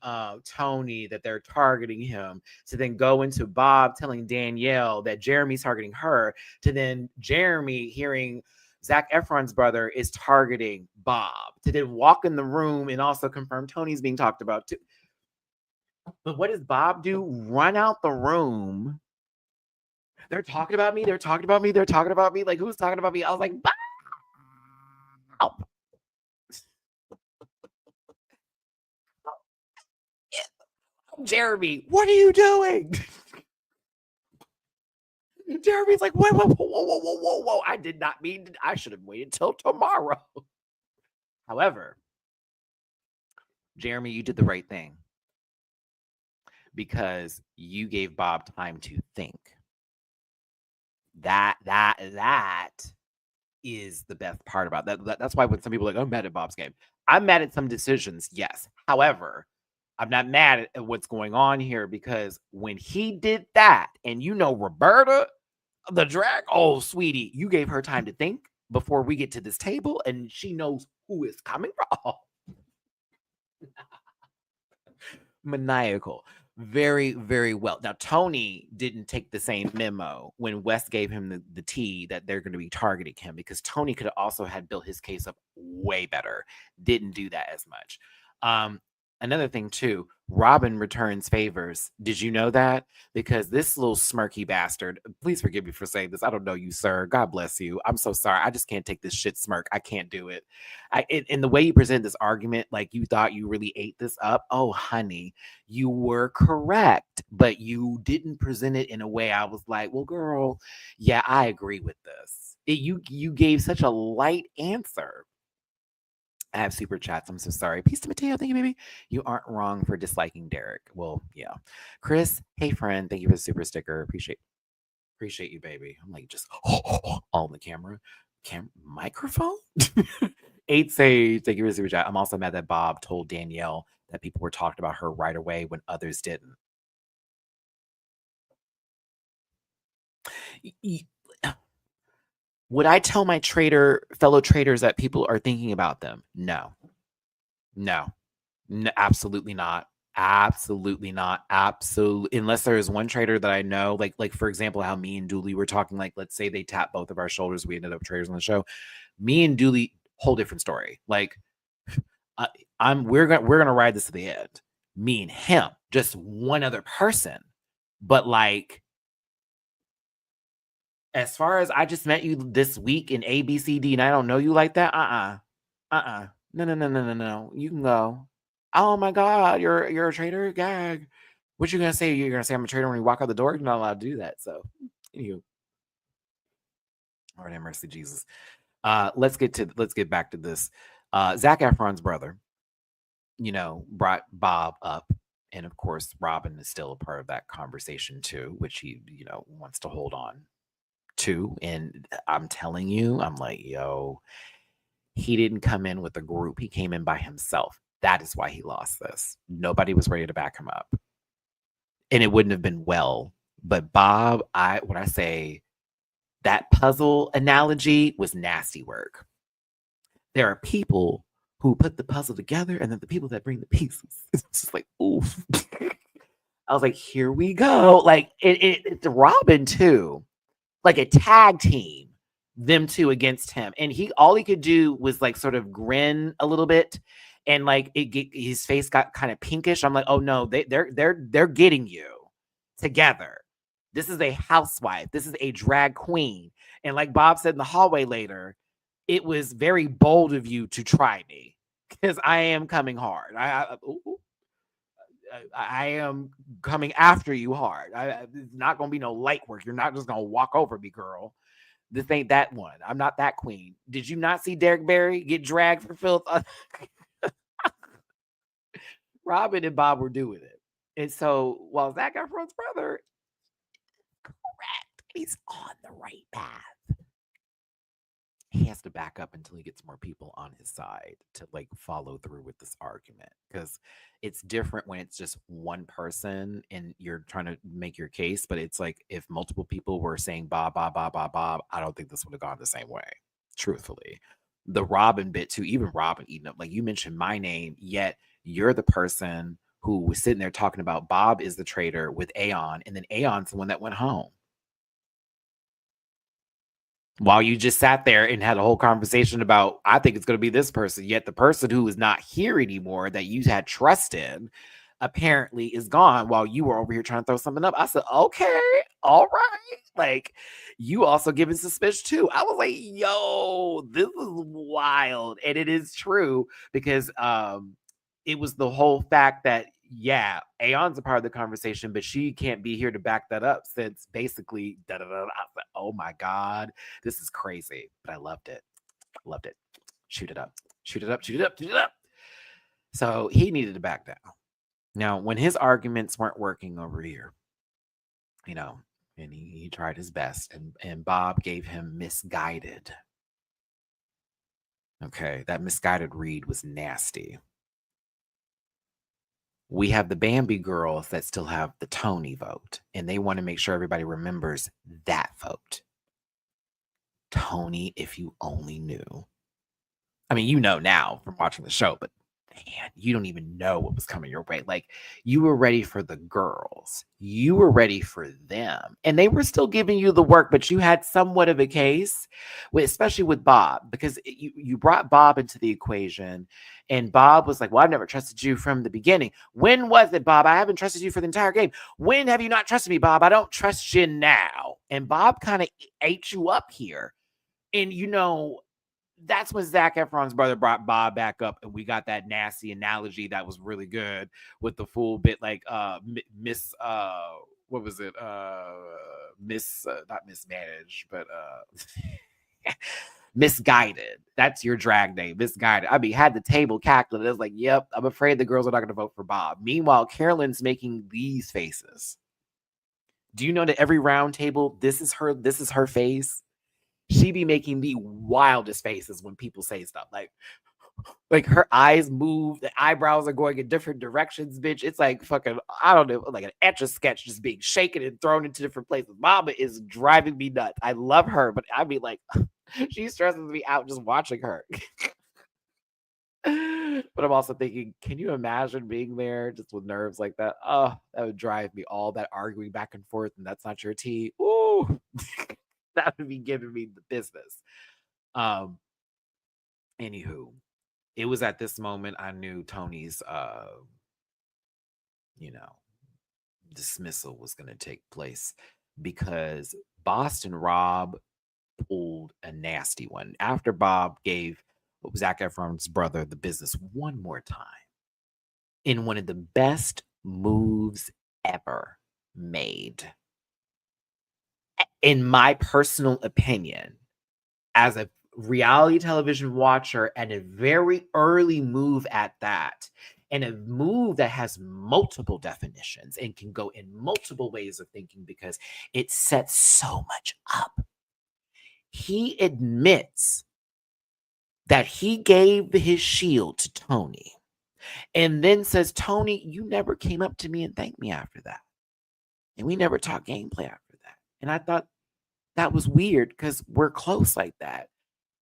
Tony that they're targeting him, to then go into Bob telling Danielle that Jeremy's targeting her, to then Jeremy hearing Zac Efron's brother is targeting Bob, to then walk in the room and also confirm Tony's being talked about too. But what does Bob do? Run out the room. They're talking about me. They're talking about me. They're talking about me. Like, who's talking about me? I was like, Bob. Jeremy, what are you doing? Jeremy's like, whoa. I did not mean, I should have waited till tomorrow. However, Jeremy, you did the right thing because you gave Bob time to think. That is the best part about that. That's why when some people are like, I'm mad at Bob's game. I'm mad at some decisions, yes. However, I'm not mad at what's going on here, because when he did that, and Roberta, the drag, oh, sweetie, you gave her time to think before we get to this table, and she knows who is coming from. Maniacal. Very, very well. Now, Tony didn't take the same memo when Wes gave him the tea that they're going to be targeting him, because Tony could have also had built his case up way better. Didn't do that as much. Another thing too, Robin returns favors. Did you know that? Because this little smirky bastard, please forgive me for saying this. I don't know you, sir. God bless you. I'm so sorry. I just can't take this shit smirk. I can't do it. In the way you present this argument, like you thought you really ate this up. Oh, honey, you were correct, but you didn't present it in a way I was like, well, girl, yeah, I agree with this. You gave such a light answer. I have super chats. I'm so sorry. Peace to Mateo. Thank you, baby. You aren't wrong for disliking Derek. Well, yeah. Chris, hey friend. Thank you for the super sticker. Appreciate you, baby. I'm like just all on the camera. Microphone? 8 Sage. Thank you for the super chat. I'm also mad that Bob told Danielle that people were talking about her right away when others didn't. Would I tell my fellow traders that people are thinking about them? No. No, absolutely not. Absolutely not. Absolutely. Unless there is one trader that I know, like for example, how me and Dooley were talking, like, let's say they tap both of our shoulders. We ended up traders on the show. Me and Dooley, whole different story. Like, we're gonna ride this to the end. Me and him, just one other person. But like, as far as I just met you this week in ABCD and I don't know you like that, no. You can go. Oh my God, you're a trader? Gag. What you gonna say? You're gonna say I'm a trader when you walk out the door? You're not allowed to do that. So, anywho, Lord have mercy, Jesus. Let's get back to this. Zac Efron's brother, brought Bob up, and of course, Robin is still a part of that conversation too, which he, wants to hold on to. And I'm telling you, I'm like, yo, he didn't come in with a group. He came in by himself. That is why he lost this. Nobody was ready to back him up. And it wouldn't have been well. But Bob, when I say that puzzle analogy was nasty work. There are people who put the puzzle together and then the people that bring the pieces. It's just like, oof. I was like, here we go. Like it's Robin too. Like a tag team, them two against him. And all he could do was like sort of grin a little bit. And like his face got kind of pinkish. I'm like, oh no, they're getting you together. This is a housewife. This is a drag queen. And like Bob said in the hallway later, it was very bold of you to try me because I am coming hard. I am coming after you hard. It's not going to be no light work. You're not just going to walk over me, girl. This ain't that one. I'm not that queen. Did you not see Derek Barry get dragged for filth? Robin and Bob were doing it. And so while Zac Efron's brother, correct, he's on the right path. He has to back up until he gets more people on his side to like follow through with this argument, because it's different when it's just one person and you're trying to make your case. But it's like if multiple people were saying Bob, I don't think this would have gone the same way, truthfully. The Robin bit too, even Robin eating up, like you mentioned my name, yet you're the person who was sitting there talking about Bob is the traitor with Aeon, and then Aeon's the one that went home. While you just sat there and had a whole conversation about, I think it's going to be this person, yet the person who is not here anymore that you had trust in apparently is gone while you were over here trying to throw something up. I said, okay, all right. Like, you also giving suspicion too. I was like, yo, this is wild. And it is true because it was the whole fact that, yeah, Aeon's a part of the conversation, but she can't be here to back that up since basically, I was like, oh my God, this is crazy. But I loved it. Loved it. Shoot it up. Shoot it up. Shoot it up. Shoot it up. So he needed to back down. Now, when his arguments weren't working over here, and he tried his best, and Bob gave him misguided. Okay, that misguided read was nasty. We have the Bambi girls that still have the Tony vote, and they want to make sure everybody remembers that vote. Tony, if you only knew. I mean, you know now from watching the show, but man, you don't even know what was coming your way. Like, you were ready for the girls. You were ready for them. And they were still giving you the work, but you had somewhat of a case, especially with Bob, because you brought Bob into the equation. And Bob was like, well, I've never trusted you from the beginning. When was it, Bob? I haven't trusted you for the entire game. When have you not trusted me, Bob? I don't trust you now. And Bob kind of ate you up here. And, that's when Zac Efron's brother brought Bob back up, and we got that nasty analogy that was really good with the full bit, like Miss what was it? Miss not mismanaged, but misguided. That's your drag name, misguided. I mean, had the table calculated. It was like, yep, I'm afraid the girls are not going to vote for Bob. Meanwhile, Carolyn's making these faces. Do you know that every round table, this is her face? She be making the wildest faces when people say stuff like Like her eyes move, the eyebrows are going in different directions, bitch. It's like fucking, I don't know, like an etch a sketch just being shaken and thrown into different places. Mama is driving me nuts. I love her, but I mean, like, she stresses me out just watching her. But I'm also thinking, can you imagine being there just with nerves like that? Oh, that would drive me, all that arguing back and forth, and that's not your tea. Ooh, that would be giving me the business. Um, anywho, it was at this moment I knew Tony's you know, dismissal was gonna take place, because Boston Rob pulled a nasty one. After Bob gave Zac Efron's brother the business one more time, in one of the best moves ever made, in my personal opinion, as a reality television watcher, and a very early move at that, and a move that has multiple definitions and can go in multiple ways of thinking because it sets so much up. He admits that he gave his shield to Tony, and then says, Tony, you never came up to me and thanked me after that. And we never talked gameplay after that. And I thought that was weird because we're close like that.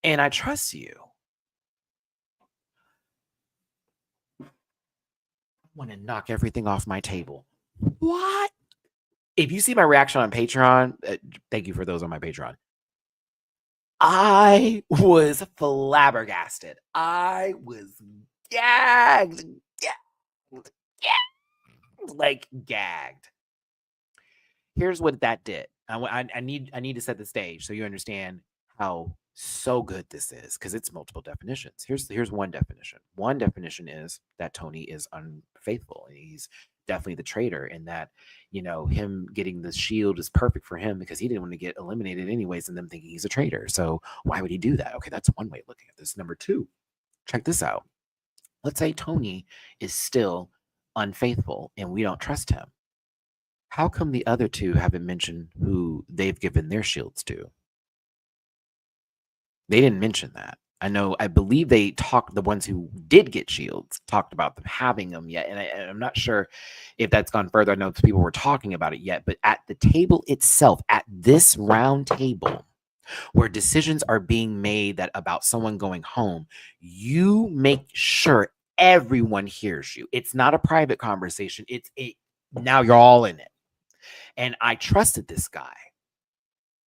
And I trust you. I want to knock everything off my table. What? If you see my reaction on Patreon, thank you for those on my Patreon. I was flabbergasted. I was gagged. Like gagged. Here's what that did. I need to set the stage so you understand how so good this is, because it's multiple definitions. Here's one definition. One definition is that Tony is unfaithful, and he's definitely the traitor, and that, you know, him getting the shield is perfect for him because he didn't want to get eliminated anyways, and them thinking he's a traitor. So why would he do that? Okay, that's one way of looking at this. Number two, check this out. Let's say Tony is still unfaithful and we don't trust him. How come the other two haven't mentioned who they've given their shields to? They didn't mention that. I believe they talked, the ones who did get shields talked about them having them yet. And I'm not sure if that's gone further. I know people were talking about it yet, but at the table itself, at this round table, where decisions are being made that about someone going home, you make sure everyone hears you. It's not a private conversation. Now you're all in it. And I trusted this guy.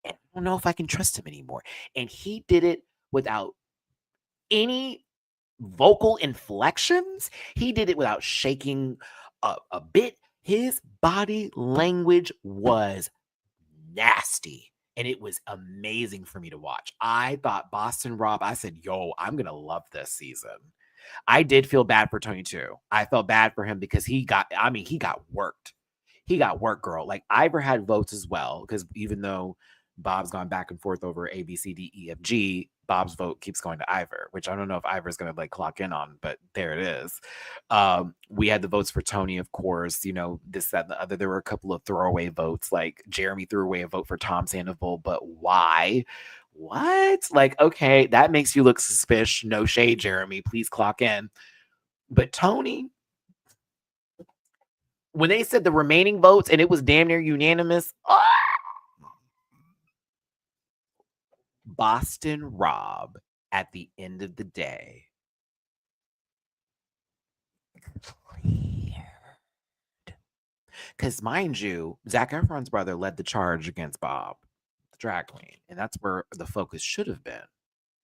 And I don't know if I can trust him anymore. And he did it without any vocal inflections. He did it without shaking a bit. His body language was nasty. And it was amazing for me to watch. I thought Boston Rob, I said, yo, I'm going to love this season. I did feel bad for Tony too. I felt bad for him because he got worked. He got worked, girl. Like, Ivor had votes as well, because even though Bob's gone back and forth over A, B, C, D, E, F, G, Bob's vote keeps going to Ivor, which I don't know if Ivor's going to like clock in on, but there it is. We had the votes for Tony, of course, you know, this, that, and the other. There were a couple of throwaway votes, like Jeremy threw away a vote for Tom Sandoval, but why? What? Like, okay, that makes you look suspicious. No shade, Jeremy. Please clock in. But Tony, when they said the remaining votes and it was damn near unanimous, Boston Rob, at the end of the day, cleared. Because mind you, Zac Efron's brother led the charge against Bob, the drag queen. And that's where the focus should have been,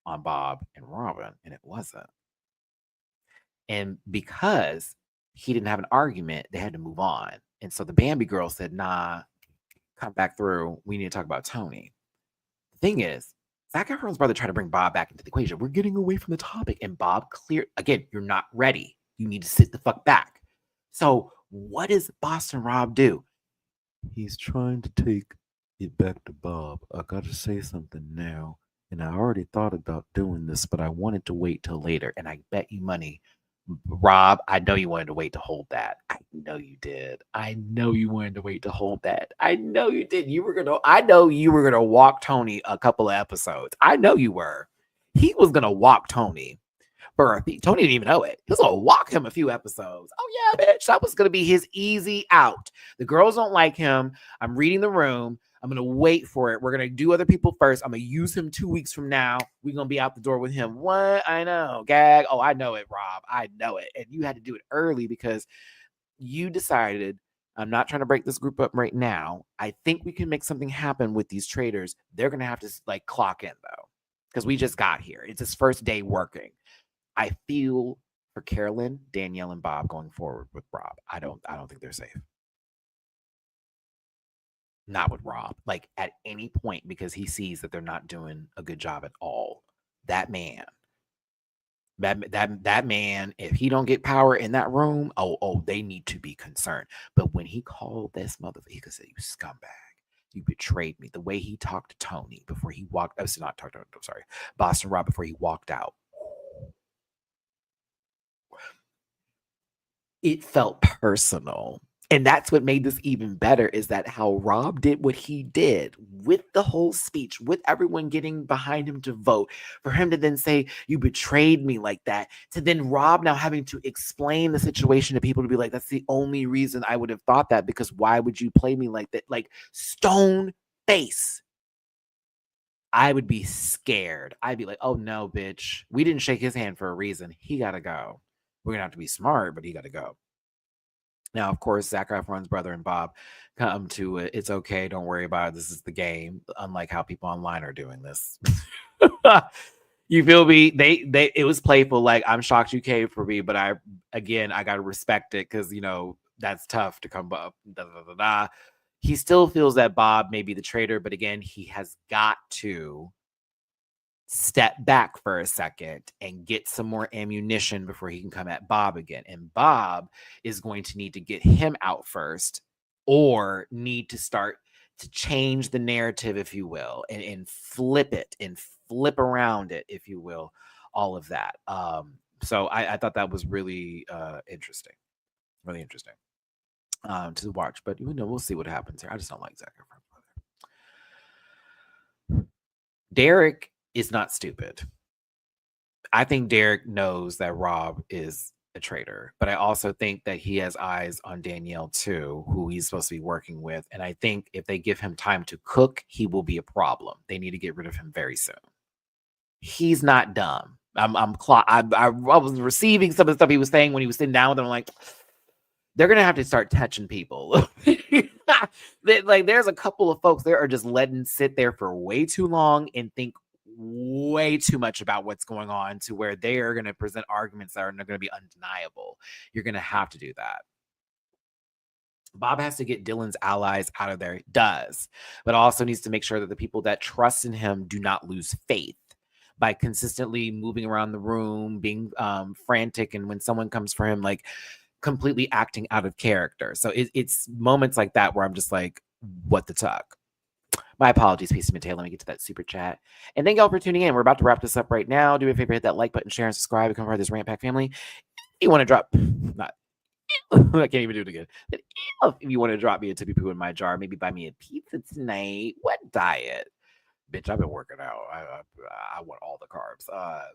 on Bob and Robin, and it wasn't. And because he didn't have an argument, they had to move on. And so the Bambi girl said, nah, come back through. We need to talk about Tony. The thing is, Zac Efron's brother tried to bring Bob back into the equation. We're getting away from the topic. And Bob cleared. Again, you're not ready. You need to sit the fuck back. So what does Boston Rob do? He's trying to take it back to Bob. I got to say something now. And I already thought about doing this, but I wanted to wait till later. And I bet you money, Rob, I know you wanted to wait to hold that. I know you did. I know you wanted to wait to hold that. I know you did. I know you were gonna walk Tony a couple of episodes. I know you were. He was gonna walk Tony. Tony didn't even know it. He was gonna walk him a few episodes. Oh yeah, bitch, that was gonna be his easy out. The girls don't like him. I'm reading the room. I'm gonna wait for it. We're gonna do other people first. I'm gonna use him 2 weeks from now. We're gonna be out the door with him. What? I know, gag. Oh, I know it, Rob. I know it. And you had to do it early because you decided. I'm not trying to break this group up right now. I think we can make something happen with these traders. They're gonna have to like clock in though, because we just got here. It's his first day working. I feel for Carolyn, Danielle, and Bob going forward with Rob. I don't think they're safe. Not with Rob. Like at any point, because he sees that they're not doing a good job at all. That man, that man, if he don't get power in that room, they need to be concerned. But when he called this motherfucker, he could say, "You scumbag. You betrayed me." The way he talked to Tony before he walked, I was not talking. I'm sorry, Boston Rob before he walked out. It felt personal. And that's what made this even better is that how Rob did what he did with the whole speech, with everyone getting behind him to vote, for him to then say, "You betrayed me," like that, to then Rob now having to explain the situation to people to be like, "That's the only reason I would have thought that, because why would you play me like that?" Like stone face. I would be scared. I'd be like, "Oh no, bitch. We didn't shake his hand for a reason. He got to go. We're going to have to be smart, but he got to go." Now, of course, Zac Efron's brother and Bob come to it. It's okay. Don't worry about it. This is the game. Unlike how people online are doing this. You feel me? It was playful. Like, I'm shocked you came for me, but I got to respect it because, that's tough to come up. Da, da, da, da. He still feels that Bob may be the traitor, but again, he has got to step back for a second and get some more ammunition before he can come at Bob again. And Bob is going to need to get him out first, or need to start to change the narrative, if you will, and flip it and flip around it, if you will, all of that. So I thought that was really interesting, really interesting to watch. But we'll see what happens here. I just don't like Zac Efron. Derek is not stupid. I think Derek knows that Rob is a traitor, but I also think that he has eyes on Danielle too, who he's supposed to be working with. And I think if they give him time to cook, he will be a problem. They need to get rid of him very soon. He's not dumb. I was receiving some of the stuff he was saying when he was sitting down with them. I'm like, they're gonna have to start touching people. Like, there's a couple of folks there are just letting sit there for way too long and think way too much about what's going on, to where they are going to present arguments that are going to be undeniable. You're going to have to do that. Bob has to get Dylan's allies out of there. He does, but also needs to make sure that the people that trust in him do not lose faith by consistently moving around the room, being frantic, and when someone comes for him, like completely acting out of character. So it's moments like that where I'm just like, what the tuck? My apologies, Peace and Mateo. Let me get to that super chat. And thank y'all for tuning in. We're about to wrap this up right now. Do me a favor, hit that like button, share, and subscribe. Become part of this Rant Pack family. If you want to drop, not, I can't even do it again. But if you want to drop me a tippy poo in my jar, maybe buy me a pizza tonight. What diet? Bitch, I've been working out. I want all the carbs.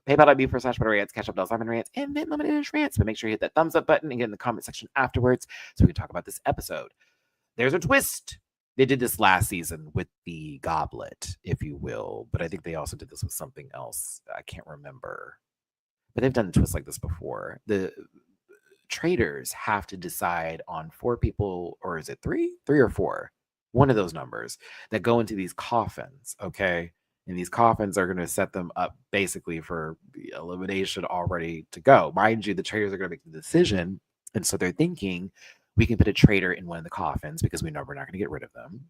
PayPal.me/MattyRants, Cash Up $Rants, and Venmo MattyRants. But make sure you hit that thumbs up button and get in the comment section afterwards so we can talk about this episode. There's a twist. They did this last season with the goblet, if you will, but I think they also did this with something else. I can't remember. But they've done a twist like this before. The traders have to decide on 4 people, or is it 3? 3 or 4? One of those numbers that go into these coffins, okay? And these coffins are going to set them up basically for the elimination already to go. Mind you, the traders are going to make the decision, and so they're thinking, we can put a traitor in one of the coffins because we know we're not going to get rid of them.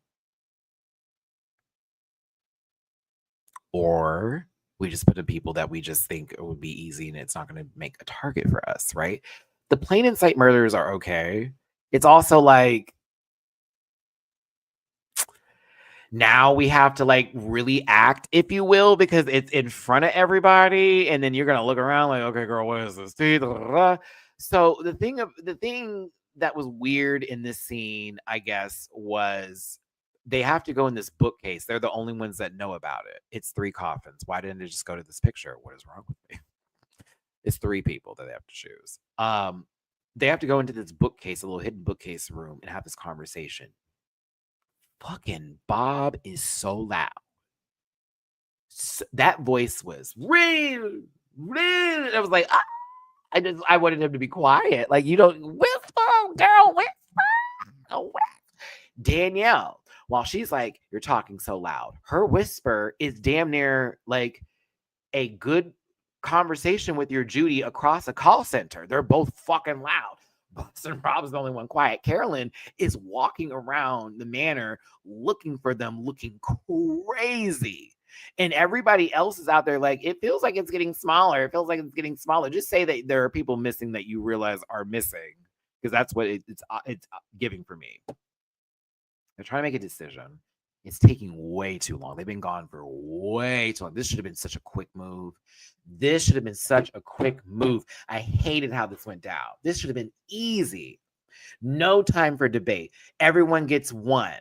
Or we just put the people that we just think it would be easy and it's not going to make a target for us, right? The plain in sight murders are okay. It's also like, now we have to like really act, if you will, because it's in front of everybody. And then you're going to look around like, okay, girl, what is this? So the thing that was weird in this scene, I guess, was they have to go in this bookcase. They're the only ones that know about it. It's 3 coffins. Why didn't they just go to this picture? What is wrong with me? It's 3 people that they have to choose. They have to go into this bookcase, a little hidden bookcase room, and have this conversation. Fucking Bob is so loud. That voice was real. I was like, I wanted him to be quiet. Like, you don't whisper, girl, whisper. Danielle, while she's like, you're talking so loud, her whisper is damn near like a good conversation with your Judy across a call center. They're both fucking loud. Boston Rob's the only one quiet. Carolyn is walking around the manor looking for them, looking crazy. And everybody else is out there like, it feels like it's getting smaller. It feels like it's getting smaller. Just say that there are people missing that you realize are missing, because that's what it's giving for me. They're trying to make a decision. It's taking way too long. They've been gone for way too long. This should have been such a quick move. I hated how this went down. This should have been easy. No time for debate. Everyone gets 1.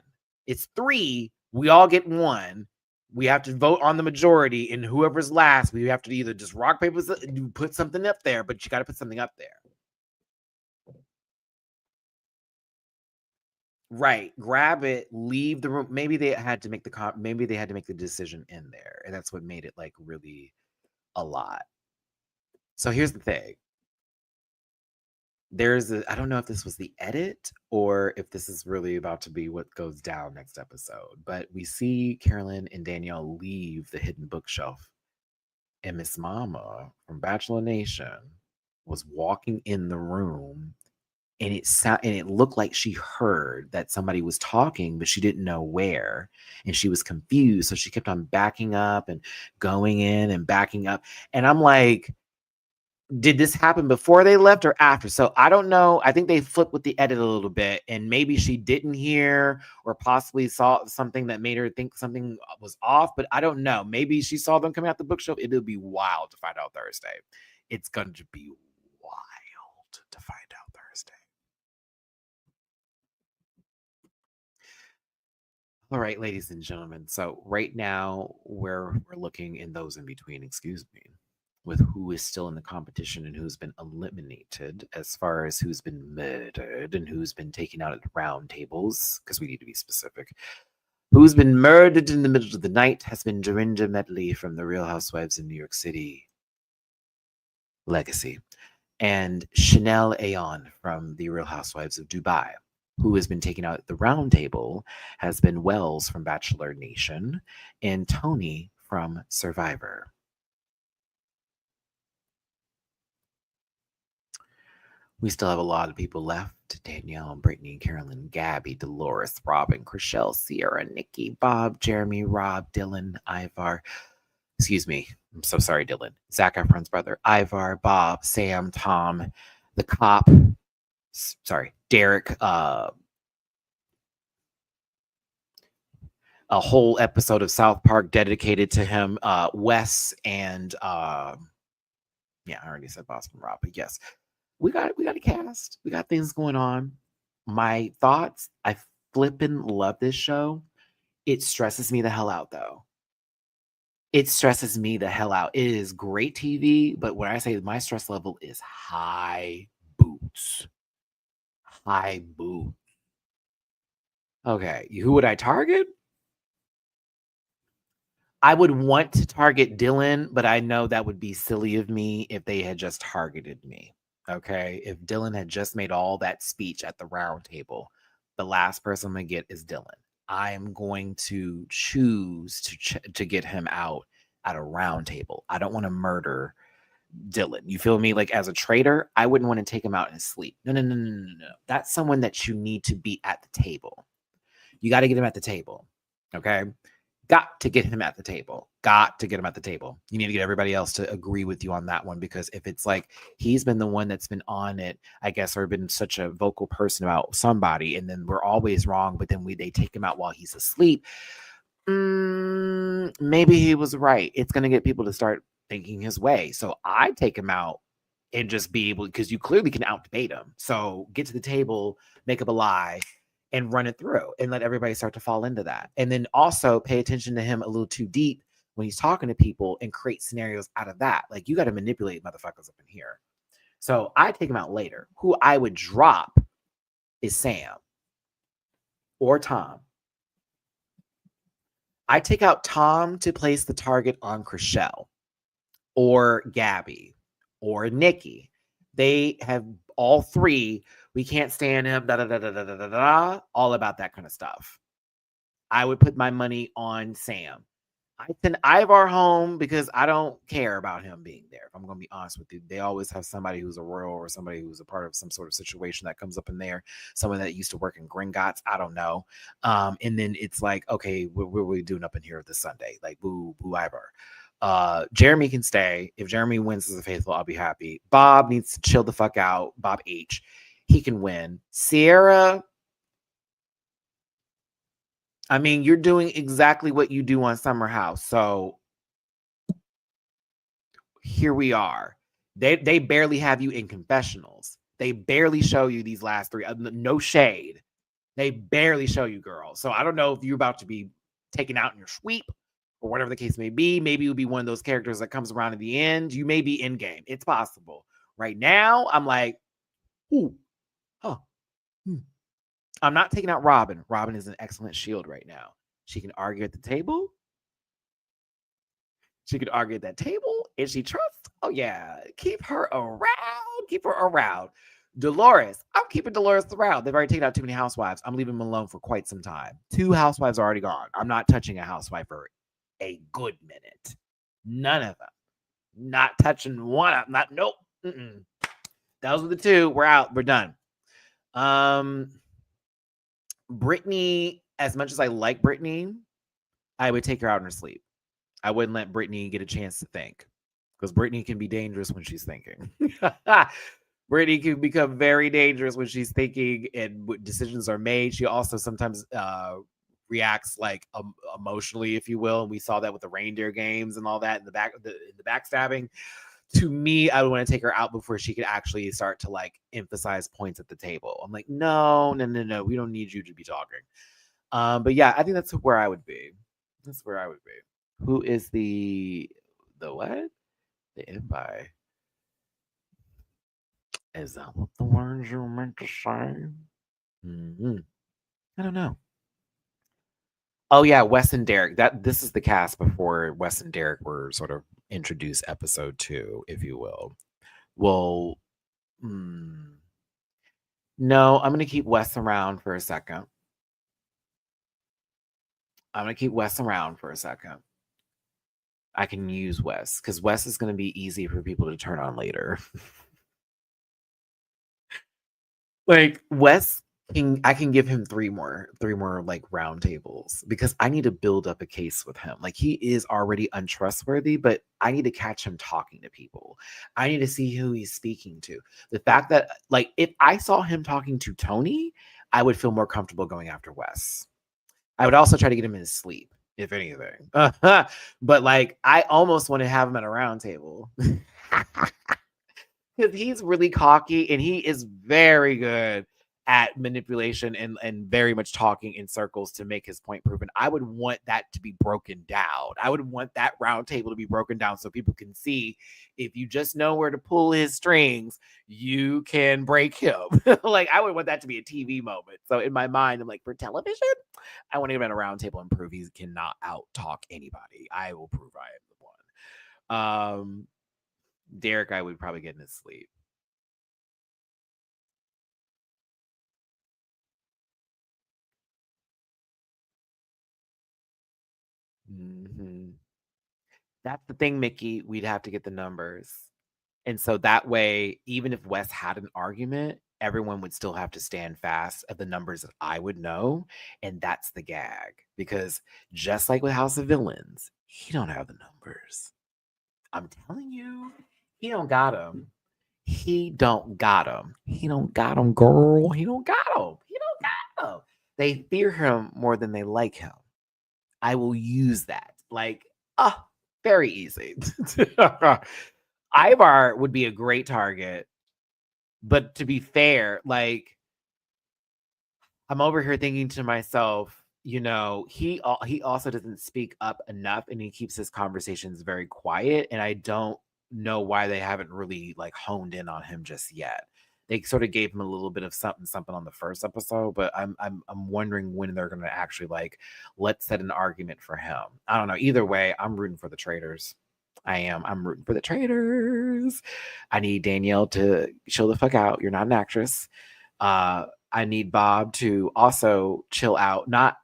It's 3. We all get 1. We have to vote on the majority, and whoever's last, we have to either just rock, paper, put something up there, but you got to put something up there. Right. Grab it, leave the room. Maybe they had to make the decision in there, and that's what made it like really a lot. So here's the thing. I don't know if this was the edit or if this is really about to be what goes down next episode, but we see Carolyn and Danielle leave the hidden bookshelf, and Miss Mama from Bachelor Nation was walking in the room, and it looked like she heard that somebody was talking, but she didn't know where, and she was confused, so she kept on backing up and going in and backing up. And I'm like, did this happen before they left or after? So I don't know. I think they flipped with the edit a little bit, and maybe she didn't hear or possibly saw something that made her think something was off, but I don't know. Maybe she saw them coming out the bookshelf. It'll be wild to find out Thursday. It's going to be wild to find out Thursday. All right, ladies and gentlemen. So right now we're looking in those in between, excuse me, with who is still in the competition and who's been eliminated, as far as who's been murdered and who's been taken out at round tables, because we need to be specific. Who's been murdered in the middle of the night has been Dorinda Medley from The Real Housewives in New York City, Legacy, and Chanel Ayon from The Real Housewives of Dubai. Who has been taken out at the round table has been Wells from Bachelor Nation and Tony from Survivor. We still have a lot of people left. Danielle, Brittany, Carolyn, Gabby, Dolores, Robin, Chriselle, Sierra, Nikki, Bob, Jeremy, Rob, Dylan, Ivar. Excuse me. I'm so sorry, Dylan. Zac Efron's brother, Ivar, Bob, Sam, Tom, the cop. Sorry, Derek, a whole episode of South Park dedicated to him, Wes, and yeah, I already said Boston Rob, but yes, we got a cast. We got things going on. My thoughts, I flippin' love this show. It stresses me the hell out, though. It stresses me the hell out. It is great TV, but when I say my stress level is high boots. High boots. Okay, who would I target? I would want to target Dylan, but I know that would be silly of me if they had just targeted me. Okay, if Dylan had just made all that speech at the round table, the last person I'm gonna get is Dylan. I am going to choose to get him out at a round table. I don't want to murder Dylan. You feel me? Like, as a traitor, I wouldn't want to take him out in his sleep. No. That's someone that you need to be at the table. You got to get him at the table. Okay. Got to get him at the table. You need to get everybody else to agree with you on that one, because if it's like he's been the one that's been on it, I guess, or been such a vocal person about somebody, and then we're always wrong, but then they take him out while he's asleep. Maybe he was right. It's going to get people to start thinking his way. So I take him out and just be able, because you clearly can out debate him. So get to the table, make up a lie, and run it through and let everybody start to fall into that. And then also pay attention to him a little too deep when he's talking to people and create scenarios out of that. Like, you got to manipulate motherfuckers up in here. So I take him out later. Who I would drop is Sam or Tom. I take out Tom to place the target on Chriselle or Gabby or Nikki. They have all three. We can't stand him. Da, da, da, da, da, da, da, all about that kind of stuff. I would put my money on Sam. I send Ivar home because I don't care about him being there. If I'm going to be honest with you, they always have somebody who's a royal or somebody who's a part of some sort of situation that comes up in there. Someone that used to work in Gringotts. I don't know. And then it's like, okay, what are we doing up in here this Sunday? Like, boo, Ivar. Jeremy can stay. If Jeremy wins as a faithful, I'll be happy. Bob needs to chill the fuck out. Bob H. He can win. Sierra, I mean, you're doing exactly what you do on Summer House. So here we are. They barely have you in confessionals. They barely show you these last three. No shade. They barely show you, girl. So I don't know if you're about to be taken out in your sweep or whatever the case may be. Maybe you'll be one of those characters that comes around at the end. You may be in game. It's possible. Right now, I'm like, ooh, huh. I'm not taking out Robin. Robin is an excellent shield right now. She can argue at the table. She could argue at that table. Is she trust? Oh, yeah. Keep her around. Keep her around. Dolores. I'm keeping Dolores around. They've already taken out too many housewives. I'm leaving them alone for quite some time. 2 housewives are already gone. I'm not touching a housewife for a good minute. None of them. Not touching one of them. Not, nope. Mm-mm. Those were the 2. We're out. We're done. Brittany, as much as I like Brittany, I would take her out in her sleep. I wouldn't let Brittany get a chance to think, because Brittany can be dangerous when she's thinking. Brittany can become very dangerous when she's thinking and decisions are made. She also sometimes reacts like emotionally, if you will. And we saw that with the reindeer games and all that in the backstabbing. To me, I would want to take her out before she could actually start to like emphasize points at the table. I'm like, no. We don't need you to be talking. But yeah, I think that's where I would be. That's where I would be. Who is the what? The invite. Is that what the words you were meant to say? Mm-hmm. I don't know. Oh yeah, Wes and Derek. This is the cast before Wes and Derek were sort of introduced episode 2, if you will. Well, no, I'm gonna keep Wes around for a second. I can use Wes because Wes is gonna be easy for people to turn on later. Like Wes I can give him three more like round tables because I need to build up a case with him. Like, he is already untrustworthy, but I need to catch him talking to people. I need to see who he's speaking to. The fact that, like, if I saw him talking to Tony, I would feel more comfortable going after Wes. I would also try to get him in his sleep, if anything. But like, I almost want to have him at a round table. Because he's really cocky and he is very good at manipulation and very much talking in circles to make his point proven. I would want that to be broken down. I would want that round table to be broken down so people can see, if you just know where to pull his strings, you can break him. Like, I would want that to be a TV moment. So in my mind, I'm like, for television, I want to get him at a round table and prove he cannot out talk anybody. I will prove I am the one. Derek, I would probably get in his sleep. Mm-hmm. That's the thing, Mickey. We'd have to get the numbers. And so that way, even if Wes had an argument, everyone would still have to stand fast at the numbers that I would know. And that's the gag. Because just like with House of Villains, he don't have the numbers. I'm telling you, he don't got them. He don't got them. He don't got them, girl. He don't got them. He don't got them. They fear him more than they like him. I will use that. Like, very easy. Ivar would be a great target. But to be fair, like, I'm over here thinking to myself, you know, he also doesn't speak up enough, and he keeps his conversations very quiet. And I don't know why they haven't really like honed in on him just yet. They sort of gave him a little bit of something on the first episode, but I'm wondering when they're gonna actually like let's set an argument for him. I don't know. Either way, I'm rooting for the Traitors. I am. I'm rooting for the Traitors. I need Danielle to chill the fuck out. You're not an actress. I need Bob to also chill out. Not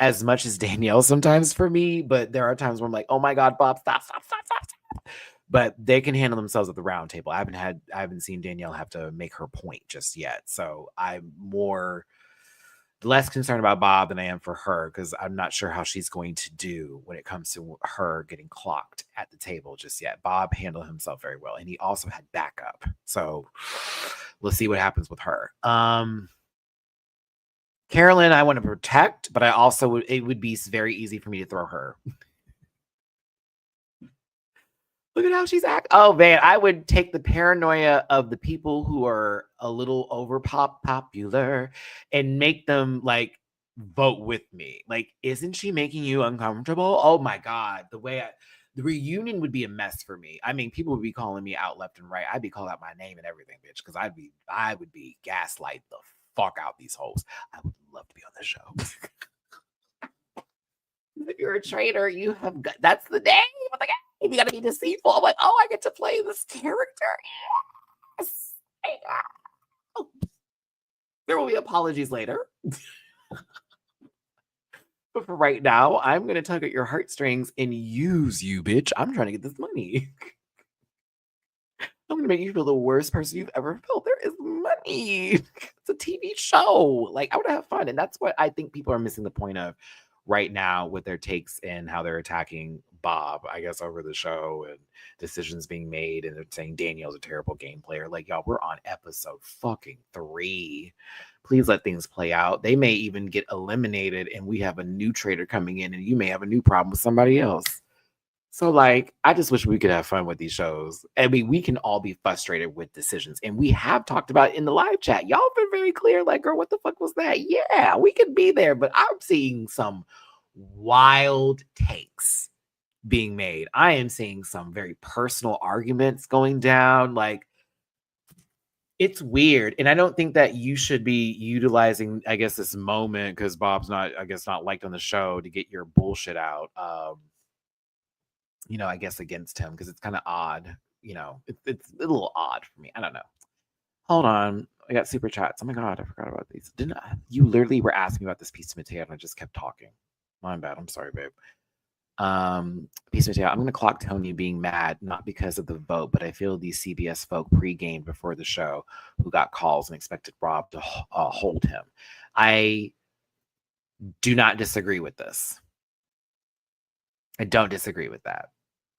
as much as Danielle sometimes for me, but there are times where I'm like, oh my God, Bob, stop, stop, stop, stop, stop. But they can handle themselves at the round table. I haven't seen Danielle have to make her point just yet. So I'm less concerned about Bob than I am for her, because I'm not sure how she's going to do when it comes to her getting clocked at the table just yet. Bob handled himself very well, and he also had backup. So let's see what happens with her. Carolyn, I want to protect, but I also it would be very easy for me to throw her. Look at how she's acting. Oh man, I would take the paranoia of the people who are a little over popular and make them like vote with me. Like, isn't she making you uncomfortable? Oh my God, the reunion would be a mess for me. I mean, people would be calling me out left and right. I'd be calling out my name and everything, bitch, because I would be gaslight the fuck out these hoes. I would love to be on the show. If you're a traitor, you have got, that's the name of the game. You got to be deceitful. I'm like, oh, I get to play this character. Yes. There will be apologies later. But for right now, I'm going to tug at your heartstrings and use you, bitch. I'm trying to get this money. I'm going to make you feel the worst person you've ever felt. There is money. It's a TV show. Like, I want to have fun. And that's what I think people are missing the point of right now with their takes and how they're attacking Bob, I guess, over the show and decisions being made. And they're saying Danielle's a terrible game player. Like, y'all, we're on episode fucking 3. Please let things play out. They may even get eliminated and we have a new traitor coming in, and you may have a new problem with somebody else. So, like, I just wish we could have fun with these shows. I mean, we can all be frustrated with decisions. And we have talked about it in the live chat. Y'all been very clear, like, girl, what the fuck was that? Yeah, we could be there. But I'm seeing some wild takes being made. I am seeing some very personal arguments going down. Like, it's weird. And I don't think that you should be utilizing, I guess, this moment, because Bob's not, I guess, not liked on the show, to get your bullshit out. You know, I guess against him, because it's kind of odd. You know, it's a little odd for me. I don't know. Hold on. I got super chats. Oh my God, I forgot about these. Didn't I? You literally were asking about this piece of Mateo and I just kept talking. My bad. I'm sorry, babe. Piece of Mateo, I'm going to clock Tony being mad, not because of the vote, but I feel these CBS folk pre-gamed before the show who got calls and expected Rob to hold him. I do not disagree with this. I don't disagree with that.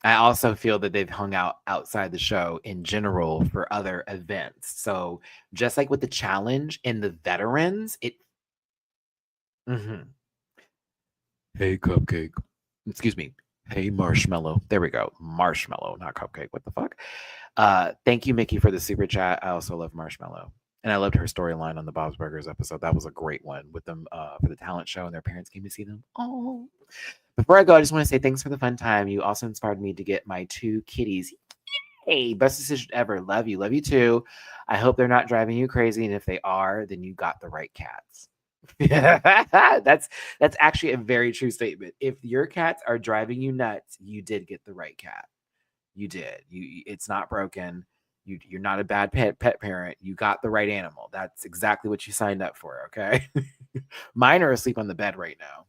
I also feel that they've hung out outside the show in general for other events. So just like with the challenge and the veterans, it. Hey, Cupcake. Excuse me. Hey, Marshmallow. There we go. Marshmallow, not Cupcake. What the fuck? Thank you, Mickey, for the super chat. I also love Marshmallow. And I loved her storyline on the Bob's Burgers episode. That was a great one with them for the talent show, and their parents came to see them. Oh. Before I go, I just want to say thanks for the fun time. You also inspired me to get my 2 kitties. Hey, best decision ever. Love you. Love you too. I hope they're not driving you crazy. And if they are, then you got the right cats. that's actually a very true statement. If your cats are driving you nuts, you did get the right cat. You did. It's not broken. You're not a bad pet parent. You got the right animal. That's exactly what you signed up for. Okay. Mine are asleep on the bed right now,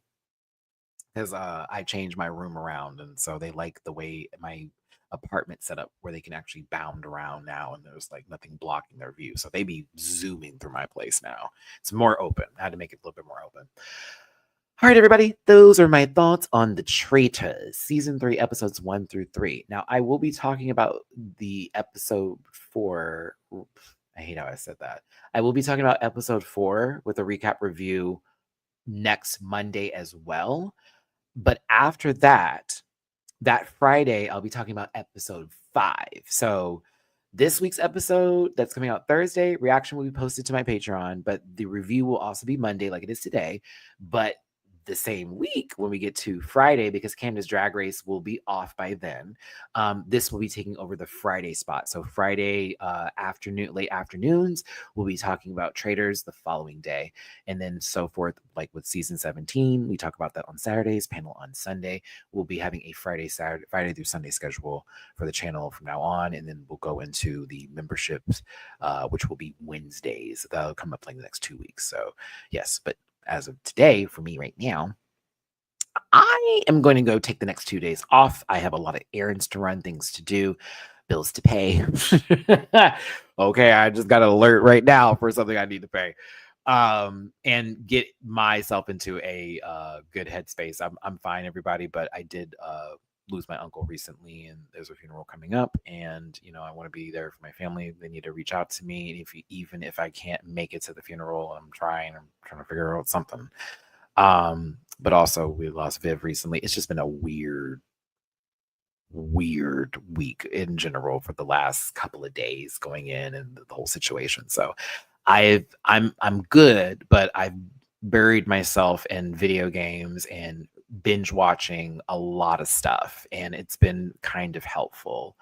because I changed my room around, and so they like the way my apartment set up, where they can actually bound around now, and there's like nothing blocking their view. So they be zooming through my place now. It's more open. I had to make it a little bit more open. All right, everybody, those are my thoughts on the Traitors, season 3, episodes 1-3. Now, I will be talking about the episode 4. I hate how I said that. I will be talking about episode 4 with a recap review next Monday as well. But after that Friday, I'll be talking about episode 5. So this week's episode that's coming out Thursday, reaction will be posted to my Patreon, but the review will also be Monday like it is today. But the same week, when we get to Friday, because Canada's Drag Race will be off by then, this will be taking over the Friday spot. So Friday late afternoons, we'll be talking about Traitors the following day, and then so forth. Like with season 17, we talk about that on Saturdays, panel on Sunday. We'll be having a Friday through Sunday schedule for the channel from now on, and then we'll go into the memberships, which will be Wednesdays. That'll come up like the next 2 weeks. So yes, but as of today, for me right now, I am going to go take the next 2 days off. I have a lot of errands to run, things to do, bills to pay. Okay, I just got an alert right now for something I need to pay. And get myself into a good headspace. I'm fine, everybody, but I did lose my uncle recently, and there's a funeral coming up, and I want to be there for my family. They need to reach out to me, and even if I can't make it to the funeral, I'm trying to figure out something. But also we lost Viv recently. It's just been a weird week in general for the last couple of days going in, and the whole situation. So I'm good, but I've buried myself in video games and binge watching a lot of stuff, and it's been kind of helpful.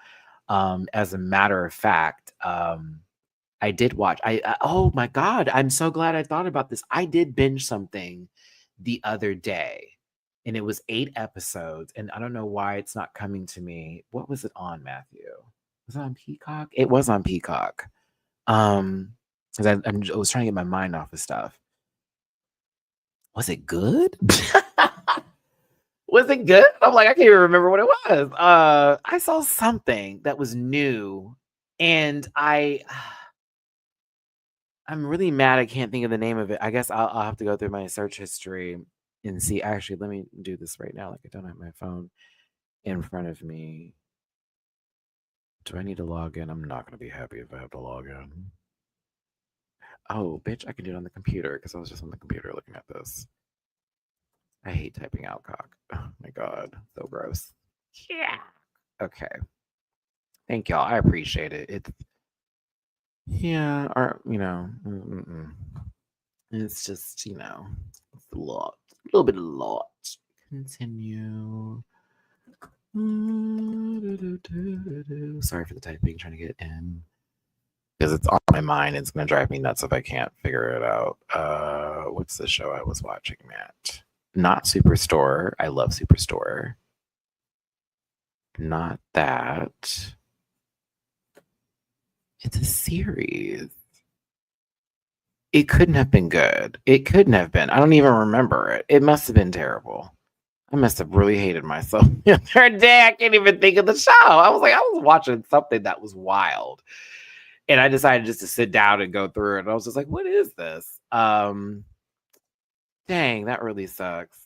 As a matter of fact, I did watch. Oh my God, I'm so glad I thought about this. I did binge something the other day, and it was 8 episodes, and I don't know why it's not coming to me. What was it on, Matthew? Was it on Peacock? It was on Peacock. Because I was trying to get my mind off of stuff. Was it good? Was it good? I'm like, I can't even remember what it was. I saw something that was new, and I'm really mad I can't think of the name of it. I guess I'll have to go through my search history and see. Actually, let me do this right now. Like, I don't have my phone in front of me. Do I need to log in? I'm not going to be happy if I have to log in. Oh, bitch, I can do it on the computer because I was just on the computer looking at this. I hate typing out cock. Oh my God, so gross. Yeah. Okay. Thank y'all. I appreciate it. It's, yeah, or, it's just, it's a lot. A little bit of a lot. Continue. Sorry for the typing, trying to get in. Because it's on my mind. It's going to drive me nuts if I can't figure it out. What's the show I was watching, Matt? Not Superstore. I love Superstore. Not that. It's a series. It couldn't have been good. It couldn't have been. I don't even remember it. It must have been terrible. I must have really hated myself the other day. I can't even think of the show. I was watching something that was wild. And I decided just to sit down and go through it. And I was just like, what is this? Dang, that really sucks.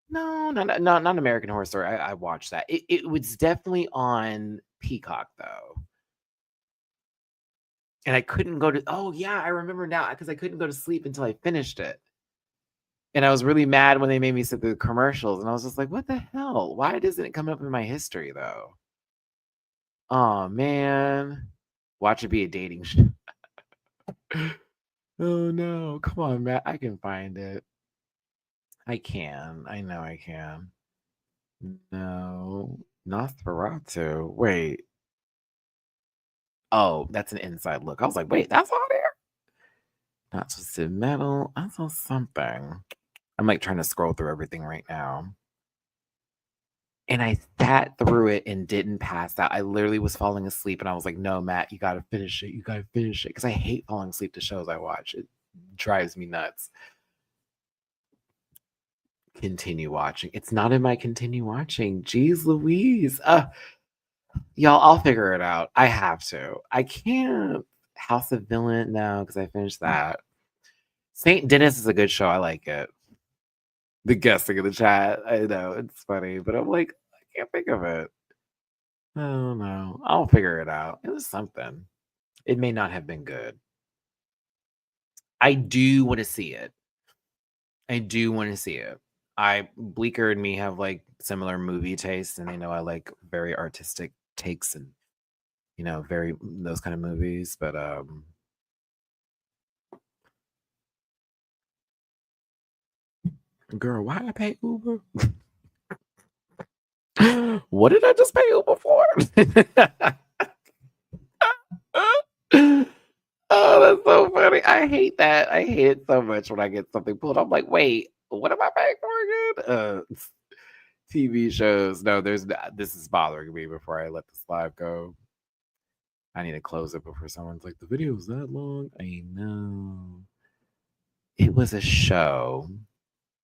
No, not American Horror Story. I watched that. It was definitely on Peacock, though. And I couldn't go to, oh yeah, I remember now, because I couldn't go to sleep until I finished it. And I was really mad when they made me sit through the commercials. And I was just like, what the hell? Why doesn't it come up in my history, though? Oh, man. Watch it be a dating show. Oh, no. Come on, Matt. I can find it. I can. I know I can. No. Nosferatu. Wait. Oh, that's an inside look. I was like, wait, that's on there? Not Twisted Metal. I saw something. I'm like trying to scroll through everything right now. And I sat through it and didn't pass out. I literally was falling asleep, and I was like, no, Matt, you got to finish it. You got to finish it. Because I hate falling asleep to shows I watch. It drives me nuts. Continue watching. It's not in my continue watching. Jeez Louise. Y'all, I'll figure it out. I have to. I can't. House of Villain, no, because I finished that. St. Dennis is a good show. I like it. The guessing in the chat. I know, it's funny, but I'm like, I can't think of it. Oh no. I'll figure it out. It was something. It may not have been good. I do want to see it. I do want to see it. Bleeker and me have like similar movie tastes, and they know I like very artistic takes and very those kind of movies. But Girl, why I pay Uber? What did I just pay Uber for? Oh, that's so funny. I hate that. I hate it so much when I get something pulled. I'm like, wait, what am I paying for again? TV shows. No, there's not. This is bothering me before I let this live go. I need to close it before someone's like, the video's that long. I know. It was a show.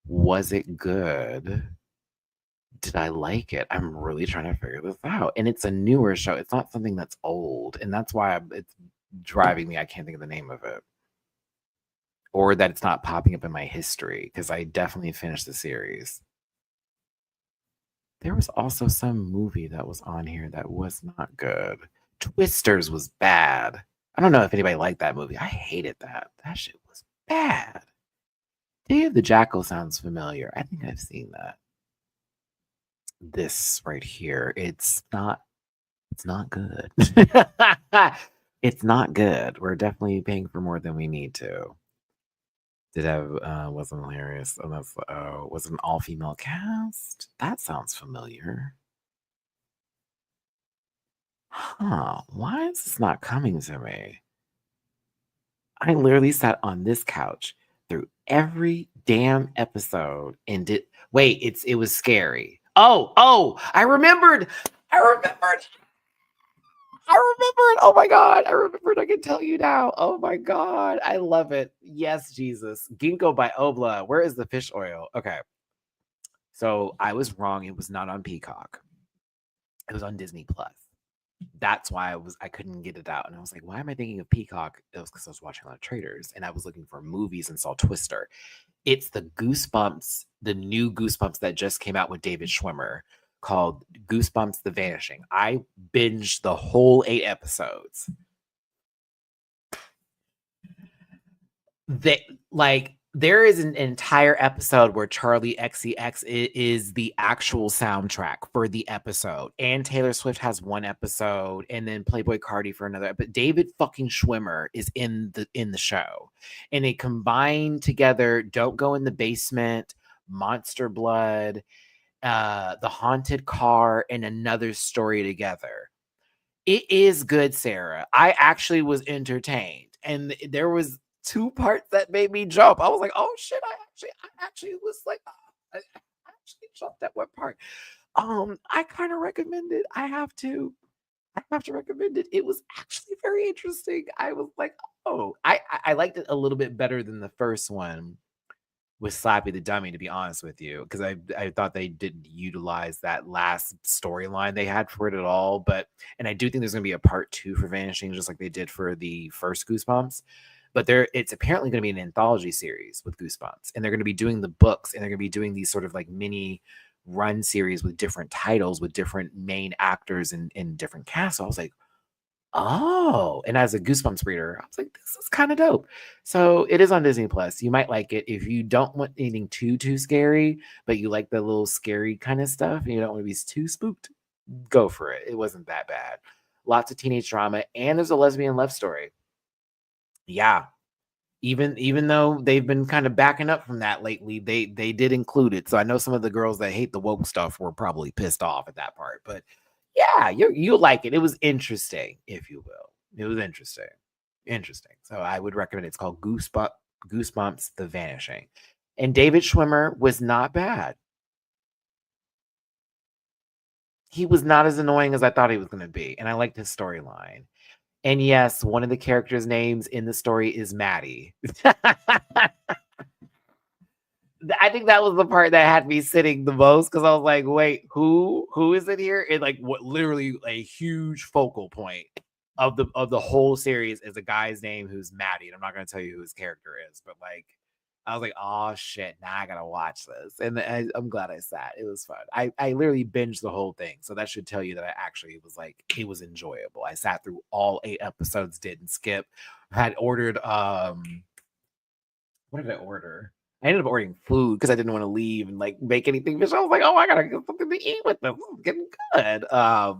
Was it good? Did I like it? I'm really trying to figure this out. And it's a newer show. It's not something that's old. And that's why it's driving me. I can't think of the name of it. Or that it's not popping up in my history because I definitely finished the series. There was also some movie that was on here that was not good. Twisters was bad. I don't know if anybody liked that movie. I hated that. That shit was bad. Day of the Jackal sounds familiar. I think I've seen that. This right here, it's not good. It's not good. We're definitely paying for more than we need to. Did have wasn't hilarious. And that's was an all-female cast. That sounds familiar. Huh. Why is this not coming to me? I literally sat on this couch through every damn episode and did wait, it was scary. Oh, I remembered. I remembered. Oh my God. I remembered. I can tell you now. Oh my God. I love it. Yes, Jesus. Ginkgo biloba. Where is the fish oil? Okay. So I was wrong. It was not on Peacock. It was on Disney Plus. That's why I couldn't get it out. And I was like, why am I thinking of Peacock? It was because I was watching a lot of Traitors and I was looking for movies and saw Twister. It's the Goosebumps, the new Goosebumps that just came out with David Schwimmer called Goosebumps The Vanishing. I binged the whole 8 episodes. There is an entire episode where Charlie XCX is the actual soundtrack for the episode, and Taylor Swift has one episode, and then Playboy Cardi for another. But David fucking Schwimmer is in the show, and they combine together Don't Go in the Basement, Monster Blood, The Haunted Car, and Another Story together. It is good, Sarah. I actually was entertained, and there was 2 parts that made me jump. I was like, "Oh shit!" I actually was like, I actually jumped at one part. I kind of recommend it. I have to recommend it. It was actually very interesting. I was like, "Oh, I liked it a little bit better than the first one with Slappy the Dummy, to be honest with you, because I thought they didn't utilize that last storyline they had for it at all. And I do think there's going to be a part 2 for Vanishing, just like they did for the first Goosebumps. But it's apparently going to be an anthology series with Goosebumps, and they're going to be doing the books, and they're going to be doing these sort of like mini run series with different titles, with different main actors and different casts. So I was like, oh, and as a Goosebumps reader, I was like, this is kind of dope. So it is on Disney Plus. You might like it if you don't want anything too scary, but you like the little scary kind of stuff and you don't want to be too spooked. Go for it. It wasn't that bad. Lots of teenage drama, and there's a lesbian love story. Yeah. Even though they've been kind of backing up from that lately, they did include it. So I know some of the girls that hate the woke stuff were probably pissed off at that part, but yeah, you'll like it. It was interesting, if you will. It was interesting. So I would recommend it. It's called Goosebumps: The Vanishing, and David Schwimmer was not bad. He was not as annoying as I thought he was going to be, and I liked his storyline. And yes, one of the characters' names in the story is Matty. I think that was the part that had me sitting the most because I was like, wait, who is it here? And like what literally a huge focal point of the whole series is a guy's name who's Matty. And I'm not gonna tell you who his character is, but like I was like, oh shit, now I gotta watch this. And I'm glad I sat. It was fun. I literally binged the whole thing. So that should tell you that I actually was like, it was enjoyable. I sat through all 8 episodes, didn't skip. I had ordered what did I order? I ended up ordering food because I didn't want to leave and like make anything. But I was like, oh, I gotta get something to eat with them. This is getting good. What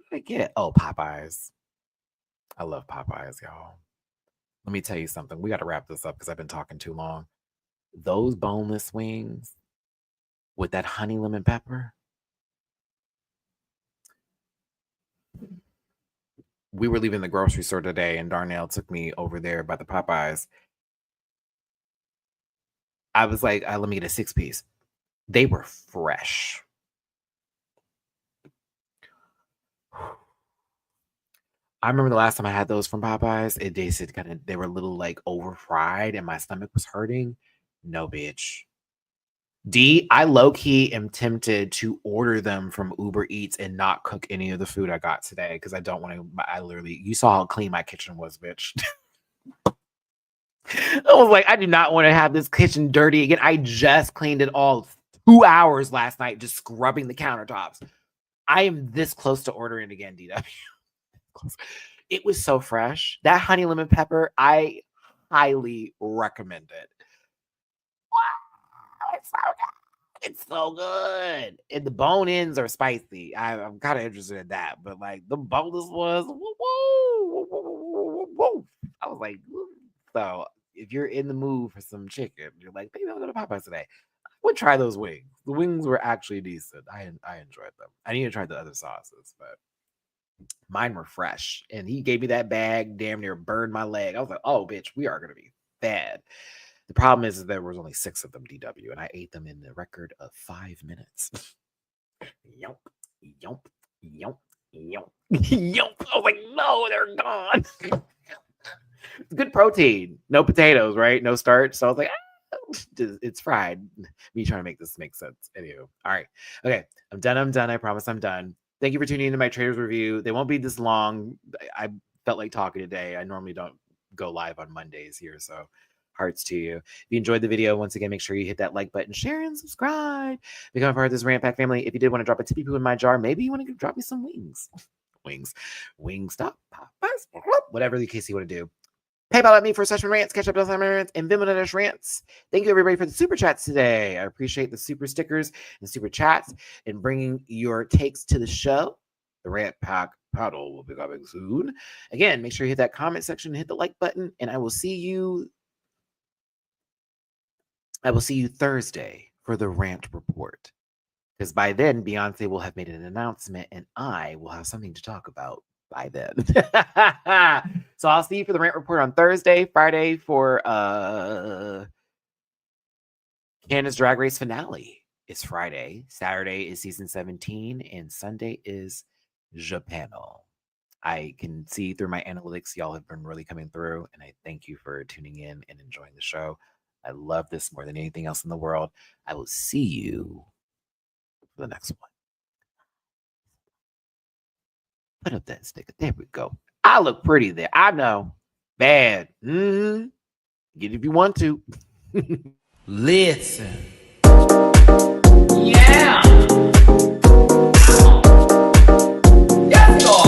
did I get? Oh, Popeyes. I love Popeyes, y'all. Let me tell you something. We got to wrap this up because I've been talking too long. those boneless wings with that honey lemon pepper. We were leaving the grocery store today, and Darnell took me over there by the Popeyes. I was like, let me get a 6-piece. They were fresh. I remember the last time I had those from Popeyes, it tasted they were a little like over fried and my stomach was hurting. No, bitch. I low-key am tempted to order them from Uber Eats and not cook any of the food I got today because I don't want to. You saw how clean my kitchen was, bitch. I was like, I do not want to have this kitchen dirty again. I just cleaned it all 2 hours last night, just scrubbing the countertops. I am this close to ordering again, DW. It was so fresh. That honey lemon pepper, I highly recommend it. Wow, it's so good. It's so good. And the bone ends are spicy. I'm kind of interested in that, but like the boneless was, woo. I was like, woo. So if you're in the mood for some chicken, you're like, maybe I'll go to Popeyes today. I would try those wings. The wings were actually decent. I enjoyed them. I need to try the other sauces, but mine were fresh. And he gave me that bag, damn near burned my leg. I was like, oh, bitch, we are going to be fed. The problem is there was only 6 of them, DW, and I ate them in the record of 5 minutes. Yelp, yelp, yelp, yelp, yelp. I was like, no, they're gone. It's good protein. No potatoes, right? No starch. So I was like, it's fried. Me trying to make this make sense. Anywho. All right. Okay. I'm done. I promise I'm done. Thank you for tuning into my Traitors review. They won't be this long. I felt like talking today. I normally don't go live on Mondays here. So hearts to you. If you enjoyed the video, once again, make sure you hit that like button, share, and subscribe. Become a part of this Rant Pack family. If you did want to drop a tippy poo in my jar, maybe you want to drop me some wings. Wingstop, Popeyes, whatever the case you want to do. PayPal at me for session rants, catch up on some rants, and Venmo rants. Thank you everybody for the super chats today. I appreciate the super stickers and super chats and bringing your takes to the show. The Rant Pack paddle will be coming soon. Again, make sure you hit that comment section and hit the like button, and I will see you Thursday for the rant report. Because by then, Beyonce will have made an announcement, and I will have something to talk about by then. So I'll see you for the rant report on Thursday. Friday for Canada's Drag Race finale is Friday. Saturday is season 17, and Sunday is Japano. I can see through my analytics, y'all have been really coming through, and I thank you for tuning in and enjoying the show. I love this more than anything else in the world. I will see you for the next one. Put up that sticker. There we go. I look pretty there. I know. Bad. Get it if you want to. Listen. Yeah. Yes, Lord.